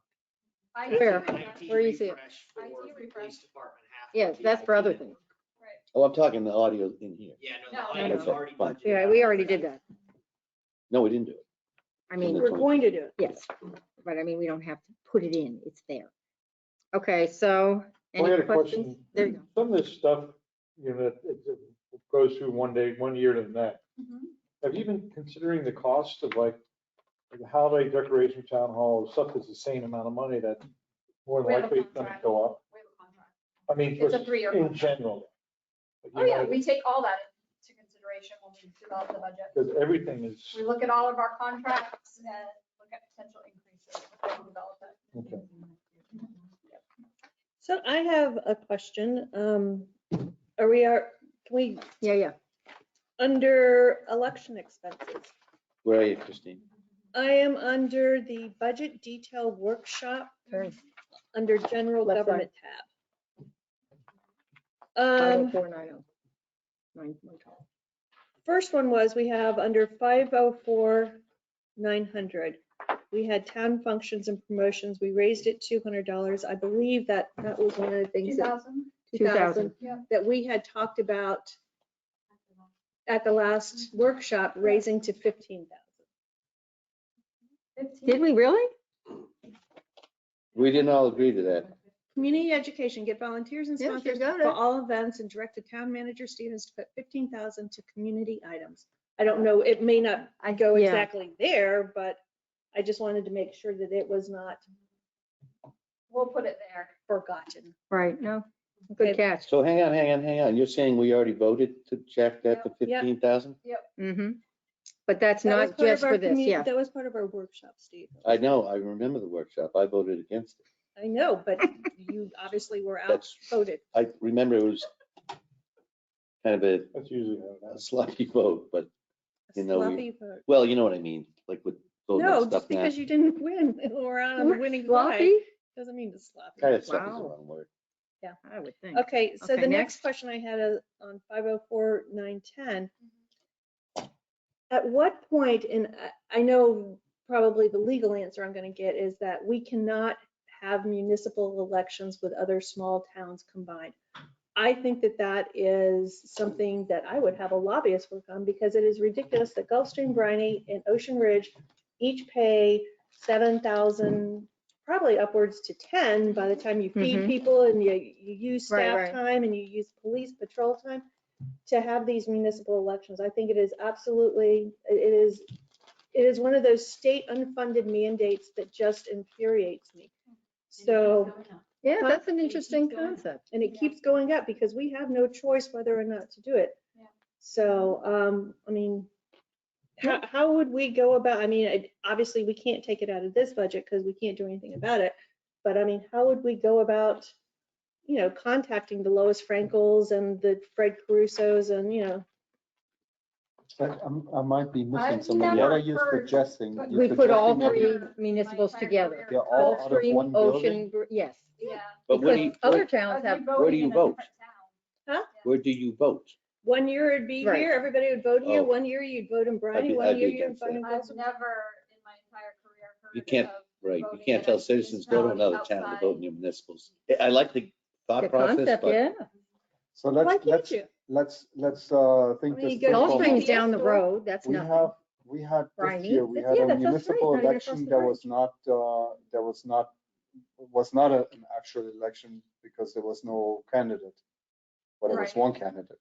IT Where? refresh. Where you see it? refresh for IT the refresh. police department half of Yes, the that's for IT other network. things. Right. Oh, I'm talking the audio in here. Yeah, no, the No. audio's Okay, already fine. budgeted. Yeah, we already did that. No, we didn't do it. I mean, We're going to do it. yes, but I mean, we don't have to put it in, it's there. Okay, so, I had any a questions? question. There you go. Some of this stuff, you know, it goes through one year to the next. Mhm. Have you been considering the cost of like the holiday decoration town hall, stuff that's the same amount of money that more than We have a likely it's gonna contract. go up? We have a contract. I mean, It's a just 3-year in contract. general. Oh, yeah, we take all that into consideration when we develop the budget. Because everything is, We look at all of our contracts and look at potential increases before we develop it. okay. So I have a question. Can we, Yeah, under election expenses, Where are you, Christine? I am under the budget detail workshop, Turn. under general Left side. government tab. 50490. 912. First one was, we have under 504,900. We had town functions and promotions. We raised it $200. I believe that was one of the things that 2,000? 2,000 Yeah. that we had talked about at the last workshop, raising to 15,000. Did we really? We didn't all agree to that. Community education, get volunteers and Yeah, sponsors should go for there. all events and direct the town manager Stevens to put 15,000 to community items. I don't know, it may not go Yeah. exactly there, but I just wanted to make sure that it was not We'll put it there. forgotten. Right, no, good Okay. catch. So hang on. You're saying we already voted to check that to Yep. 15,000? Mm-hmm. But that's That was not part of just our for this, yeah. That was part of our workshop, Steve. I know, I remember the workshop. I voted against it. I know, but you obviously were That's- outvoted. I remember it was kind of That's usually how a it happens. sloppy vote, but You know, Sloppy vote. well, you know what I mean, like with voting No, on just stuff now. because you didn't win or on the winning side, Sloppy? doesn't mean it's sloppy. Kind of sloppy is the Wow. wrong word. I would think. Okay, so Okay, the next. next question I had on 504-910. At what point, and I know probably the legal answer I'm going to get is that we cannot have municipal elections with other small towns combined. I think that that is something that I would have a lobbyist work on because it is ridiculous that Gulfstream, Briny, and Ocean Ridge each pay 7,000, probably upwards to 10 by the time you feed Mhm. people and you use Right, staff right. time and you use police patrol time to have these municipal elections. I think it is absolutely, it is one of those state unfunded mandates that just infuriates me. So, Yeah, Huh? that's an interesting concept. and it keeps going up because we have no choice whether or not to do it. Yeah. So, I mean, how would we go about, I mean, obviously we can't take it out of this budget because we can't do anything about it. But I mean, how would we go about, contacting the Lois Frankels and the Fred Carusos and, I might be missing I've something. What never are you heard- suggesting? You're We put all suggesting three municipals together. They're all out of Gulfstream, one building? Ocean, yes. Yeah. But where do Because you, other towns have, where do you vote? Where do you vote? one year it'd be Right. here, everybody would vote here, Oh. one year you'd vote in Briny, I'd one be year you'd against vote in that. I've Gulfstream. never in my entire career heard You can't, of right, you voting can't in tell a citizens go to another municipality town to outside. vote in your municipals. I like the thought the process, concept, but yeah. So Why let's, can't let's, you? let's, let's, think I mean, this you through. go for a to Gulfstream's moment. down the store. road, that's We nothing. have, we had this Briny. year, we That's- had yeah, a that's us, municipal right, not even across election the that bridge. was not an actual election because there was no candidate. But it was Right. one candidate.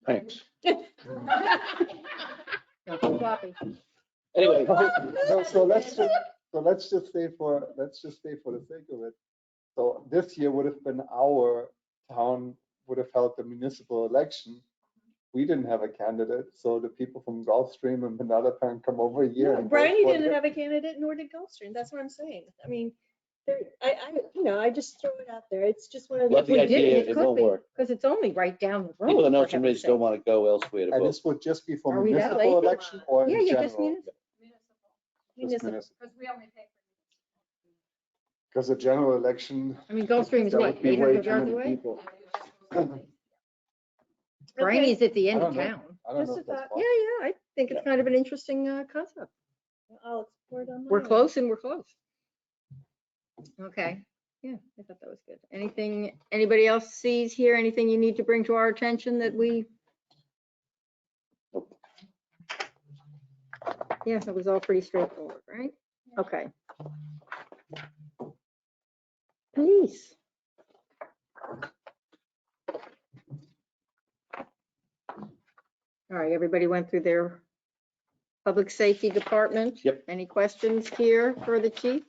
thanks. Nothing sloppy. Anyway, So let's just say for the sake of it. So this year would have been our town would have held the municipal election. We didn't have a candidate, so the people from Gulfstream and another town come over here. No, and vote Briny for didn't them. have a candidate, nor did Gulfstream, that's what I'm saying. I mean, I just throw it out there, it's just one of Love the. the We did, idea, it it could won't be, work. because it's only right down the road. People in for Ocean heaven's Ridge don't sake. want to go elsewhere to And vote. this would just be for Are we that municipal lazy? election or Yeah, in yeah, just general? municipal. Just Municipal. municipal. Because we only pay for. Because a general election, I mean, Gulfstream is that what, would be way 800 too yards many away? people. Briny's at the end I of don't know. town. I don't Just know a if that's thought. Yeah, possible. yeah, I think it's kind of an interesting concept. I'll explore it on my We're own. close and we're close. Okay, yeah, I thought that was good. Anything, anybody else sees here, anything you need to bring to our attention that we? Nope. Yeah, it was all pretty straightforward, right? Okay. Police. All right, everybody went through their public safety department. Yep. Any questions here for the chief?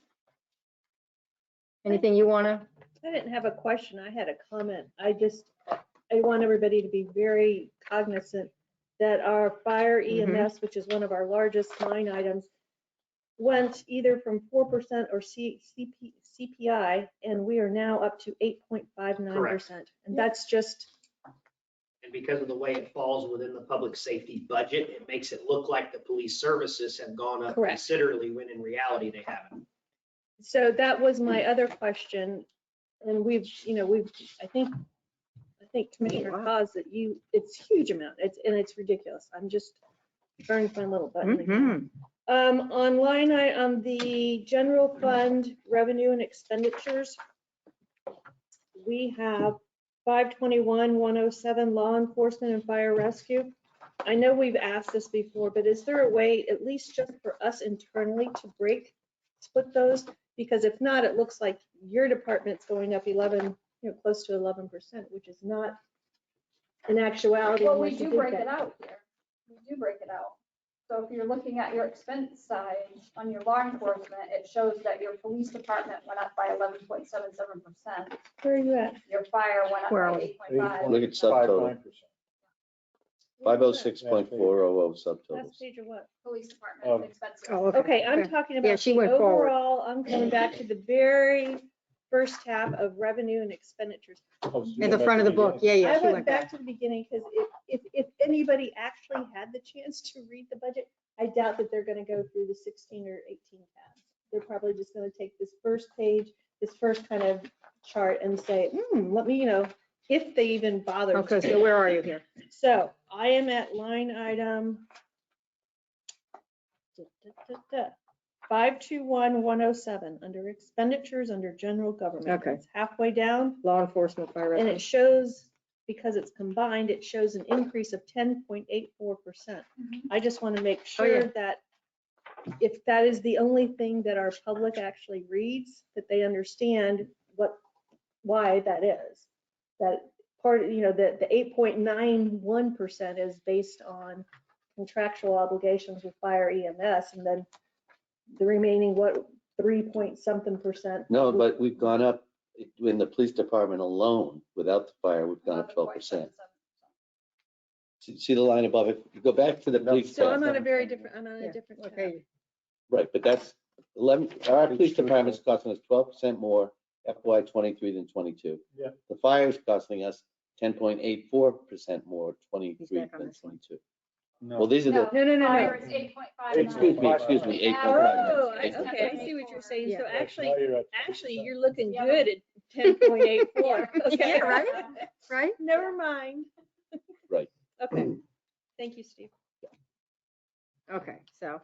Anything you want to? I didn't have a question, I had a comment. I want everybody to be very cognizant that our fire EMS, which is one of our largest line items, went either from 4% or CPI, and we are now up to 8.59%. And that's just, And because of the way it falls within the public safety budget, it makes it look like the police services have gone up Correct. considerably when in reality they haven't. so that was my other question. And I think Commissioner wow. Cos that it's a huge amount, it's ridiculous. I'm just trying to find a little button. again. Mhm. Online, on the general fund revenue and expenditures, we have 521, 107 law enforcement and fire rescue. I know we've asked this before, but is there a way, at least just for us internally, to split those? Because if not, it looks like your department's going up 11, close to 11%, which is not in actuality. Well, we unless you do did break that. it out here. We do break it out. So if you're looking at your expense side on your law enforcement, it shows that your police department went up by 11.77%. Where are you at? Your fire went up Where are by we? 8.5. Look at subtotal, 5.9%. 506.400 Last subtotals. page of what? Police department expenses. Oh, okay. Okay, I'm talking Yeah, about she the went forward. overall, I'm coming back to the very first tab of revenue and expenditures. In the front of the book, yeah, I she went went back back. to the beginning because if anybody actually had the chance to read the budget, I doubt that they're gonna go through the 16 or 18 tabs. They're probably just gonna take this first page, this first kind of chart and say, let me, if they even bother. Okay, so where are you here? So I am at line item 521107 under expenditures under general government. Okay. It's halfway down. Law enforcement, fire And rescue. it shows, because it's combined, it shows an increase of 10.84%. I just want to make Oh, yeah. sure that if that is the only thing that our public actually reads, that they understand why that is. That part, the 8.91% is based on contractual obligations with fire EMS, and then the remaining, 3-point-something%. No, but we've gone up in the police department alone, without the fire, we've gone up 12%. See the line above it? You go back to the police. So I'm tab. on a very different, I'm on Yeah, a different tab. Okay, Right, but that's 11, our police department's costing us 12% more FY '23 than '22. Yeah. The fire's costing us 10.84% more '23 back on than this one. '22. Well, these are the, No. Fire is 8.59. excuse me, 8.5. Oh, It's okay, I see what you're saying. So Yeah. actually, you're looking Yeah. good at 10.84. Okay. Yeah, right? right? Never mind. Right. Okay. Thank you, Steve. Okay, so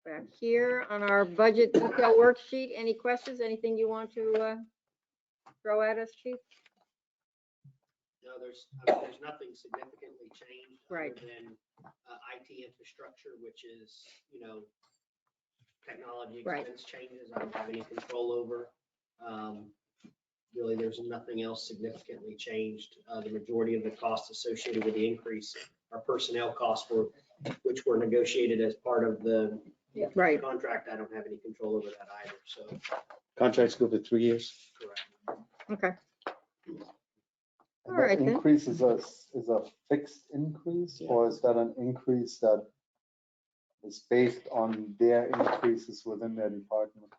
back here on our budget detail worksheet, any questions, anything you want to throw at us, Chief? No, there's nothing significantly changed. Right. Other than IT infrastructure, which is, technology Right. expense changes I don't have any control over. Really, there's nothing else significantly changed. The majority of the costs associated with the increase are personnel costs which were negotiated as part of the Right. contract. I don't have any control over that either, so, Contracts go for 3 years. correct. Okay, And All right, that then. increase is a fixed increase, or is that an increase that is based on their increases within their department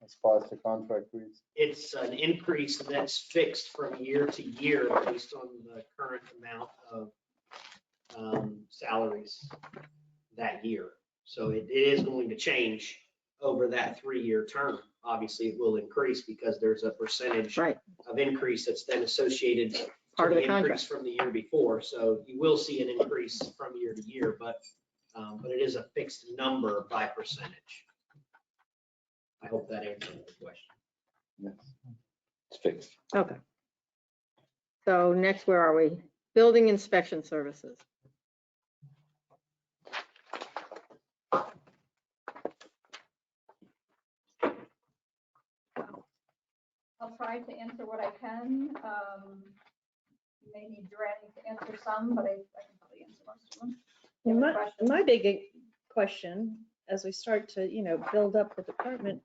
as far as the contract reads? It's an increase that's fixed from year to year based on the current amount of salaries that year. So it is going to change over that 3-year term. Obviously, it will increase because there's a percentage right, of increase that's then associated to Part of the the contract. increase from the year before. So you will see an increase from year to year, but it is a fixed number by percentage. I hope that answers the question. Yes. It's fixed. okay. So next, where are we? Building inspection services. I'll try to answer what I can. You may need Durante to answer some, but I can probably answer most of them. And Any questions? my big question, as we start to, build up the department,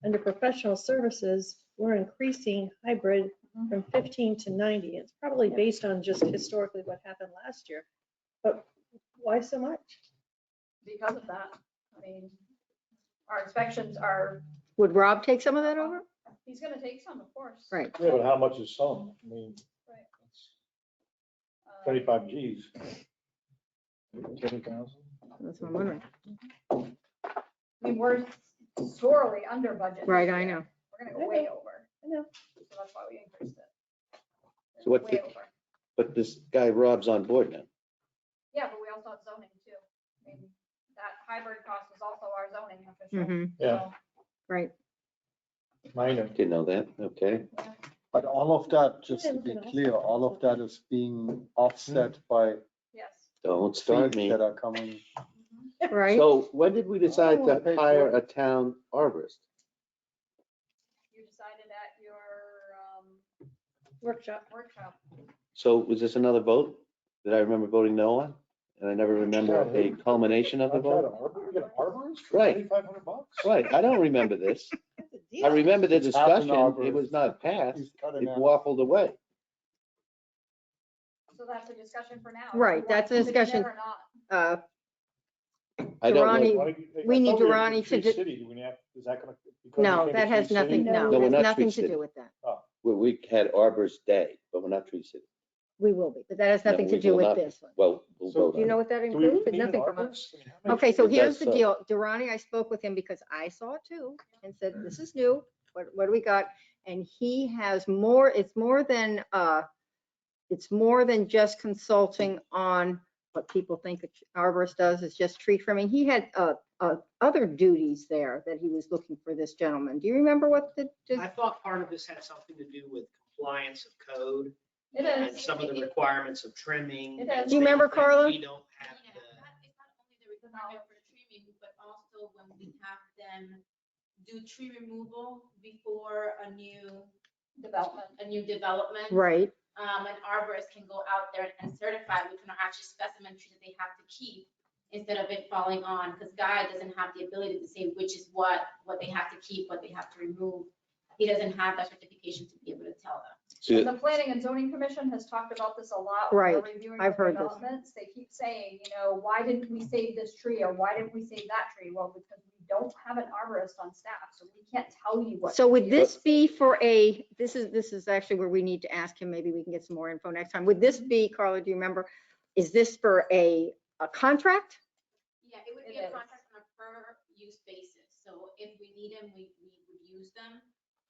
under professional services, we're increasing hybrid from 15 to 90. It's probably based on just historically what happened last year. But why so much? Because of that, I mean, our inspections are, Would Rob take some of that over? he's gonna take some, of course. Right. Yeah, but how much is some? I mean, Right. it's Um, 25 Gs. 20,000? That's what I'm wondering. I mean, we're sorely under budget. Right, this I year. know. We're gonna go way over. I know. So that's why we increased it. So what's Way the- over. But this guy Rob's on board now. Yeah, but we also have zoning too. I mean, that hybrid cost is also our zoning official. hmm Yeah. So, right. Minor. Didn't know that. Okay. But all of that, just to be clear, all of that is being offset by yes, Don't start me. That are coming. Right? So when did we decide to hire a town arborist? You decided at your Workshop. workshop. So was this another vote that I remember voting no on? And I never remember a culmination of the vote? We get an arborist for Right. $9,500? Right, I don't remember this. I remember the It's half an discussion, it arborist. was not passed, He's cutting it out. waffled away. So that's a discussion for now. Right, Do you want that's a to put it in discussion. there or not? I don't Durrani- know. we need Durrani to do- City, do we have, is that gonna? because No, we think that it's has Tree nothing, City? no, No, we're has not nothing Tree to City. do with that. We had Arborist Day, but we're not Tree City. We will be, but that has No, nothing to we do will with not. this one. Well, we'll So vote Do you on know it. what that Do we includes? But need an nothing from us. arborist? I mean, how many Okay, so It here's does the so. deal. Durrani, I spoke with him because I saw it too and said, this is new. What do we got? And he has more, it's more than just consulting on what people think an arborist does. It's just tree trimming. He had other duties there that he was looking for this gentleman. Do you remember what I thought part of this had something to do with compliance of code It and is. some of the requirements of trimming. It and is. Do you remember, things that Carla? We don't have Yeah, to. it's not only the requirement for trimming, but also when we have them do tree removal before a new development. right? An arborist can go out there and certify which one are actually specimen trees that they have to keep instead of it falling on, because Guy doesn't have the ability to say which is what they have to keep, what they have to remove. He doesn't have that certification to be able to tell them. See, And the Planning and Zoning Commission has talked about this a lot. when Right. they're reviewing I've the heard this. developments. They keep saying, why didn't we save this tree or why didn't we save that tree? Well, because we don't have an arborist on staff, so we can't tell you what. So would tree this is. be for this is actually where we need to ask him, maybe we can get some more info next time. Would this be, Carla, do you remember, is this for a contract? Yeah, it would be It a is. contract on a per use basis. So if we need them, we would use them.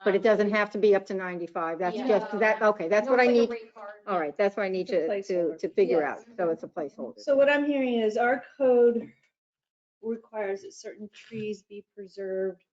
But it doesn't have to be up to 95. That's Yeah. just that, okay, that's No, what I it's like a need. rate card. All right, that's what I need It's a placeholder. to figure Yes. out. So it's a placeholder. So what I'm hearing is our code requires that certain trees be preserved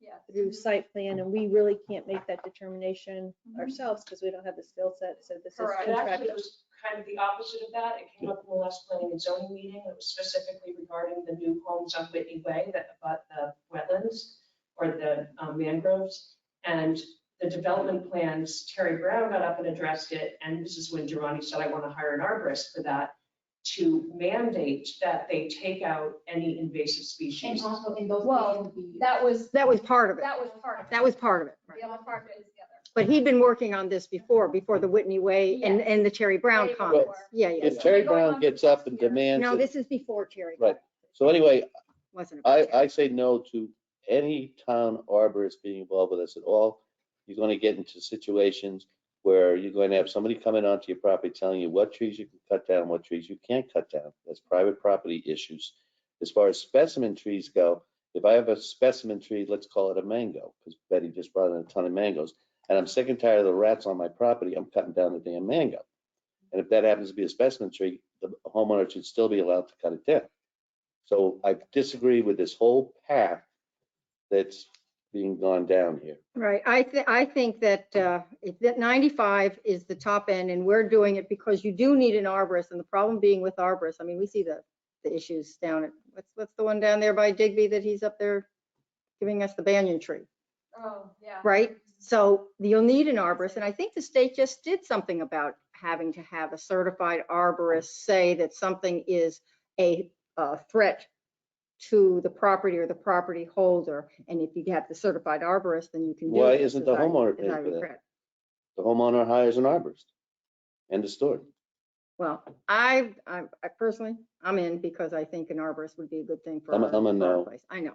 Yes. through site plan, and we really can't make that determination Mhm. ourselves because we don't have the skill set, so this is Correct. It actually contracted. was kind of the opposite of that. It came up in the last planning and zoning meeting. It was specifically regarding the new homes on Whitney Way that abut the wetlands or the mangroves. And the development plans, Terry Brown got up and addressed it. And this is when Durrani said, I want to hire an arborist for that, to mandate that they take out any invasive And species. also in those Well, cases would be. That was part of it. That was part of it. That was part of it. The other part is the other. But he'd been working on this before the Whitney Way and, Yes. and the Terry Brown Way comments. before. Yeah, yeah. If Terry Brown gets up and demands No, it, this is before Terry. right. So anyway, Wasn't it? I say no to any town arborist being involved with this at all. You're going to get into situations where you're going to have somebody coming onto your property telling you what trees you can cut down, what trees you can't cut down. That's private property issues. As far as specimen trees go, if I have a specimen tree, let's call it a mango, because Betty just brought in a ton of mangoes, and I'm sick and tired of the rats on my property, I'm cutting down the damn mango. And if that happens to be a specimen tree, the homeowner should still be allowed to cut it down. So I disagree with this whole path that's being gone down here. Right. I think that if that 95 is the top end and we're doing it because you do need an arborist, and the problem being with arborists, I mean, we see the issues down at, what's the one down there by Digby that he's up there giving us the banyan tree, Oh, yeah. right? So you'll need an arborist, and I think the state just did something about having to have a certified arborist say that something is a threat to the property or the property holder. And if you have the certified arborist, then you can do it. Why isn't the as I- homeowner as paying I for that? regret. The homeowner hires an arborist. End of story. Well, I personally, I'm in because I think an arborist would be a good thing for I'm a our no. place. I know.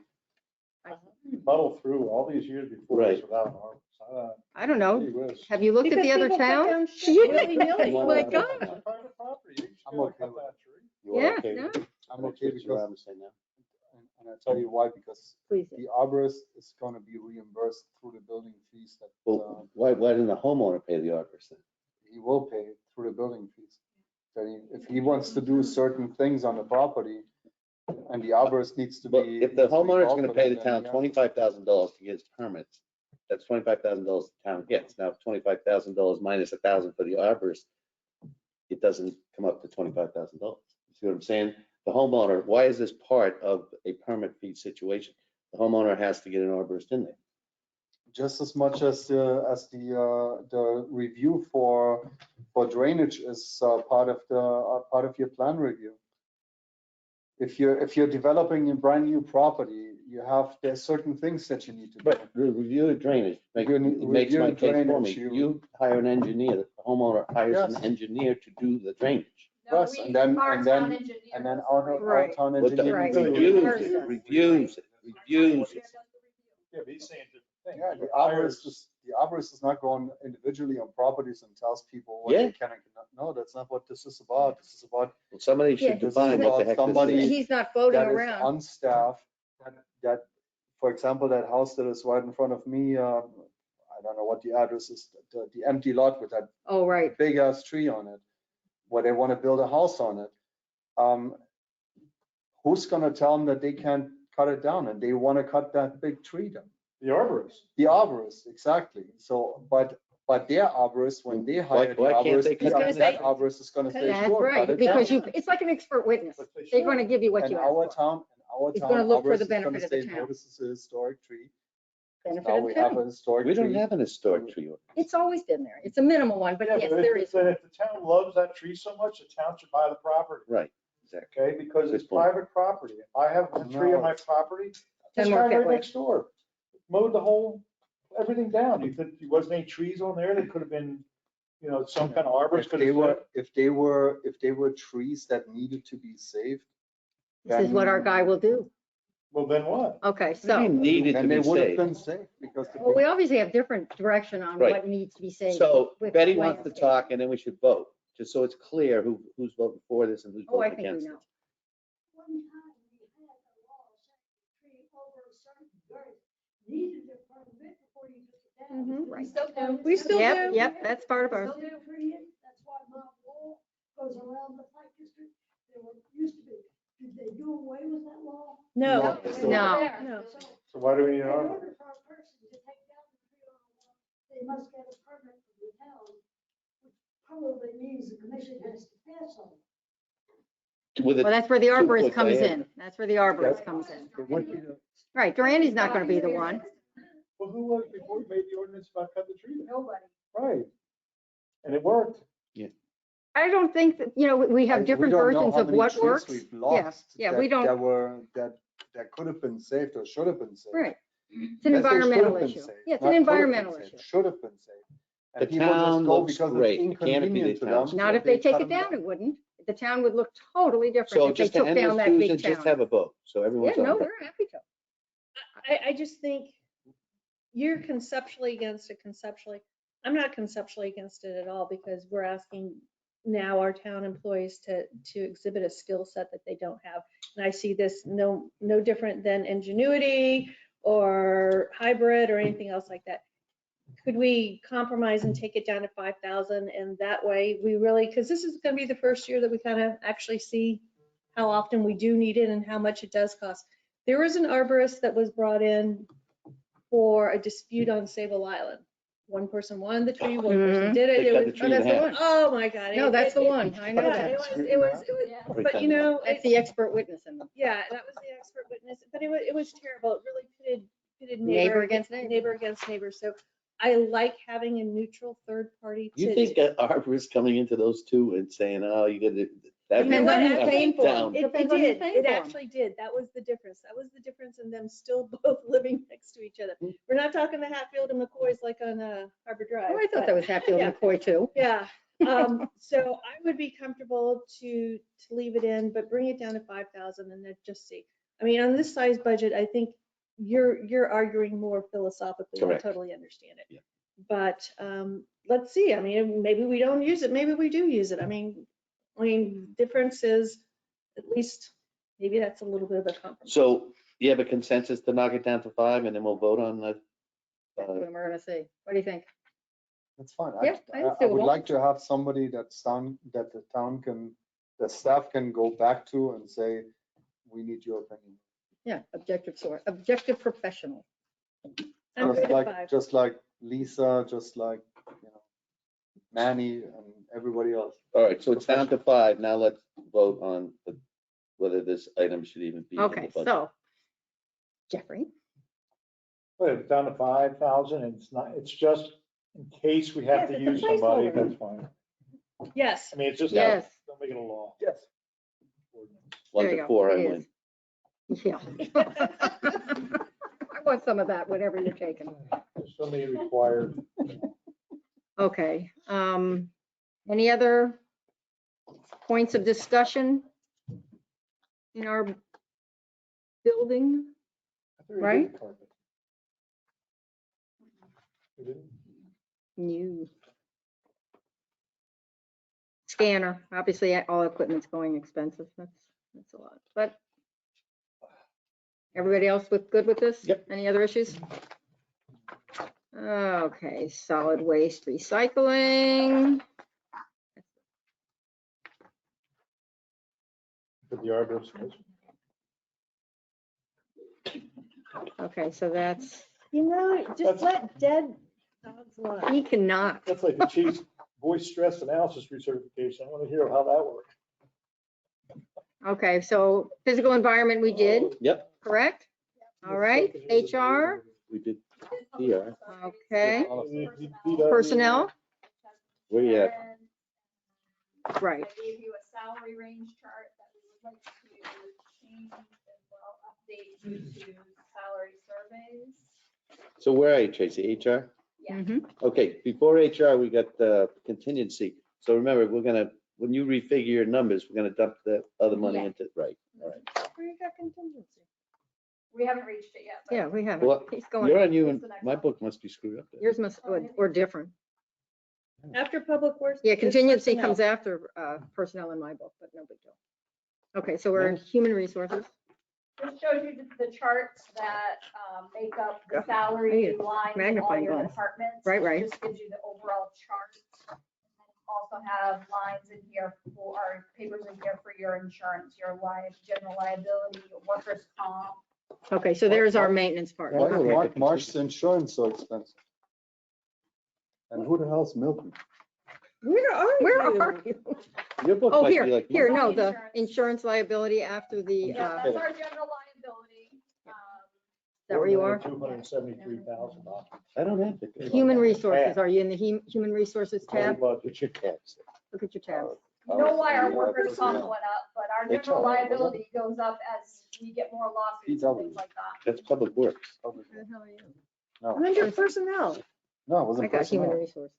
Muddle through all these years before Right. this without an arborist. I don't know. Gee whiz. Have you looked at Because the other people cut towns? down shit willy-nilly. Oh my God. It's private property. You just I'm gotta okay cut with that tree. You are Yeah, okay no, with it? I'm okay That's what because, I'm saying now. and I'll tell you why, because please. the arborist is gonna be reimbursed through the building fees that Well, why didn't the homeowner pay the arborist then? he will pay through the building fees. So if he wants to do certain things on the property and the arborist needs to But be. if the homeowner's gonna pay the then town he has to- $25,000 to get his permits, that's $25,000 the town gets. Now, $25,000 minus $1,000 for the arborist, it doesn't come up to $25,000. See what I'm saying? The homeowner, why is this part of a permit fee situation? The homeowner has to get an arborist in there. Just as much as the review for drainage is part of your plan review. If you're developing a brand new property, there's certain things that you need to do. But the review of drainage, it makes my case for me. You hire an engineer, the homeowner hires Yes. an engineer to do the drainage. No, Yes, we- and then- our and town then- engineer And then does our the review. Right. town But the engineer. Right. reviews it. Yeah, but he's saying different things. Yeah, the arborist is not going individually on properties and tells people what Yeah. they can and cannot. No, that's not what this is about. This is about Well, somebody Yeah, should this is define what the about heck this somebody- is. He's not floating that is around. on staff, that, for example, that house that is right in front of me, I don't know what the address is, the empty lot with that Oh, right. big ass tree on it, where they want to build a house on it. Who's gonna tell them that they can't cut it down and they want to cut that big tree down? The arborist. The arborist, exactly. So, but their arborist, when they hire the why can't they arborist, cut it that down? arborist is gonna say, That's sure, cut right, it because down. it's like an expert witness. But they They're should. going to give you what And you our ask for. town, He's gonna look for the arborist is gonna benefit of the say, town. no, this is a historic tree. Benefit Now of we the have a town. historic We don't tree. have an historic tree ordinance. It's always been there. It's a minimal one, but Yeah, yes, but there if is. the town loves that tree so much, the town should buy the property, Right, exactly. okay? Because Good it's point. private property. If I have a tree on my property, this Doesn't guy work that right way. next door mowed everything down. You think there wasn't any trees on there that could have been, some kind of arborist If could they have. were, if they were trees that needed to be saved, This is what our guy will do. Well, then what? Okay, They so, needed to then they be would have saved. been safe because. well, we obviously have different direction on Right. what needs to be saved. So with Betty wants to landscape. talk and then we should vote, just so it's clear who's voting for this and who's Oh, I voting think we against it. know. One time we had a law saying the tree over a certain girth needed a permit before you took it down. Mhm. We still do. We still Yep, do. yep, that's part of ours. Still do tree it. That's why my wall goes around the Pike District. There used to be. Did they do away with that law? No. It's No. still there. No. So why do we need In an arborist? order for a person to take down the tree on a wall, they must get a permit from the town, which probably means the commission has to pass on it. With Well, a that's where the 2 arborist foot comes diameter. in. That's where the arborist comes in. It would be the- Right, Durandy's not going to be the one. Well, who was before we made the ordinance about cutting the tree down? Nobody. Right. And it worked. I don't think that, we have We different don't know versions how of many what trees works. we've Yeah, lost yeah, we that don't, that could have been saved or should have been saved. right. It's an Let's say should environmental have been issue. saved, Yeah, it's not an could have been environmental saved, issue. Should have been saved. And The people just town go looks because it's great. The canopy inconvenient to the them. town- Not so if they take cut it them down, it wouldn't. The town would look totally So different if they just to took end down this, that big Susan, just town. have a vote, so Yeah, everyone's no, on. we're happy to. I just think you're conceptually against it conceptually. I'm not conceptually against it at all because we're asking now our town employees to exhibit a skill set that they don't have. And I see this no different than Ingenuity or hybrid or anything else like that. Could we compromise and take it down to 5,000? And that way we really, because this is going to be the first year that we kind of actually see how often we do need it and how much it does cost. There was an arborist that was brought in for a dispute on Sable Island. One person wanted the tree, one person did it. They It cut was, the tree Oh, that's in the half. one. oh my God. No, that's the one. I know Yeah, that. it was, Yeah. but you know, That's the expert witness in them. yeah, that was the expert witness, but it was terrible. It really pitted Neighbor against neighbor. Neighbor against neighbor. So I like having a neutral third party. You to- think an arborist coming into those two and saying, oh, you gotta. that Depends would on who's have paying for 'em. down. It Depends on who's did, paying it for 'em. actually did. That was the difference. That was the difference in them still both living next to each other. We're not talking the Hatfield and McCoys like on Harbor Drive. Oh, I thought but- that was Hatfield yeah. McCoy too. Yeah, so I would be comfortable to leave it in, but bring it down to 5,000 and then just see. I mean, on this size budget, I think you're arguing more philosophically. I Correct. totally understand it. Yeah. But let's see. I mean, maybe we don't use it. Maybe we do use it. I mean, difference is at least maybe that's a little bit of a compromise. So you have a consensus to knock it down to 5 and then we'll vote on the. That's what we're gonna see. What do you think? That's fine. Yeah, that's I would doable. like to have somebody that the town can, the staff can go back to and say, we need your opinion. Yeah, objective professional. I'm good at 5. Just like Lisa, just like, Manny and everybody else. All right, so it's down to 5. Now let's vote on whether this item should even be in the Okay, budget. so Jeffrey, Well, it's down to 5,000 and it's not, it's just in case we have Yes, to it's a use somebody, placeholder. that's fine. Yes. I mean, it's just, Yes. don't make it a law. Yes. 1 there you to go. 4, I It win. is. Yeah. I want some of that, whatever you're taking. There's so many required. Okay, any other points of discussion in our building? I thought we did Right? the carpet. We didn't? New scanner, obviously all equipment's going expensive, that's a lot, but everybody else good with this? Yep. Any other issues? Okay, solid waste recycling. For the arborist. Okay, so that's, You know, just That's- let dead dogs lie. he cannot. That's like the chief's voice stress analysis recertification. I want to hear how that works. Okay, so physical environment we did, Yep, correct? All right, HR, we did PR. okay, DPW. personnel, Where you at? right. I gave you a salary range chart that we would like to change as well, update due to salary surveys. So where are you, Tracy? HR? Yeah. Mhm. Okay, before HR, we got the contingency. So remember, when you refigure your numbers, we're gonna dump the other money Yeah. into, right, all right. Where you got contingency? We haven't reached it yet. but- Yeah, we have Well, it. He's You're going, on you, What's and the next my one? book must be screwed up there. yours must, or different. After public works. Yeah, is contingency personnel. comes after personnel in my book, but no big deal. Okay, so we're in human resources. This shows you the charts that make up the I salary need a line in all magnifying your glass. departments. Right, right. Just gives you the overall chart. Also have lines in here for, or papers in here for your insurance, your general liability, your workers' comp. Okay, so there's our maintenance part. Why do I get Marsh's insurance so expensive? And who the hell's Milton? Where are you? Where are you? Your book Oh, might be here, like. here, mine. no, the insurance liability after the, Yeah, is that's our general liability. that where you are? $273,000. I don't have it. Human resources, are you in the human resources tab? What's your tabs? Look at your tabs. You know why our workers' comp went up, but our HR, general wasn't it? liability goes up as we get more lawsuits and things like that. That's Public Works. Where the hell are you? No, Under personnel. no, it I wasn't got human personnel. resources.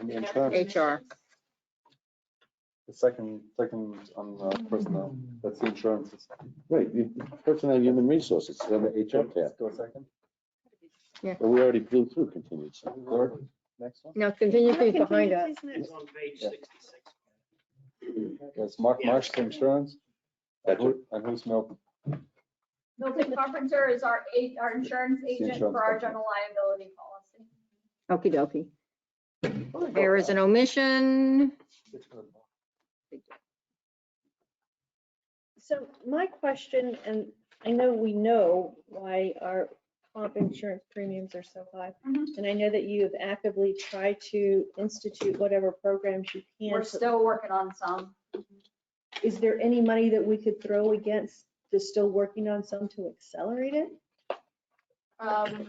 And the insurance. HR. The second on personnel, that's the insurances. Right, Personnel Human Resources, it's on the HR tab. Go second. But we already blew through continued. so. Third, next one. No, contingency is behind us. Contingency's It's next. on page Yeah. 66. Yes, Marsh's insurance. And who's Milton? Milton Carpenter is our insurance agent insurance for our company. general liability policy. Okie dokie. There is an omission. So my question, and I know we know why our comp insurance premiums are so high. Mhm. And I know that you have actively tried to institute whatever programs you can. We're still working on some. Is there any money that we could throw against the still working on some to accelerate it?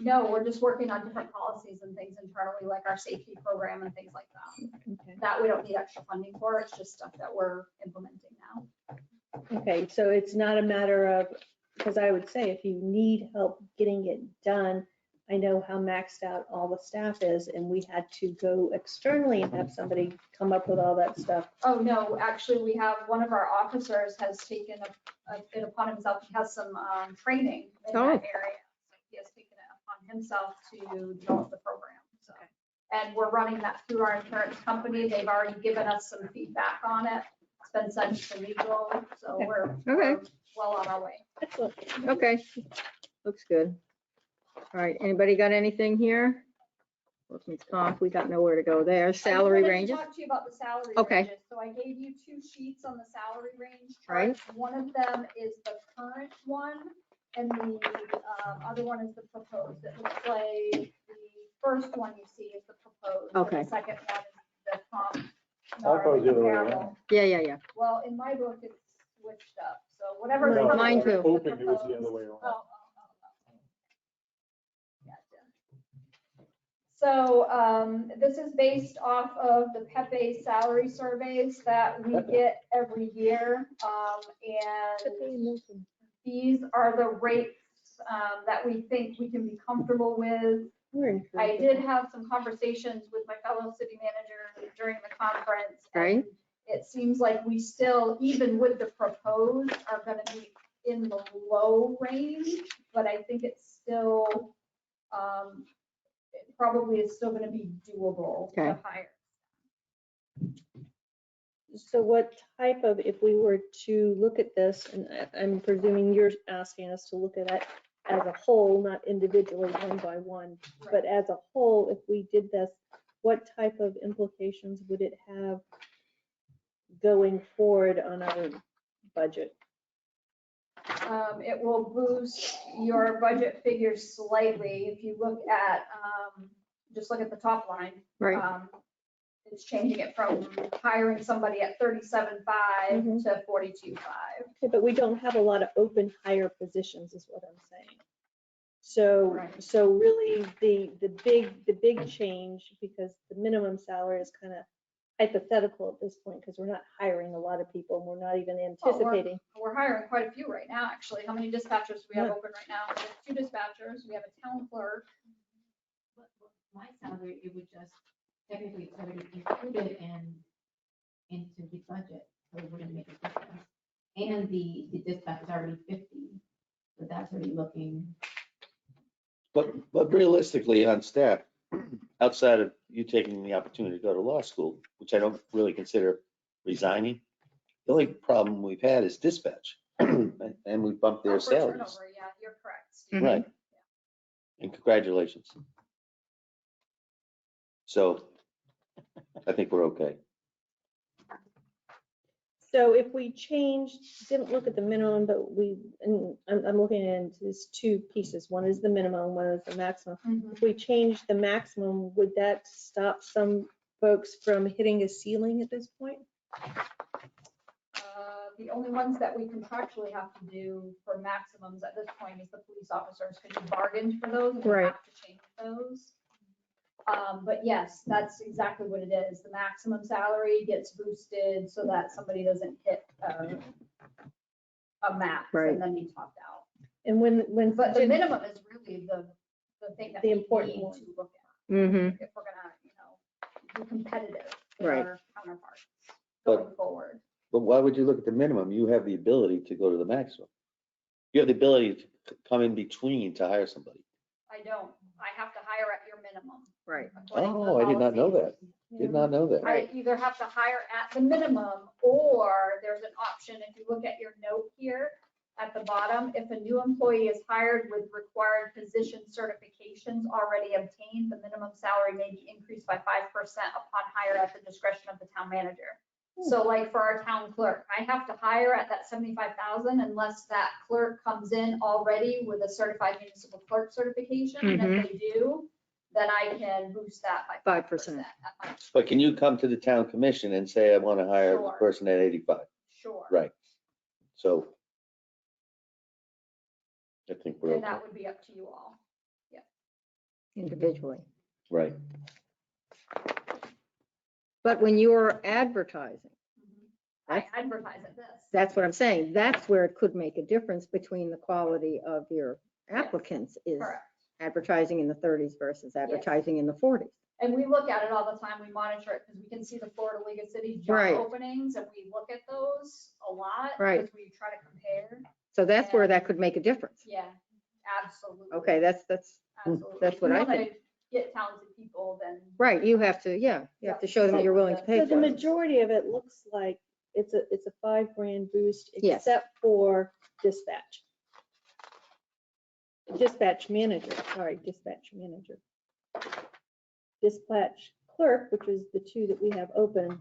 No, we're just working on different policies and things internally, like our safety program and things like that. Okay. That we don't need extra funding for. It's just stuff that we're implementing now. Okay, so it's not a matter of, because I would say if you need help getting it done, I know how maxed out all the staff is, and we had to go externally and have somebody come up with all that stuff. Oh, no, actually, we have, one of our officers has taken it upon himself, he has some training in that Oh. area. So he has taken it upon himself to develop the program, so. And we're running that through our insurance company. They've already given us some feedback on it. It's been sent to legal, so we're well on our way. Excellent. Okay, looks good. All right, anybody got anything here? Workman's comp, we got nowhere to go there. Salary I ranges, wanted to talk to you about the salary Okay. ranges. So I gave you 2 sheets on the salary range Right. chart. One of them is the current one, and the other one is the proposed. It looks like the first one you see is the proposed. Okay. The second one is the comp. I thought it was the other way around. comparable. Yeah. Well, in my book, it's switched up, so whatever. Mine- comes mine with too. the Hoping it was the proposed- other way around. Oh. Gotcha. So this is based off of the Pepe salary surveys that we get every year. And these are the rates that we think we can be comfortable with. I did have some conversations with my fellow city manager during the conference. and Right. It seems like we still, even with the proposed, are going to be in the low range, but I think it's still, it probably is still going to be doable to Okay. hire. So what type of, if we were to look at this, and I'm presuming you're asking us to look at it as a whole, not individually one by one, but as a whole, if we did this, what type of implications would it have going forward on our budget? It will boost your budget figures slightly. If you look at, just look at the top line. Right. It's changing it from hiring somebody at 37.5 Mhm. to 42.5. Okay, but we don't have a lot of open hire positions is what I'm saying. So, Right. so really the big change, because the minimum salary is kind of hypothetical at this point, because we're not hiring a lot of people, and we're not even anticipating. We're hiring quite a few right now, actually. How many dispatchers do we have Yeah. open right now? We have 2 dispatchers, we have a town clerk. But my salary, it would just, technically it's already included into the budget, so it wouldn't make a difference. And the dispatch is already 50, so that's already looking. But realistically, on staff, outside of you taking the opportunity to go to law school, which I don't really consider resigning, the only problem we've had is dispatch. And we bumped their Oh, for salaries. turnover, yeah, you're correct, Steve. Mhm. Right. And congratulations. So I think we're okay. So if we changed, didn't look at the minimum, but and I'm looking into these 2 pieces. One is the minimum, one is the maximum. Mhm. If we change the maximum, would that stop some folks from hitting a ceiling at this point? The only ones that we contractually have to do for maximums at this point is the police officers, because you bargained for those, and we Right. have to change those. But yes, that's exactly what it is. The maximum salary gets boosted so that somebody doesn't hit a max Right. and then be topped out. And when But the minimum is really the thing that The we important need one. to look at Mm-hmm. if we're gonna, be competitive with Right. our counterparts But- going forward. But why would you look at the minimum? You have the ability to go to the maximum. You have the ability to come in between to hire somebody. I don't. I have to hire at your minimum. Right. according to the Oh, I did not know policies. that. Did not know that. I either have to hire at the minimum, or there's an option, if you look at your note here at the bottom, if a new employee is hired with required position certifications already obtained, the minimum salary may be increased by 5% upon hire at the discretion of the town manager. So like for our town clerk, I have to hire at that 75,000 unless that clerk comes in already with a certified municipal clerk certification. And if they do, then I can boost that by 5%. at my But can you come to the town commission and say, I want to hire a Sure. person at 85? Sure. Right. So I think we're And that okay. would be up to you all. Individually. Right. But when you're advertising, I advertise at this. that's what I'm saying. That's where it could make a difference between the quality of your applicants is Correct. advertising in the 30s versus advertising in the 40s. And we look at it all the time. We monitor it because we can see the Florida League of Cities job Right. openings, and we look at those a lot. Right. Because we try to compare. So that's where that could make a difference. Yeah, absolutely. Okay, that's Absolutely. that's what If I you wanna think. Get talented people, then. Right, you have to show them that you're willing to pay So the for it. majority of it looks like it's a $5,000 boost, Yes. except for dispatch. Dispatch manager, sorry, dispatch manager. Dispatch clerk, which is the 2 that we have open,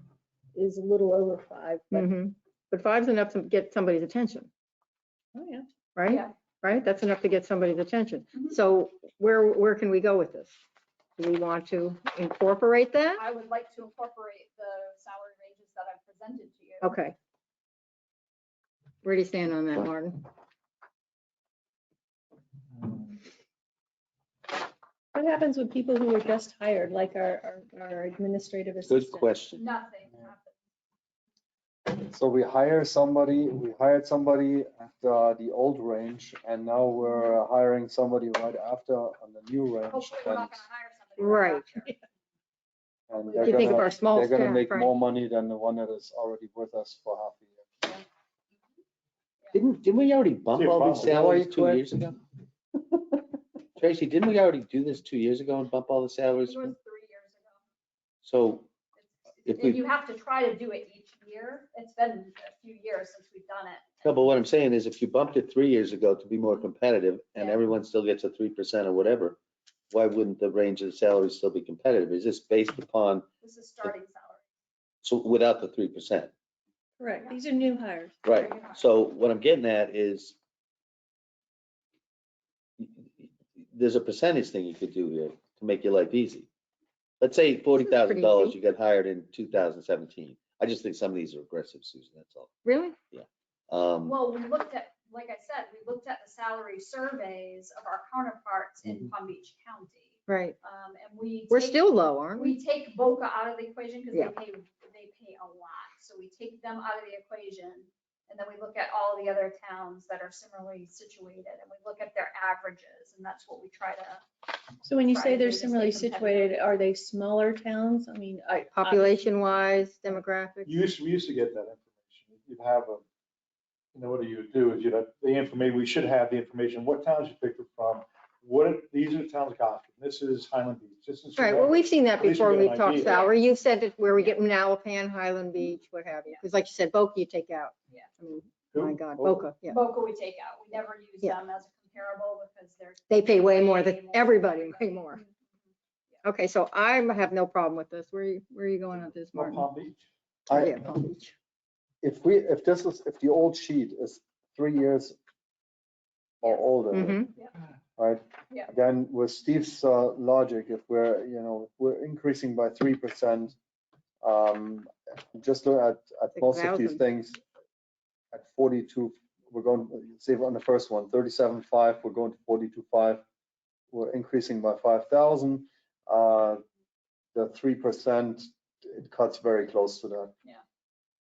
is a little over 5, but, Mhm. But 5's enough to get somebody's attention, oh yeah. right? Yeah. Right? That's enough to get somebody's attention. Mhm. So where can we go with this? Do we want to incorporate that? I would like to incorporate the salary ranges that I've presented to you. Okay. Where do you stand on that, Martin? What happens with people who were just hired, like our administrative Good assistant? question. Nothing happened. So we hired somebody at the old range, and now we're hiring somebody right after on the new range. Hopefully, we're And not gonna hire somebody. Right. and If you think of our small they're gonna staff, make right? more money than the one that is already with us for half a year. Didn't we already bump See, all Bob, these is that why salaries you 2 quit? years ago? Tracy, didn't we already do this 2 years ago and bump all the It salaries? was 3 years ago. So if And we, you have to try to do it each year. It's been a few years since we've done it. no, but what I'm saying is if you bumped it 3 years ago to be more competitive and Yeah. everyone still gets a 3% or whatever, why wouldn't the range of the salaries still be competitive? Is this based upon, This is starting salary. so without the 3%? Correct. These are new hires. Right. So what I'm getting at is there's a percentage thing you could do here to make your life easy. Let's say $40,000 easy. you got hired in 2017. I just think some of these are aggressive, Susan, that's all. Really? Well, we looked at, like I said, we looked at the salary surveys of our counterparts in Palm Beach County. Right. And we. We're take- still low, aren't we? We take Boca out of the equation because Yeah. they pay a lot. So we take them out of the equation. And then we look at all the other towns that are similarly situated and we look at their averages and that's what we try to. So when you Try say to they're do to stay similarly competitive. situated, are they smaller towns? I mean, Population wise, demographics? We used to get that information. You'd have a, what you would do is you'd have the information, we should have the information, what towns you picked it from, these are the towns Goffin, this is Highland Beach, this is. Right, well, we've seen that At least before we we get an talk idea. salary. You've said it where we get Manalapan, Highland Beach, what have you. Because like you said, Boca you take out. Yeah. I mean, Who? my God, Boca. Boca, yeah. Boca we take out. We never use Yeah. them as a comparable because they're. They pay way more than more. everybody, way more. Mhm. Okay, so I have no problem with this. Where are you going with this, Well, Martin? Palm Beach. Yeah, Palm Beach. If the old sheet is 3 years or older, Mhm. right? Yeah. Then with Steve's logic, if we're increasing by 3%, just look at most of these 6,000. things at 42, we're going, say on the first one, 37.5, we're going to 42.5. We're increasing by 5,000. The 3%, it cuts very close to that.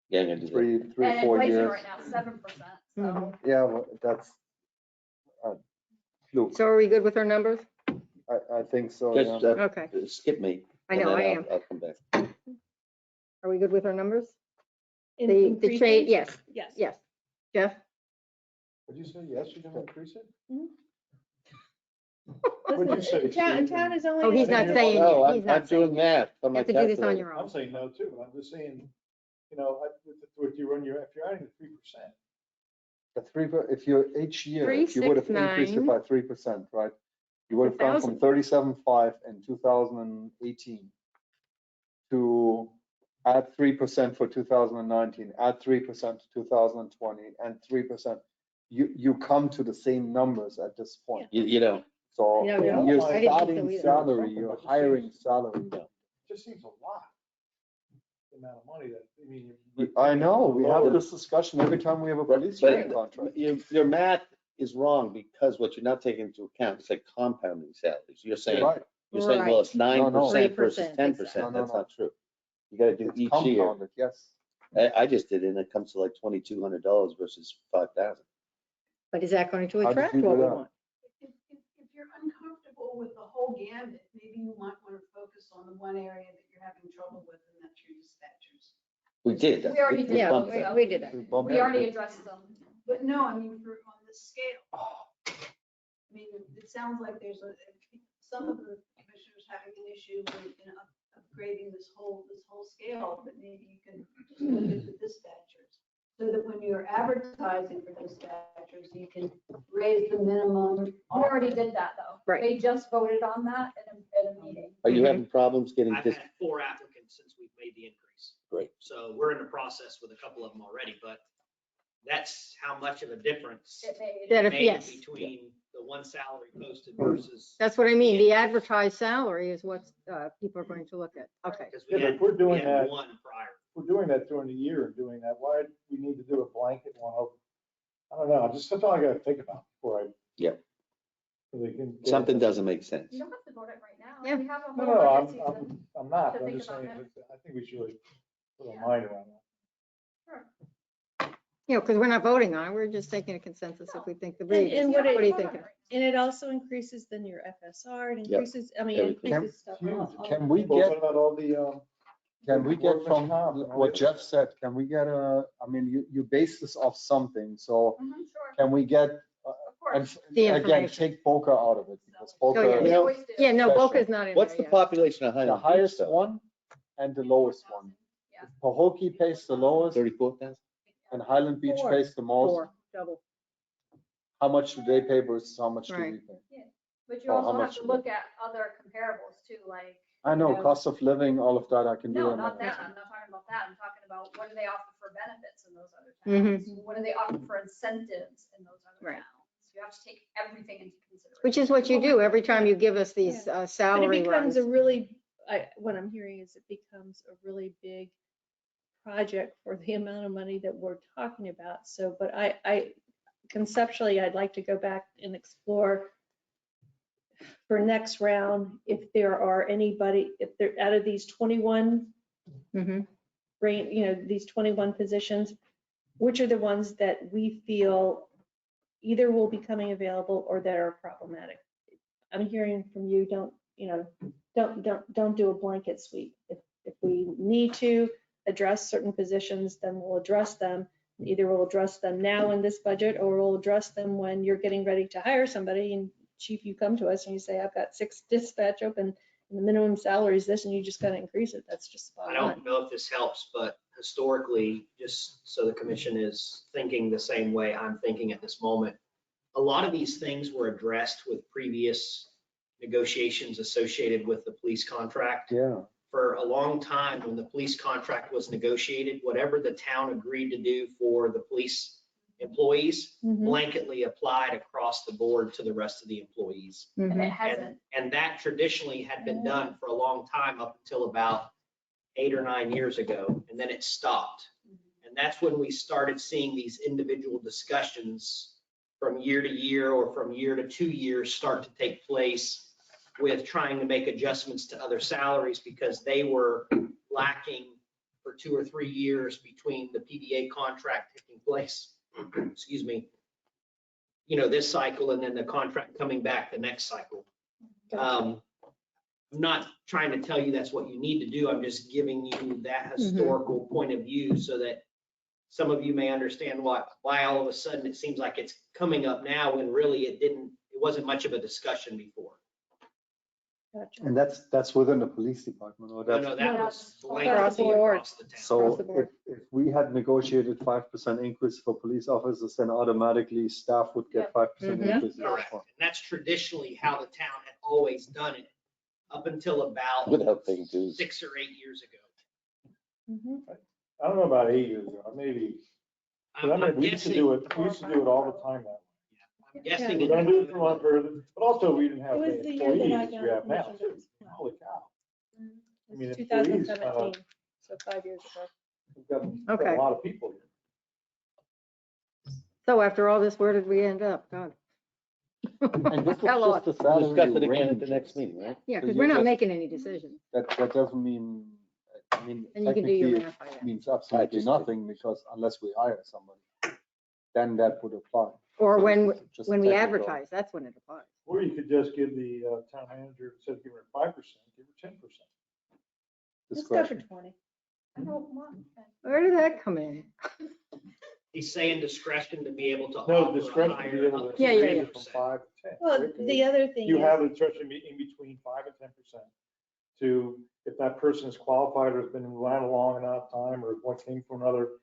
Yeah, I'm gonna do that. Three or And 4 inflation years. right now, 7%. So Mhm. Yeah, well, that's fluke. So are we good with our numbers? I think so, yeah. Just Okay, skip me. I and know, then I I'll- am. I'll come back. Are we good with our numbers? in- The increasing? trade, yes, Yes. yes. Jeff? What'd you say? Yes, you're gonna increase it? Listen, What'd you say, Town Steve? is only. Oh, he's gonna- not saying No, it. I'm He's not I'm doing saying it. math on You my have to do this on calculator. your I'm own. saying no too, but I'm just saying, if you're adding the 3%. The three, if you're each year, Three, if you would have six, increased it nine. by 3%, right? You would have gone from 1,000. 37.5 in 2018 to add 3% for 2019, add 3% to 2020, and 3%. You come to the same numbers at this point. You know, So Yeah, we don't. your I didn't starting think so either. salary, your hiring salary. It just seems a lot. The amount of money that, I mean. I know, we have Lower. this discussion every time we have a But- police but- union contract. your math is wrong because what you're not taking into account is like compounding salaries. You're saying, Right, well, it's 9% versus 3%, 10%. No, That's no. not true. You gotta do it's each year. compounded, yes. I just did it and it comes to like $2,200 versus 5,000. But is that going to How did attract you do what we that? want? If you're uncomfortable with the whole gambit, maybe you might want to focus on the one area that you're having trouble with, and that's your dispatchers. We did. We already did Yeah, bumped that, that. we did it. We bumped we it. already addressed them. But no, I mean, on this scale. I mean, it sounds like some of the commissioners having an issue with, upgrading this whole scale, but maybe you can just look at the dispatchers. So that when you're advertising for dispatchers, you can raise the minimum. We already did that though. Right. They just voted on that at a meeting. Are you having problems getting I've this? had 4 applicants since we've made the increase. Great. So we're in the process with a couple of them already, but that's how much of a difference It made. That it if- made yes. between the one salary posted versus. That's what I mean. The advertised salary is what people are going to look at. Okay. Because Yeah, but if we're doing we had that- one prior. We're doing that during the year and doing that. Why do we need to do a blanket one over? I don't know. Just something I gotta think about before I. Yep. Really can get- Something doesn't make sense. You don't have to vote it right now. Yeah. We have a No, whole no, budget I'm season. not. to I'm think just about saying, it. I think we should really put a mind around that. You know, because we're not voting on it. We're just taking a consensus if we think the And reason. what What it- are you thinking? And it also increases then your FSR, it increases, I mean, it Everything. increases stuff. Can we Well, get, what about all the, can we get Workman's from comp and all what the Jeff other said, can we get I mean, you base this off something, so Mhm, Sure, can we get, of and course. The again, information. take Boca out of it, because Oh, yeah. Boca, We know, always do. Yeah, no, Special. Boca's not in What's there the yet. population of the Highland Beach highest though? one and the lowest one. Yeah. Pahokee pays the lowest 34,000? and Highland Beach Four. pays the most. 4, double. How much do they pay versus how much do Right. we pay? But you Oh, how also have much to is look at other comparables too, like. I know, you know, cost of living, all of that I can do. No, on not my that. own. I'm not talking about that. I'm talking about what do they offer for benefits in those other Mhm. towns? What do they offer for incentives in those other Right. towns? You have to take everything into consideration. Which is what you do every time you give us these But salary it becomes runs. a really, what I'm hearing is it becomes a really big project for the amount of money that we're talking about. So, but I conceptually, I'd like to go back and explore for next round, if there are anybody, if they're out of these 21 Mhm. these 21 positions, which are the ones that we feel either will be coming available or that are problematic. I'm hearing from you, don't do a blanket sweep. If we need to address certain positions, then we'll address them. Either we'll address them now in this budget, or we'll address them when you're getting ready to hire somebody. And chief, you come to us and you say, I've got 6 dispatch open and the minimum salary is this, and you just gotta increase it. That's just spot I on. don't know if this helps, but historically, just so the commission is thinking the same way I'm thinking at this moment, a lot of these things were addressed with previous negotiations associated with the police contract. Yeah, For a long time, when the police contract was negotiated, whatever the town agreed to do for the police employees Mhm. blanketly applied across the board to the rest of the employees. And it Mhm. hasn't. And that traditionally had been done for a long time, up until about 8 or 9 years ago, and then it stopped. And that's when we started seeing these individual discussions from year to year or from year to 2 years start to take place with trying to make adjustments to other salaries, because they were lacking for 2 or 3 years between the PBA contract taking place, excuse me, this cycle, and then the contract coming back the next cycle. I'm not trying to tell you that's what you need to do. I'm just giving you that historical point of view so that some of you may understand why all of a sudden it seems like it's coming up now when really it wasn't much of a discussion before. Gotcha. and that's within the police department, or No, that's. no, that No, was across blanket the board. across the town. So Across the board. if we had negotiated 5% increase for police officers, then automatically staff would get 5% Mhm. increase. Correct. And that's traditionally how the town had always done it up until about Without paying dues. 6 or 8 years ago. Mhm. I don't know about 8 years ago, maybe. 'Cause I mean, we used to do it all the time now. I'm guessing. We're gonna do it for one person, but also we didn't have It the was the year that I employees we got have now. commissioned. Holy cow. I mean, It's employees, 2017, so 5 years ago. We've got Okay. a lot of people here. So after all this, where did we end up? God. And this is Hell just the We'll salary discuss it again at the ranges. next meeting, right? Yeah, So because you we're not just- making any decisions. That doesn't mean, I mean, And you can do your technically math by it that. means absolutely just- nothing, because unless we hire somebody, then that would apply. Or So when, it's just when we technical. advertise, that's when it applies. Or you could just give the town manager, instead of giving her 5%, give her 10%. Let's go for Discretion. 20. I don't want. Where did that come in? He's saying discretion to be able to No, offer a discretion to be higher able up to Yeah, yeah, raise yeah. it from 5 to 10. Well, Okay. the other thing You is, have the discretion in between 5 and 10% to, if that person is qualified or has been around a long enough time, or what came from another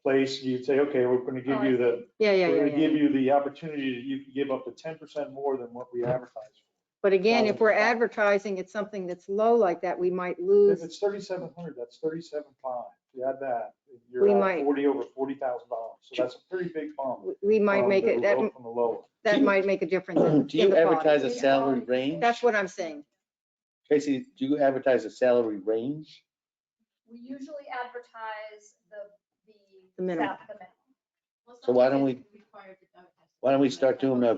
place, you'd say, okay, we're gonna give you the, Yeah, yeah, we're yeah, gonna give yeah. you the opportunity, that you can give up to 10% more than what we advertise. But again, if we're advertising, it's something that's low like that, we might If lose. it's 3,700, that's 37.5. You add that, We you're might- at over $40,000. So that's a pretty big bump. We might make it, that, From the lower. that might make a difference in Do you the cost. advertise a salary range? That's what I'm saying. Tracy, do you advertise a salary range? We usually advertise The minimum. staff, the minimum. So why don't we- why don't we start doing a-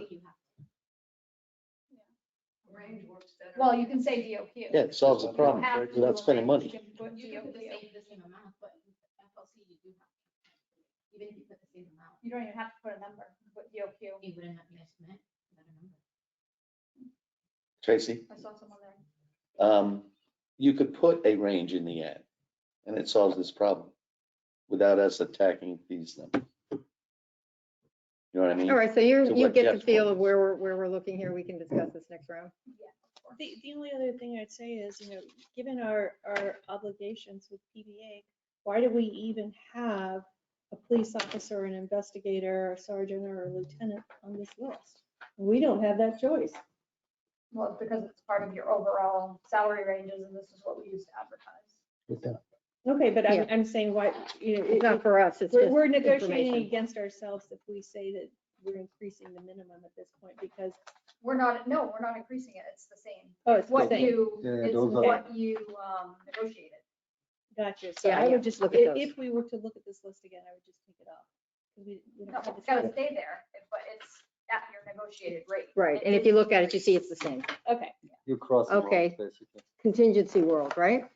Range works better. Well, you can say DOQ. Yeah, it solves the problem Have to without do a spending range. money. You can put You can put the DOQ. same amount, but FLC you do have. Even if you put the same amount, You don't even have to put a number, put DOQ. it wouldn't have been estimate, not a number. Tracy, I saw someone there. you could put a range in the ad and it solves this problem without us attacking these numbers. You know what I mean? All right, so To you what get the Jeff's feel point of is. where we're looking here. We can discuss this next round. The only other thing I'd say is, given our obligations with PBA, why do we even have a police officer, an investigator, a sergeant, or a lieutenant on this list? We don't have that choice. Well, it's because it's part of your overall salary ranges and this is what we use to advertise. Okay, but Yeah. I'm saying why, It's not for us, it's just we're negotiating information. against ourselves if we say that we're increasing the minimum at this point because, We're not increasing it. It's the same. oh, it's the What same. you, Yeah, it's those are- what you negotiated. Gotcha. So Yeah, I yeah, would just, look at those. if we were to look at this list again, I would just take it off. 'Cause we don't No, have the it's gotta choice. stay there, but it's at your negotiated rate. Right, and if you look at it, you see it's the same. Okay. You cross the Okay. road, basically. Contingency world, right?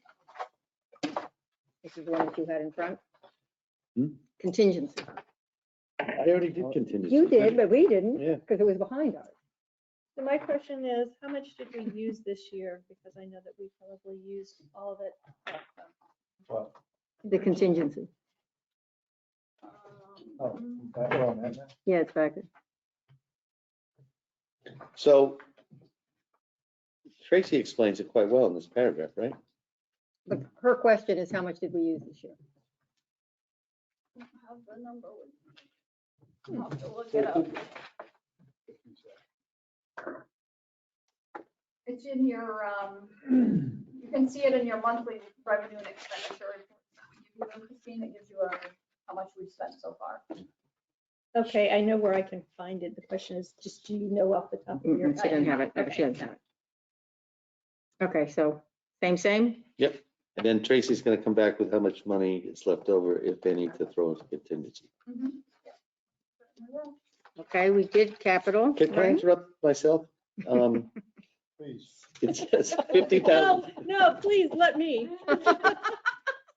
This is the one that you had in front. Hmm? Contingency. I already did contingency. You did, but we didn't, Yeah. because it was behind us. So my question is, how much did we use this year? Because I know that we probably used all of it. Well, The contingency. oh, back on that now. Yeah, it's back. So Tracy explains it quite well in this paragraph, right? But her question is, how much did we use this year? Have the number with me. I'll have to look it up. It's in your, you can see it in your monthly revenue and expenditure report. You know, Christine, it gives you how much we've spent so far. Okay, I know where I can find it. The question is, just do you know off the top of your She didn't head? have it. Okay. She doesn't have it. Okay, so same? Yep. And then Tracy's gonna come back with how much money is left over, if any, to throw into contingency. Okay, we did capital, Can I right? interrupt myself? Please. It says 50,000, No, please, let me.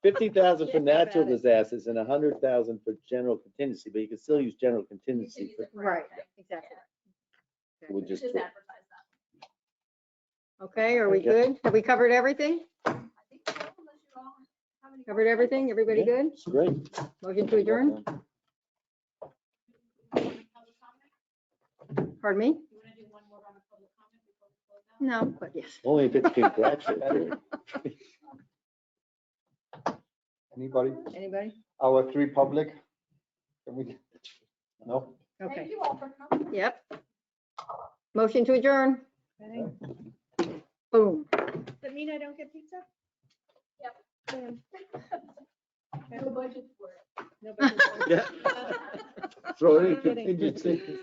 50,000 for Yeah, natural got it. disasters and 100,000 for general contingency, but you can still use general contingency. for- Right, exactly. We Just just, advertise that. Okay, are we Okay. good? Have we covered everything? I think so, unless you all have any Covered everything? Everybody Yeah. good? it's great. Motion to adjourn? Pardon me? You want to do one more round of public comment before we close out? No, but yes. Only if it's congratulatory. Anybody? Anybody? Our three public? Can we? No? Thank Okay, you all for coming. yep. Motion to adjourn. Okay. Boom. Does that mean I don't get pizza? Yep. Yeah. No budget for it. No, but- Yeah. Throw it in Kidding. contingency.